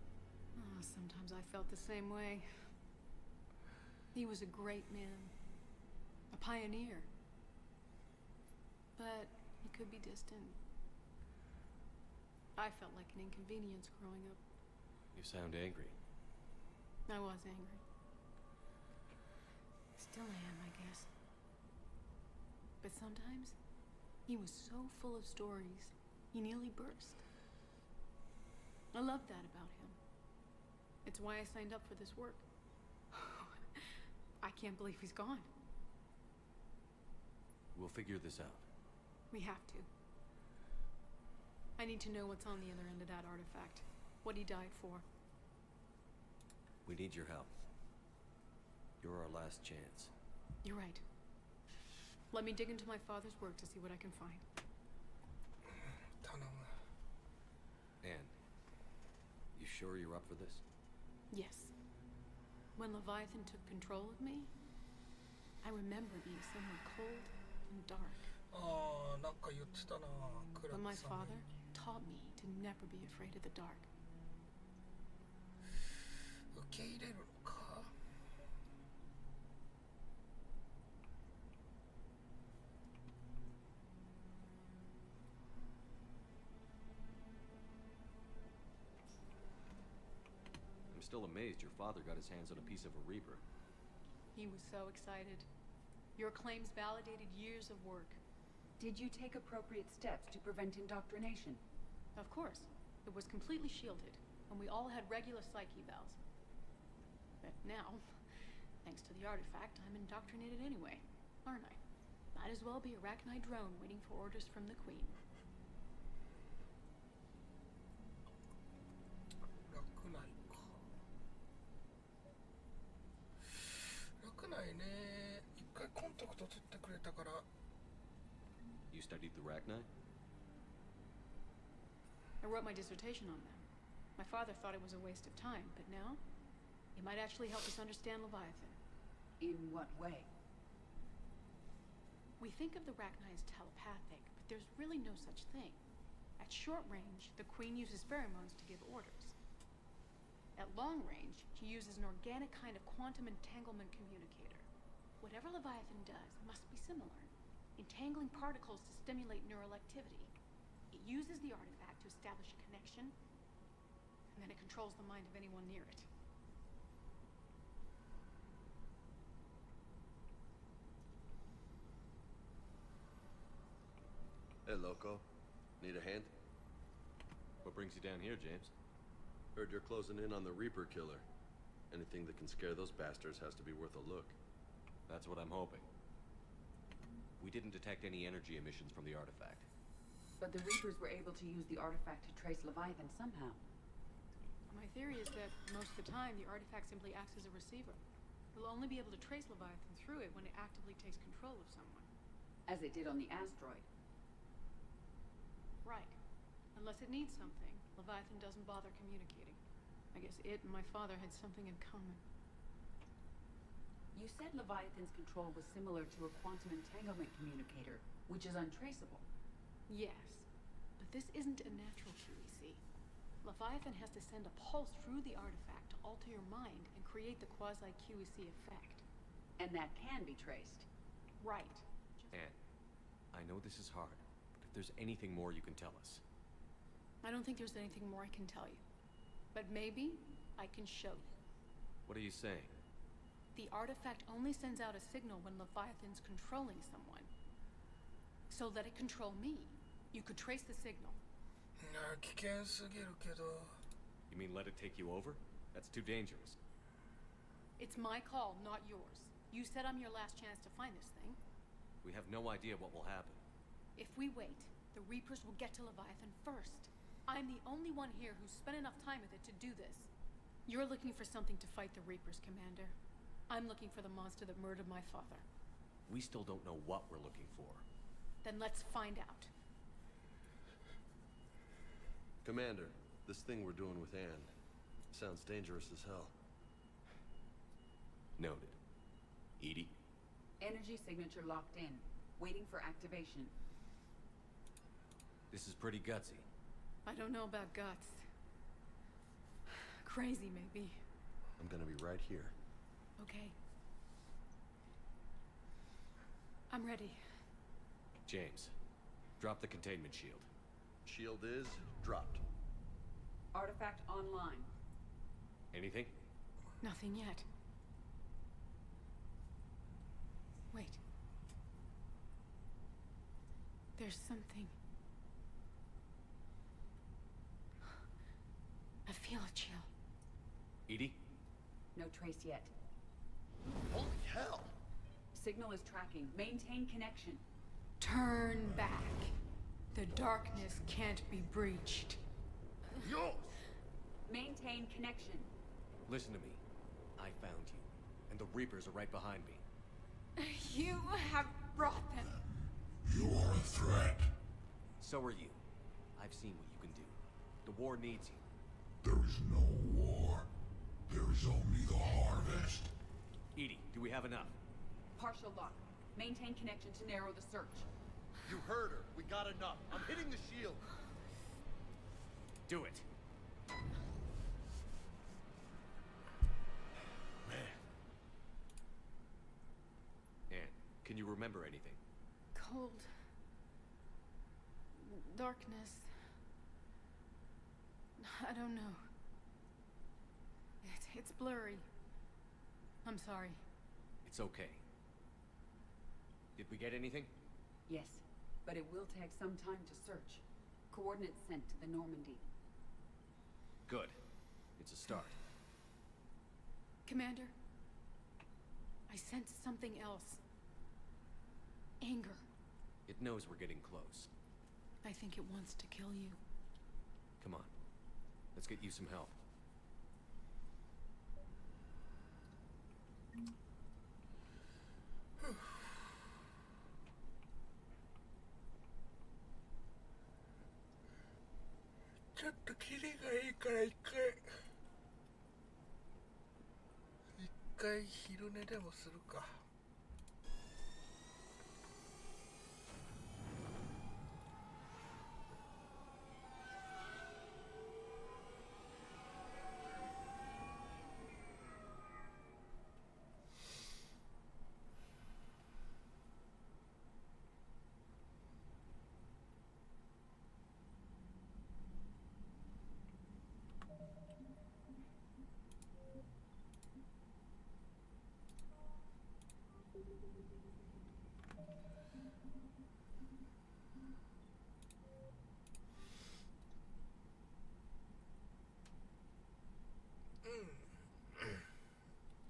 Speaker 10: Sometimes I felt the same way. He was a great man. A pioneer. But he could be distant. I felt like an inconvenience growing up.
Speaker 3: You sound angry.
Speaker 10: I was angry. Still am, I guess. But sometimes, he was so full of stories, he nearly burst. I love that about him. It's why I signed up for this work. I can't believe he's gone.
Speaker 3: We'll figure this out.
Speaker 10: We have to. I need to know what's on the other end of that artifact. What he died for.
Speaker 3: We need your help. You're our last chance.
Speaker 10: You're right. Let me dig into my father's work to see what I can find.
Speaker 3: Anne, you sure you're up for this?
Speaker 10: Yes. When Leviathan took control of me, I remember being somewhere cold and dark. But my father taught me to never be afraid of the dark.
Speaker 3: I'm still amazed your father got his hands on a piece of a Reaper.
Speaker 10: He was so excited. Your claims validated years of work.
Speaker 6: Did you take appropriate steps to prevent indoctrination?
Speaker 10: Of course. It was completely shielded, and we all had regular psych evals. But now, thanks to the artifact, I'm indoctrinated anyway, aren't I? Might as well be a Arachnite drone waiting for orders from the Queen.
Speaker 3: You studied the Arachnite?
Speaker 10: I wrote my dissertation on them. My father thought it was a waste of time, but now, it might actually help us understand Leviathan.
Speaker 6: In what way?
Speaker 10: We think of the Arachnite as telepathic, but there's really no such thing. At short range, the Queen uses pheromones to give orders. At long range, she uses an organic kind of quantum entanglement communicator. Whatever Leviathan does must be similar, entangling particles to stimulate neural activity. It uses the artifact to establish a connection, and then it controls the mind of anyone near it.
Speaker 20: Hey, Loco. Need a hand?
Speaker 3: What brings you down here, James?
Speaker 20: Heard you're closing in on the Reaper killer. Anything that can scare those bastards has to be worth a look.
Speaker 3: That's what I'm hoping. We didn't detect any energy emissions from the artifact.
Speaker 6: But the Reapers were able to use the artifact to trace Leviathan somehow.
Speaker 10: My theory is that most of the time, the artifact simply acts as a receiver. We'll only be able to trace Leviathan through it when it actively takes control of someone.
Speaker 6: As it did on the asteroid.
Speaker 10: Right. Unless it needs something, Leviathan doesn't bother communicating. I guess it and my father had something in common.
Speaker 6: You said Leviathan's control was similar to a quantum entanglement communicator, which is untraceable.
Speaker 10: Yes, but this isn't a natural QEC. Leviathan has to send a pulse through the artifact to alter your mind and create the quasi-QEC effect.
Speaker 6: And that can be traced.
Speaker 10: Right.
Speaker 3: Anne, I know this is hard, but if there's anything more you can tell us.
Speaker 10: I don't think there's anything more I can tell you. But maybe I can show you.
Speaker 3: What are you saying?
Speaker 10: the artifact only sends out a signal when Leviathan's controlling someone. So let it control me. You could trace the signal.
Speaker 1: 危険すぎるけど。
Speaker 3: You mean let it take you over? That's too dangerous.
Speaker 10: It's my call, not yours. You said I'm your last chance to find this thing.
Speaker 3: We have no idea what will happen.
Speaker 10: If we wait, the Reapers will get to Leviathan first. I'm the only one here who's spent enough time with it to do this. You're looking for something to fight the Reapers, Commander. I'm looking for the monster that murdered my father.
Speaker 3: We still don't know what we're looking for.
Speaker 10: Then let's find out.
Speaker 20: Commander, this thing we're doing with Anne sounds dangerous as hell.
Speaker 3: Noted. Edie?
Speaker 6: Energy signature locked in. Waiting for activation.
Speaker 3: This is pretty gutsy.
Speaker 10: I don't know about guts. Crazy, maybe.
Speaker 20: I'm gonna be right here.
Speaker 10: Okay. I'm ready.
Speaker 3: James, drop the containment shield.
Speaker 20: Shield is dropped.
Speaker 6: Artifact online.
Speaker 3: Anything?
Speaker 10: Nothing yet. Wait. There's something. I feel a chill.
Speaker 3: Edie?
Speaker 6: No trace yet.
Speaker 12: Holy hell!
Speaker 6: Signal is tracking. Maintain connection.
Speaker 10: Turn back. The darkness can't be breached.
Speaker 12: Yo!
Speaker 6: Maintain connection.
Speaker 3: Listen to me. I found you, and the Reapers are right behind me.
Speaker 10: You have brought them.
Speaker 13: You are a threat.
Speaker 3: So are you. I've seen what you can do. The war needs you.
Speaker 13: There is no war. There is only the harvest.
Speaker 3: Edie, do we have enough?
Speaker 6: Partial lock. Maintain connection to narrow the search.
Speaker 12: You heard her. We got enough. I'm hitting the shield.
Speaker 3: Do it.
Speaker 12: Man.
Speaker 3: Anne, can you remember anything?
Speaker 10: Cold. Darkness. I don't know. It's blurry. I'm sorry.
Speaker 3: It's okay. Did we get anything?
Speaker 6: Yes, but it will take some time to search. Coordinates sent to the Normandy.
Speaker 3: Good. It's a start.
Speaker 10: Commander, I sense something else. Anger.
Speaker 3: It knows we're getting close.
Speaker 10: I think it wants to kill you.
Speaker 3: Come on. Let's get you some help.
Speaker 1: ちょっとキリがいいから一回昼寝でもするか。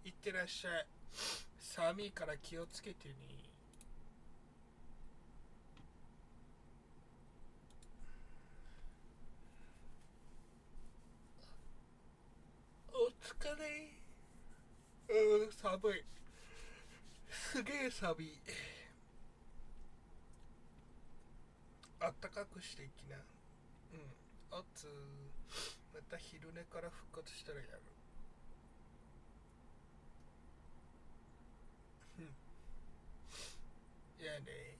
Speaker 1: いってらっしゃい。寒いから気をつけてね。お疲れ。寒い。すげえ寒い。あったかくしていきな。おつまた昼寝から復活したらやる。やね。